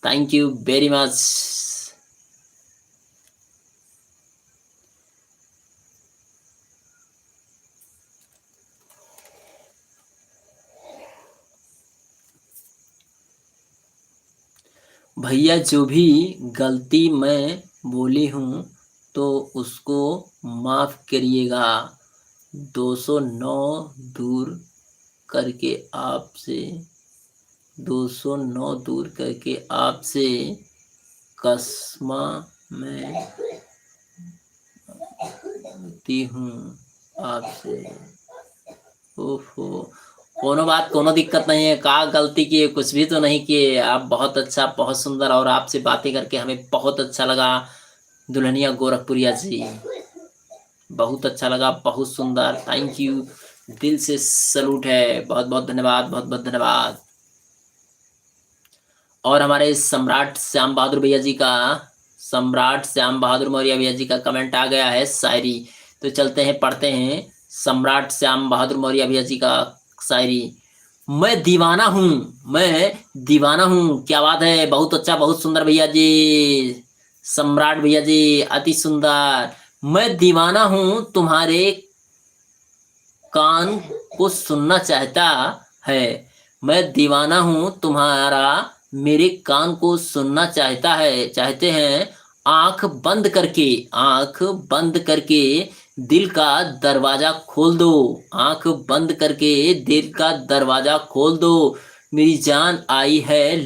Thank you very much. भैया जो भी गलती मैं बोली हूँ तो उसको माफ करिएगा, 209 दूर करके आपसे 209 दूर करके आपसे कसमा मैं दी हूँ आपसे। ओहो, कोनो बात, कोनो दिक्कत नहीं है। का गलती किए, कुछ भी तो नहीं किए। आप बहुत अच्छा, बहुत सुंदर, और आपसे बातें करके हमें बहुत अच्छा लगा दुल्हनिया गोरखपुरिया जी, बहुत अच्छा लगा, बहुत सुंदर, थैंक यू, दिल से सलूट है, बहुत बहुत धन्यवाद, बहुत बहुत धन्यवाद। और हमारे सम्राट श्याम बहादुर भैया जी का, सम्राट श्याम बहादुर मौर्य भैया जी का कमेंट आ गया है, शायरी। तो चलते हैं, पढ़ते हैं सम्राट श्याम बहादुर मौर्य भैया जी का शायरी। मैं दीवाना हूँ, मैं दीवाना हूँ, क्या बात है, बहुत अच्छा, बहुत सुंदर भैया जी, सम्राट भैया जी, अति सुंदर। मैं दीवाना हूँ तुम्हारे कान को सुनना चाहता है, मैं दीवाना हूँ तुम्हारा मेरे कान को सुनना चाहता है, चाहते हैं। आंख बंद करके, आंख बंद करके दिल का दरवाजा खोल दो, आंख बंद करके दिल का दरवाजा खोल दो। मेरी जान आई है,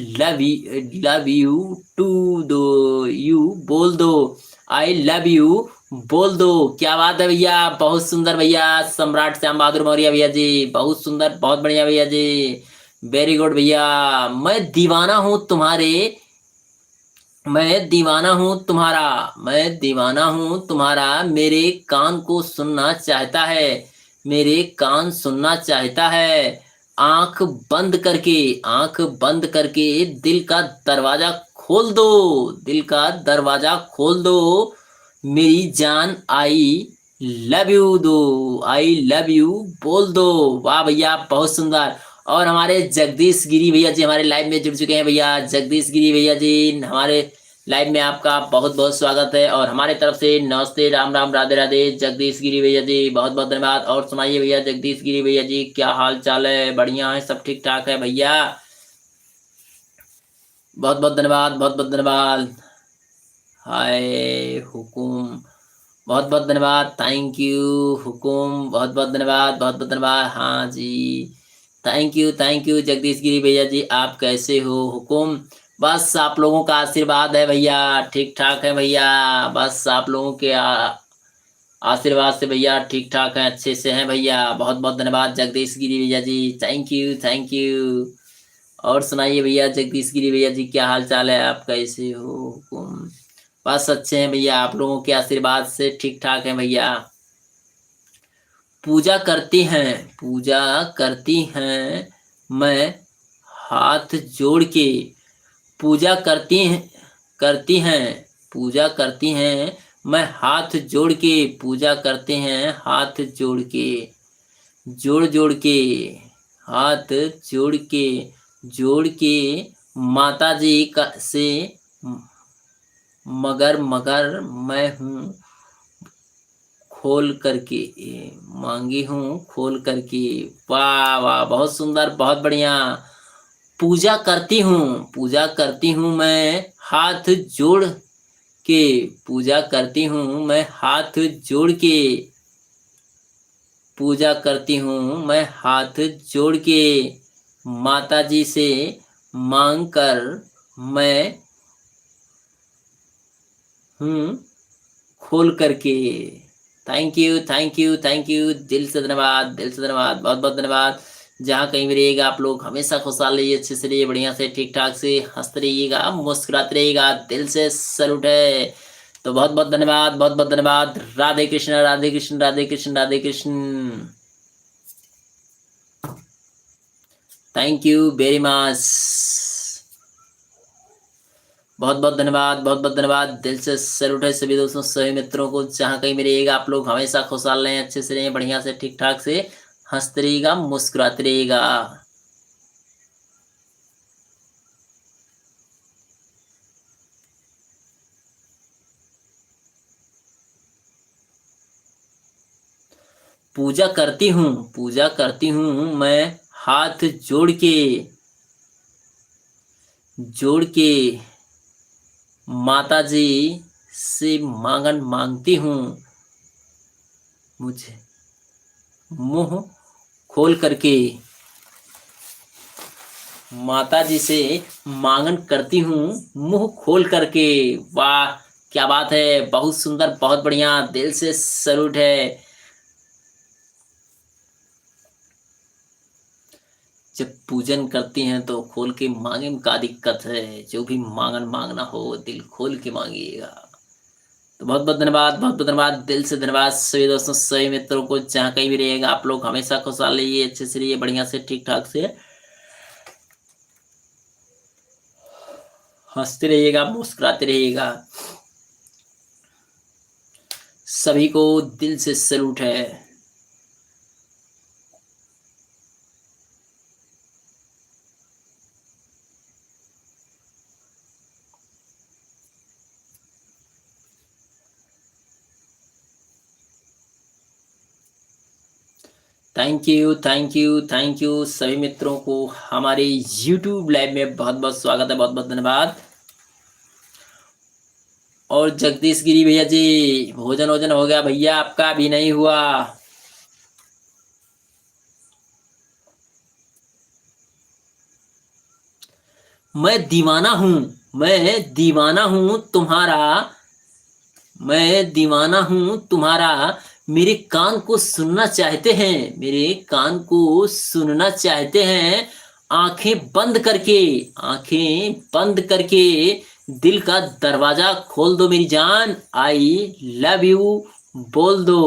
लव यू टू दो, यू बोल दो, आई लव यू बोल दो। क्या बात है भैया, बहुत सुंदर भैया, सम्राट श्याम बहादुर मौर्य भैया जी, बहुत सुंदर, बहुत बढ़िया भैया जी, वेरी गुड भैया। मैं दीवाना हूँ तुम्हारे, मैं दीवाना हूँ तुम्हारा, मैं दीवाना हूँ तुम्हारा मेरे कान को सुनना चाहता है, मेरे कान सुनना चाहता है। आंख बंद करके, आंख बंद करके दिल का दरवाजा खोल दो, दिल का दरवाजा खोल दो। मेरी जान आई लव यू दो, आई लव यू बोल दो। वाह भैया, बहुत सुंदर। और हमारे जगदीश गिरी भैया जी हमारे लाइव में जुड़ चुके हैं भैया, जगदीश गिरी भैया जी हमारे लाइव में आपका बहुत बहुत स्वागत है, और हमारे तरफ से नमस्ते, राम राम, राधे राधे, जगदीश गिरी भैया जी, बहुत बहुत धन्यवाद। और सुनाइए भैया जगदीश गिरी भैया जी, क्या हाल चाल है, बढ़िया है, सब ठीक ठाक है भैया, बहुत बहुत धन्यवाद, बहुत बहुत धन्यवाद। हाय हुकुम, बहुत बहुत धन्यवाद, थैंक यू हुकुम, बहुत बहुत धन्यवाद, बहुत बहुत धन्यवाद। हाँ जी, थैंक यू जगदीश गिरी भैया जी, आप कैसे हो हुकुम? बस आप लोगों का आशीर्वाद है भैया, ठीक ठाक है भैया, बस आप लोगों के आशीर्वाद से भैया ठीक ठाक है, अच्छे से हैं भैया, बहुत बहुत धन्यवाद जगदीश गिरी भैया जी, थैंक यू, थैंक यू। और सुनाइए भैया जगदीश गिरी भैया जी, क्या हाल चाल है, आप कैसे हो हुकुम? बस अच्छे हैं भैया, आप लोगों के आशीर्वाद से ठीक ठाक है भैया। पूजा करती हैं, पूजा करती हैं मैं हाथ जोड़ के, पूजा करती हैं, पूजा करती हैं मैं हाथ जोड़ के, पूजा करते हैं हाथ जोड़ के, जोड़ जोड़ के, हाथ जोड़ के, जोड़ के, माता जी का से, मगर मगर मैं हूँ खोल करके, मांगी हूँ खोल करके। वाह वाह, बहुत सुंदर, बहुत बढ़िया। पूजा करती हूँ, पूजा करती हूँ मैं हाथ जोड़ के, पूजा करती हूँ मैं हाथ जोड़ के, पूजा करती हूँ मैं हाथ जोड़ के, माता जी से मांग कर मैं हूँ खोल करके। Thank you, thank you, thank you, दिल से धन्यवाद, दिल से धन्यवाद, बहुत बहुत धन्यवाद। जहाँ कहीं भी रहिएगा आप लोग हमेशा खुशहाल रहिए, अच्छे से रहिए, बढ़िया से ठीक ठाक से हंसते रहिएगा, मुस्कुराते रहिएगा, दिल से सैल्यूट है। तो बहुत बहुत धन्यवाद, बहुत बहुत धन्यवाद। Radhe Krishna, Radhe Krishna, Radhe Krishna, Radhe Krishna. Thank you very much, बहुत बहुत धन्यवाद, बहुत बहुत धन्यवाद, दिल से सैल्यूट है सभी दोस्तों, सभी मित्रों को। जहाँ कहीं भी रहिएगा आप लोग हमेशा खुशहाल रहें, अच्छे से रहें, बढ़िया से ठीक ठाक से हंसते रहिएगा, मुस्कुराते रहिएगा। पूजा करती हूँ, पूजा करती हूँ मैं हाथ जोड़ के, जोड़ के, माता जी से मांगन मांगती हूँ, मुझे मुंह खोल करके, माता जी से मांगन करती हूँ मुंह खोल करके। वाह, क्या बात है, बहुत सुंदर, बहुत बढ़िया, दिल से सैल्यूट है। जब पूजन करती हैं तो खोल के मांगे में क्या दिक्कत है, जो भी मांगन मांगना हो दिल खोल के मांगिएगा। तो बहुत बहुत धन्यवाद, बहुत बहुत धन्यवाद, दिल से धन्यवाद सभी दोस्तों, सभी मित्रों को। जहाँ कहीं भी रहिएगा आप लोग हमेशा खुशहाल रहिए, अच्छे से रहिए, बढ़िया से ठीक ठाक से हंसते रहिएगा, मुस्कुराते रहिएगा। सभी को दिल से सैल्यूट है। Thank you, thank you, thank you सभी मित्रों को हमारे YouTube लाइव में बहुत बहुत स्वागत है, बहुत बहुत धन्यवाद। और जगदीश गिरी भैया जी, भोजन वोजन हो गया भैया, आपका भी नहीं हुआ। मैं दीवाना हूँ, मैं दीवाना हूँ तुम्हारा, मैं दीवाना हूँ तुम्हारा, मेरे कान को सुनना चाहते हैं, मेरे कान को सुनना चाहते हैं, आंखें बंद करके, आंखें बंद करके, दिल का दरवाजा खोल दो मेरी जान, आई लव यू बोल दो।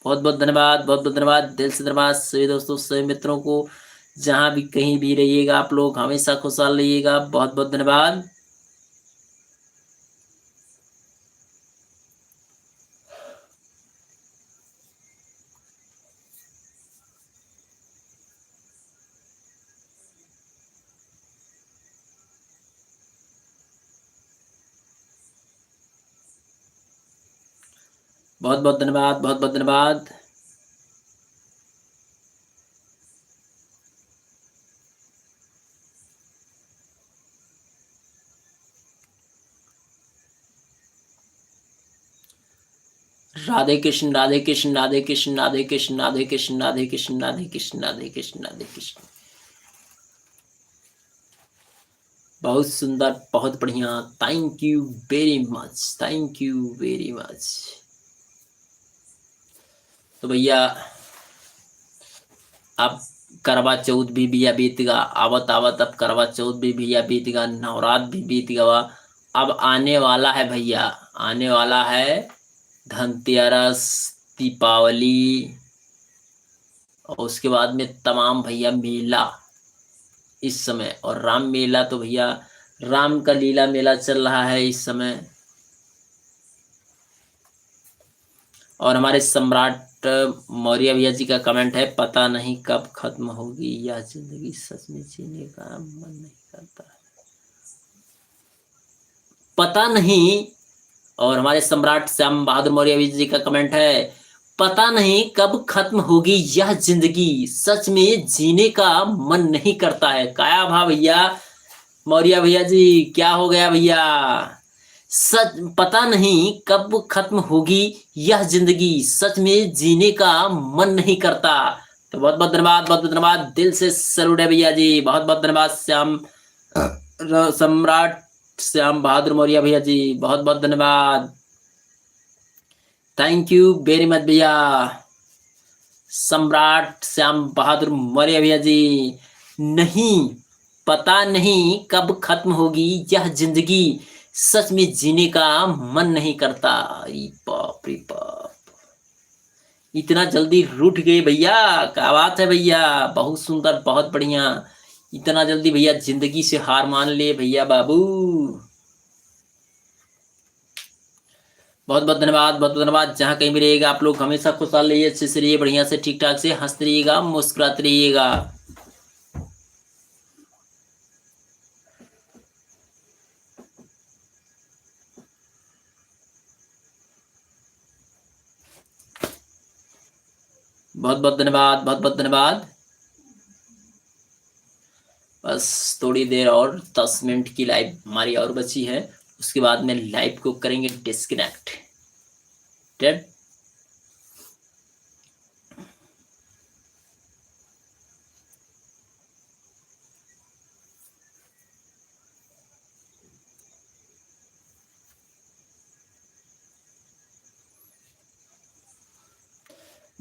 बहुत बहुत धन्यवाद, बहुत बहुत धन्यवाद, दिल से धन्यवाद सभी दोस्तों, सभी मित्रों को। जहां भी कहीं भी रहिएगा आप लोग हमेशा खुशहाल रहिएगा, बहुत बहुत धन्यवाद। बहुत बहुत धन्यवाद, बहुत बहुत धन्यवाद। राधे कृष्ण, राधे कृष्ण, राधे कृष्ण, राधे कृष्ण, राधे कृष्ण, राधे कृष्ण, राधे कृष्ण, राधे कृष्ण, राधे कृष्ण। बहुत सुंदर, बहुत बढ़िया, thank you very much, thank you very much. तो भैया अब करवा चौथ भी भैया बीत गा, आवत आवत अब करवा चौथ भी भैया बीत गा, नवरात्र भी बीत गवा। अब आने वाला है भैया, आने वाला है धनतेरस, दीपावली, और उसके बाद में तमाम भैया मेला इस समय। और राम मेला तो भैया राम का लीला मेला चल रहा है इस समय। और हमारे सम्राट मौर्य भैया जी का कमेंट है, पता नहीं कब खत्म होगी यह जिंदगी, सच में जीने का मन नहीं करता, पता नहीं। और हमारे सम्राट श्याम बहादुर मौर्य जी का कमेंट है, पता नहीं कब खत्म होगी यह जिंदगी, सच में जीने का मन नहीं करता है। काया भाव भैया मौर्य भैया जी, क्या हो गया भैया? सच पता नहीं कब खत्म होगी यह जिंदगी, सच में जीने का मन नहीं करता। तो बहुत बहुत धन्यवाद, बहुत बहुत धन्यवाद, दिल से सैल्यूट है भैया जी, बहुत बहुत धन्यवाद श्याम सम्राट श्याम बहादुर मौर्य भैया जी, बहुत बहुत धन्यवाद, थैंक यू वेरी मच भैया सम्राट श्याम बहादुर मौर्य भैया जी। नहीं, पता नहीं कब खत्म होगी यह जिंदगी, सच में जीने का मन नहीं करता। बाप रे बाप, इतना जल्दी रूठ गए भैया, क्या बात है भैया, बहुत सुंदर, बहुत बढ़िया। इतना जल्दी भैया जिंदगी से हार मान ले भैया बाबू, बहुत बहुत धन्यवाद, बहुत बहुत धन्यवाद। जहाँ कहीं भी रहिएगा आप लोग हमेशा खुशहाल रहिए, अच्छे से रहिए, बढ़िया से ठीक ठाक से हंसते रहिएगा, मुस्कुराते रहिएगा। बहुत बहुत धन्यवाद, बहुत बहुत धन्यवाद। बस थोड़ी देर और 10 मिनट की लाइव हमारी और बची है, उसके बाद में लाइव को करेंगे डिस्कनेक्ट। डेड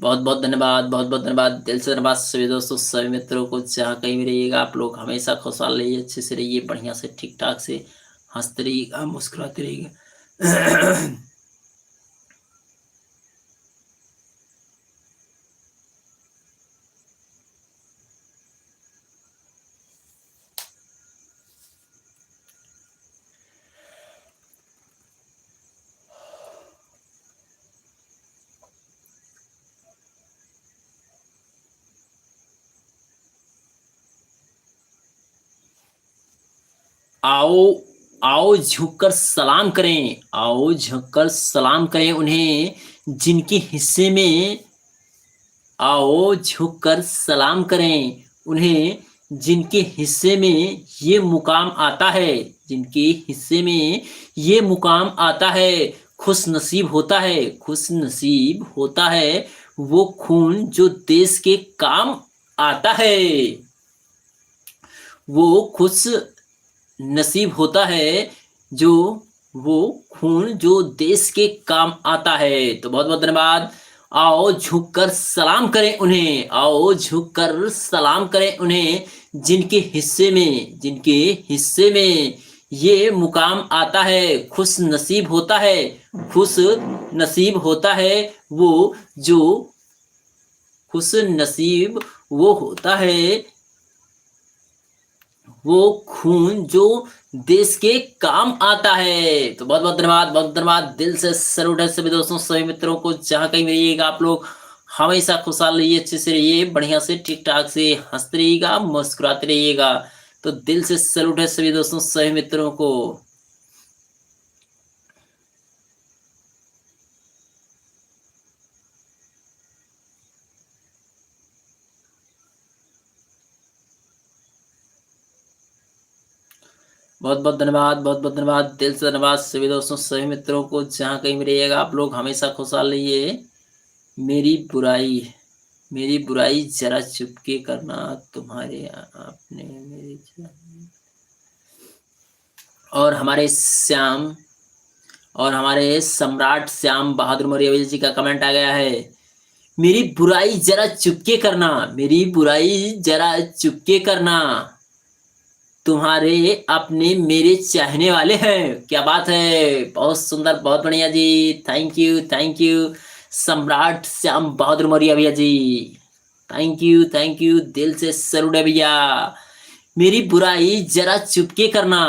बहुत बहुत धन्यवाद, बहुत बहुत धन्यवाद, दिल से धन्यवाद सभी दोस्तों, सभी मित्रों को। जहाँ कहीं भी रहिएगा आप लोग हमेशा खुशहाल रहिए, अच्छे से रहिए, बढ़िया से ठीक ठाक से हंसते रहिएगा, मुस्कुराते रहिएगा। आओ आओ झुककर सलाम करें, आओ झुककर सलाम करें उन्हें जिनके हिस्से में, आओ झुककर सलाम करें उन्हें जिनके हिस्से में ये मुकाम आता है, जिनके हिस्से में ये मुकाम आता है। खुश नसीब होता है, खुश नसीब होता है वो खून जो देश के काम आता है, वो खुश नसीब होता है जो वो खून जो देश के काम आता है। तो बहुत बहुत धन्यवाद। आओ झुककर सलाम करें उन्हें, आओ झुककर सलाम करें उन्हें जिनके हिस्से में, जिनके हिस्से में ये मुकाम आता है। खुश नसीब होता है, खुश नसीब होता है वो जो, खुश नसीब वो होता है वो खून जो देश के काम आता है। तो बहुत बहुत धन्यवाद, बहुत धन्यवाद, दिल से सैल्यूट है सभी दोस्तों, सभी मित्रों को। जहाँ कहीं रहिएगा आप लोग हमेशा खुशहाल रहिए, अच्छे से रहिए, बढ़िया से ठीक ठाक से हंसते रहिएगा, मुस्कुराते रहिएगा। तो दिल से सैल्यूट है सभी दोस्तों, सभी मित्रों को। बहुत बहुत धन्यवाद, बहुत बहुत धन्यवाद, दिल से धन्यवाद सभी दोस्तों, सभी मित्रों को। जहाँ कहीं भी रहिएगा आप लोग हमेशा खुशहाल रहिए। मेरी बुराई, मेरी बुराई जरा चुपके करना, तुम्हारे आपने मेरी, और हमारे श्याम, और हमारे सम्राट श्याम बहादुर मौर्य जी का कमेंट आ गया है, मेरी बुराई जरा चुपके करना, मेरी बुराई जरा चुपके करना, तुम्हारे अपने मेरे चाहने वाले हैं। क्या बात है, बहुत सुंदर, बहुत बढ़िया जी। Thank you, thank you. Samrat Shyam Bahadur Maurya भैया जी, थैंक यू, थैंक यू, दिल से सैल्यूट है भैया। मेरी बुराई जरा चुपके करना,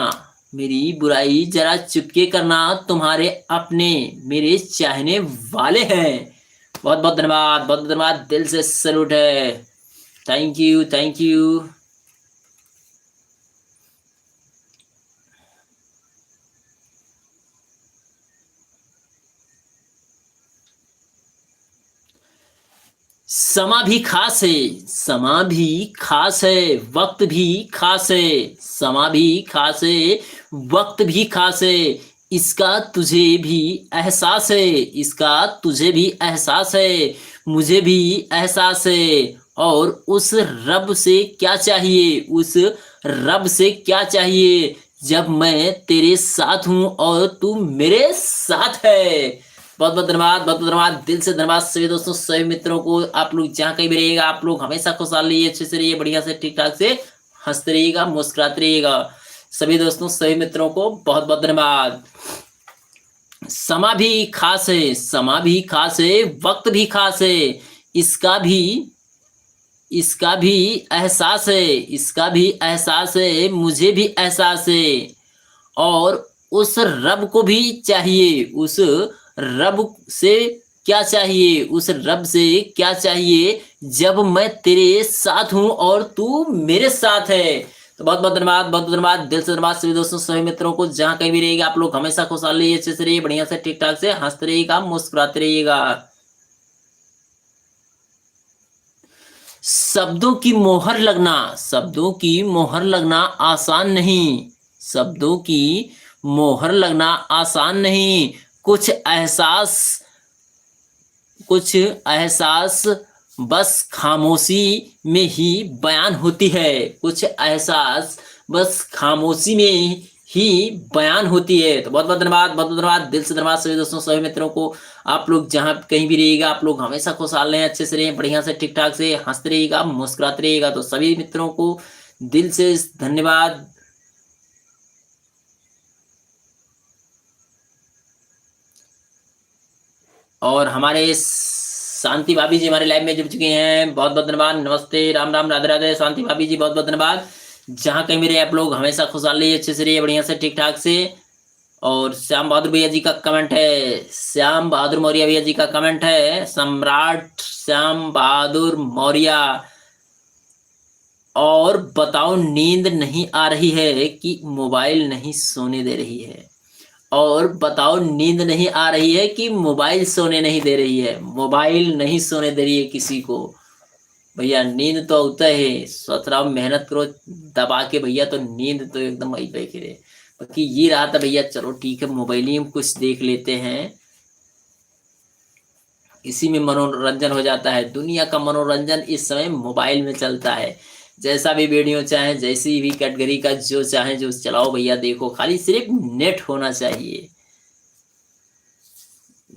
मेरी बुराई जरा चुपके करना, तुम्हारे अपने मेरे चाहने वाले हैं। बहुत बहुत धन्यवाद, बहुत बहुत धन्यवाद, दिल से सैल्यूट है। Thank you, thank you. समा भी खास है, समा भी खास है, वक्त भी खास है। समा भी खास है, वक्त भी खास है। इसका तुझे भी एहसास है, इसका तुझे भी एहसास है, मुझे भी एहसास है। और उस रब से क्या चाहिए, उस रब से क्या चाहिए, जब मैं तेरे साथ हूं और तू मेरे साथ है। बहुत बहुत धन्यवाद, बहुत बहुत धन्यवाद, दिल से धन्यवाद सभी दोस्तों, सभी मित्रों को। आप लोग जहाँ कहीं भी रहिएगा, आप लोग हमेशा खुशहाल रहिए, अच्छे से रहिए, बढ़िया से ठीक ठाक से हंसते रहिएगा, मुस्कुराते रहिएगा। सभी दोस्तों, सभी मित्रों को बहुत बहुत धन्यवाद। समा भी खास है, समा भी खास है, वक्त भी खास है। इसका भी इसका भी एहसास है, इसका भी एहसास है, मुझे भी एहसास है। और उस रब को भी चाहिए, उस रब से क्या चाहिए, उस रब से क्या चाहिए, जब मैं तेरे साथ हूं और तू मेरे साथ है। तो बहुत बहुत धन्यवाद, बहुत बहुत धन्यवाद, दिल से धन्यवाद सभी दोस्तों, सभी मित्रों को। जहां कहीं भी रहिएगा, आप लोग हमेशा खुशहाल रहिए, अच्छे से रहिए, बढ़िया से ठीक ठाक से हंसते रहिएगा, मुस्कुराते रहिएगा। शब्दों की मोहर लगना, शब्दों की मोहर लगना आसान नहीं, शब्दों की मोहर लगना आसान नहीं। कुछ एहसास, कुछ एहसास बस खामोशी में ही बयान होती है, कुछ एहसास बस खामोशी में ही बयान होती है। तो बहुत बहुत धन्यवाद, बहुत बहुत धन्यवाद, दिल से धन्यवाद सभी दोस्तों, सभी मित्रों को। आप लोग जहां कहीं भी रहिएगा, आप लोग हमेशा खुशहाल रहें, अच्छे से रहें, बढ़िया से ठीक ठाक से हंसते रहिएगा, मुस्कुराते रहिएगा। तो सभी मित्रों को दिल से धन्यवाद। और हमारे शांति भाभी जी हमारे लाइव में जुड़ चुके हैं, बहुत बहुत धन्यवाद, नमस्ते, राम राम, राधे राधे, शांति भाभी जी बहुत बहुत धन्यवाद। जहाँ कहीं मेरे आप लोग हमेशा खुशहाल रहिए, अच्छे से रहिए, बढ़िया से ठीक ठाक से। और श्याम बहादुर भैया जी का कमेंट है, श्याम बहादुर मौर्य भैया जी का कमेंट है, सम्राट श्याम बहादुर मौर्य। और बताओ, नींद नहीं आ रही है कि मोबाइल नहीं सोने दे रही है। और बताओ, नींद नहीं आ रही है कि मोबाइल सोने नहीं दे रही है। मोबाइल नहीं सोने दे रही है किसी को। भैया नींद तो होता है, सोच रहा हूँ मेहनत करो दबा के भैया, तो नींद तो एकदम वही पे गिरे। बाकी ये रहा था भैया, चलो ठीक है, मोबाइल ही में कुछ देख लेते हैं, इसी में मनोरंजन हो जाता है। दुनिया का मनोरंजन इस समय मोबाइल में चलता है। जैसा भी वीडियो चाहे, जैसी भी कैटेगरी का जो चाहे जो चलाओ भैया, देखो, खाली सिर्फ नेट होना चाहिए।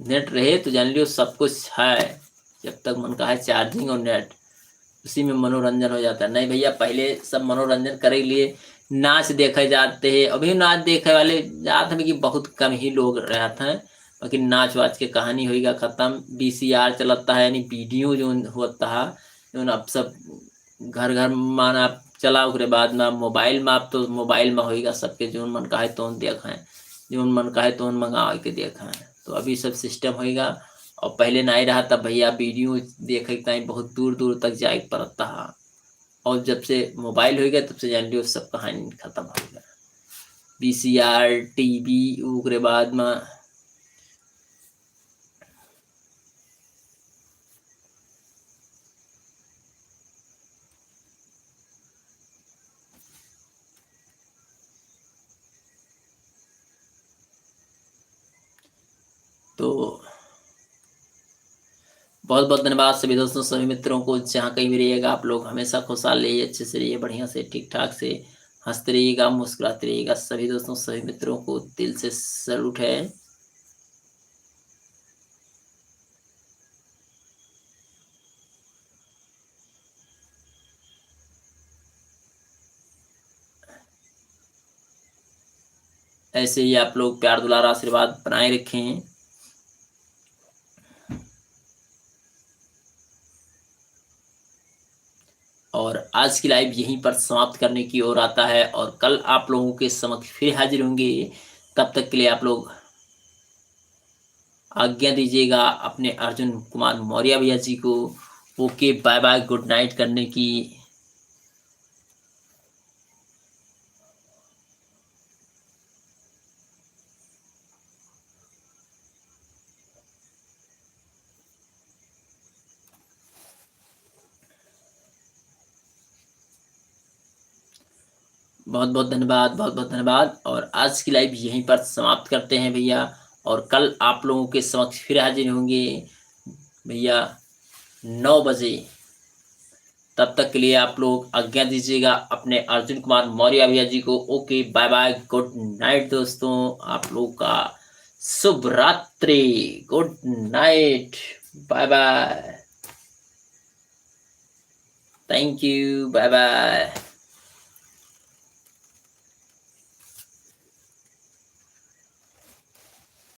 नेट रहे तो जान लियो सब कुछ है, जब तक मन का है चार्जिंग और नेट, उसी में मनोरंजन हो जाता है। नहीं भैया, पहले सब मनोरंजन करे लिए नाच देखे जाते हैं, अभी नाच देखे वाले जात में कि बहुत कम ही लोग रहते हैं। बाकी नाच वाच के कहानी होएगा खत्म। वीसीआर चलता है, यानी वीडियो जो होता है, जो अब सब घर घर माना चला, उसके बाद में मोबाइल में, आप तो मोबाइल में होएगा सबके, जो मन का है तो देखें, जो मन का है तो मंगा के देखें। तो अभी सब सिस्टम होएगा। और पहले नहीं रहा तब भैया, वीडियो देखे तक बहुत दूर दूर तक जाए पड़ता है। और जब से मोबाइल हो गया, तब से जान लियो सब कहानी खत्म हो गया। वीसीआर, टीवी, उसके बाद में तो बहुत बहुत धन्यवाद सभी दोस्तों, सभी मित्रों को। जहाँ कहीं भी रहिएगा, आप लोग हमेशा खुशहाल रहिए, अच्छे से रहिए, बढ़िया से ठीक ठाक से हंसते रहिएगा, मुस्कुराते रहिएगा। सभी दोस्तों, सभी मित्रों को दिल से सैल्यूट है। ऐसे ही आप लोग प्यार दुलार आशीर्वाद बनाए रखें। और आज की लाइव यहीं पर समाप्त करने की ओर आता है, और कल आप लोगों के समक्ष फिर हाजिर होंगे। तब तक के लिए आप लोग आज्ञा दीजिएगा अपने अर्जुन कुमार मौर्य भैया जी को okay bye bye good night करने की। बहुत बहुत धन्यवाद, बहुत बहुत धन्यवाद। और आज की लाइव यहीं पर समाप्त करते हैं भैया, और कल आप लोगों के समक्ष फिर हाजिर होंगे भैया 9 बजे। तब तक के लिए आप लोग आज्ञा दीजिएगा अपने अर्जुन कुमार मौर्य भैया जी को okay bye bye good night दोस्तों। आप लोगों का शुभ रात्रि, good night, bye bye, thank you, bye bye.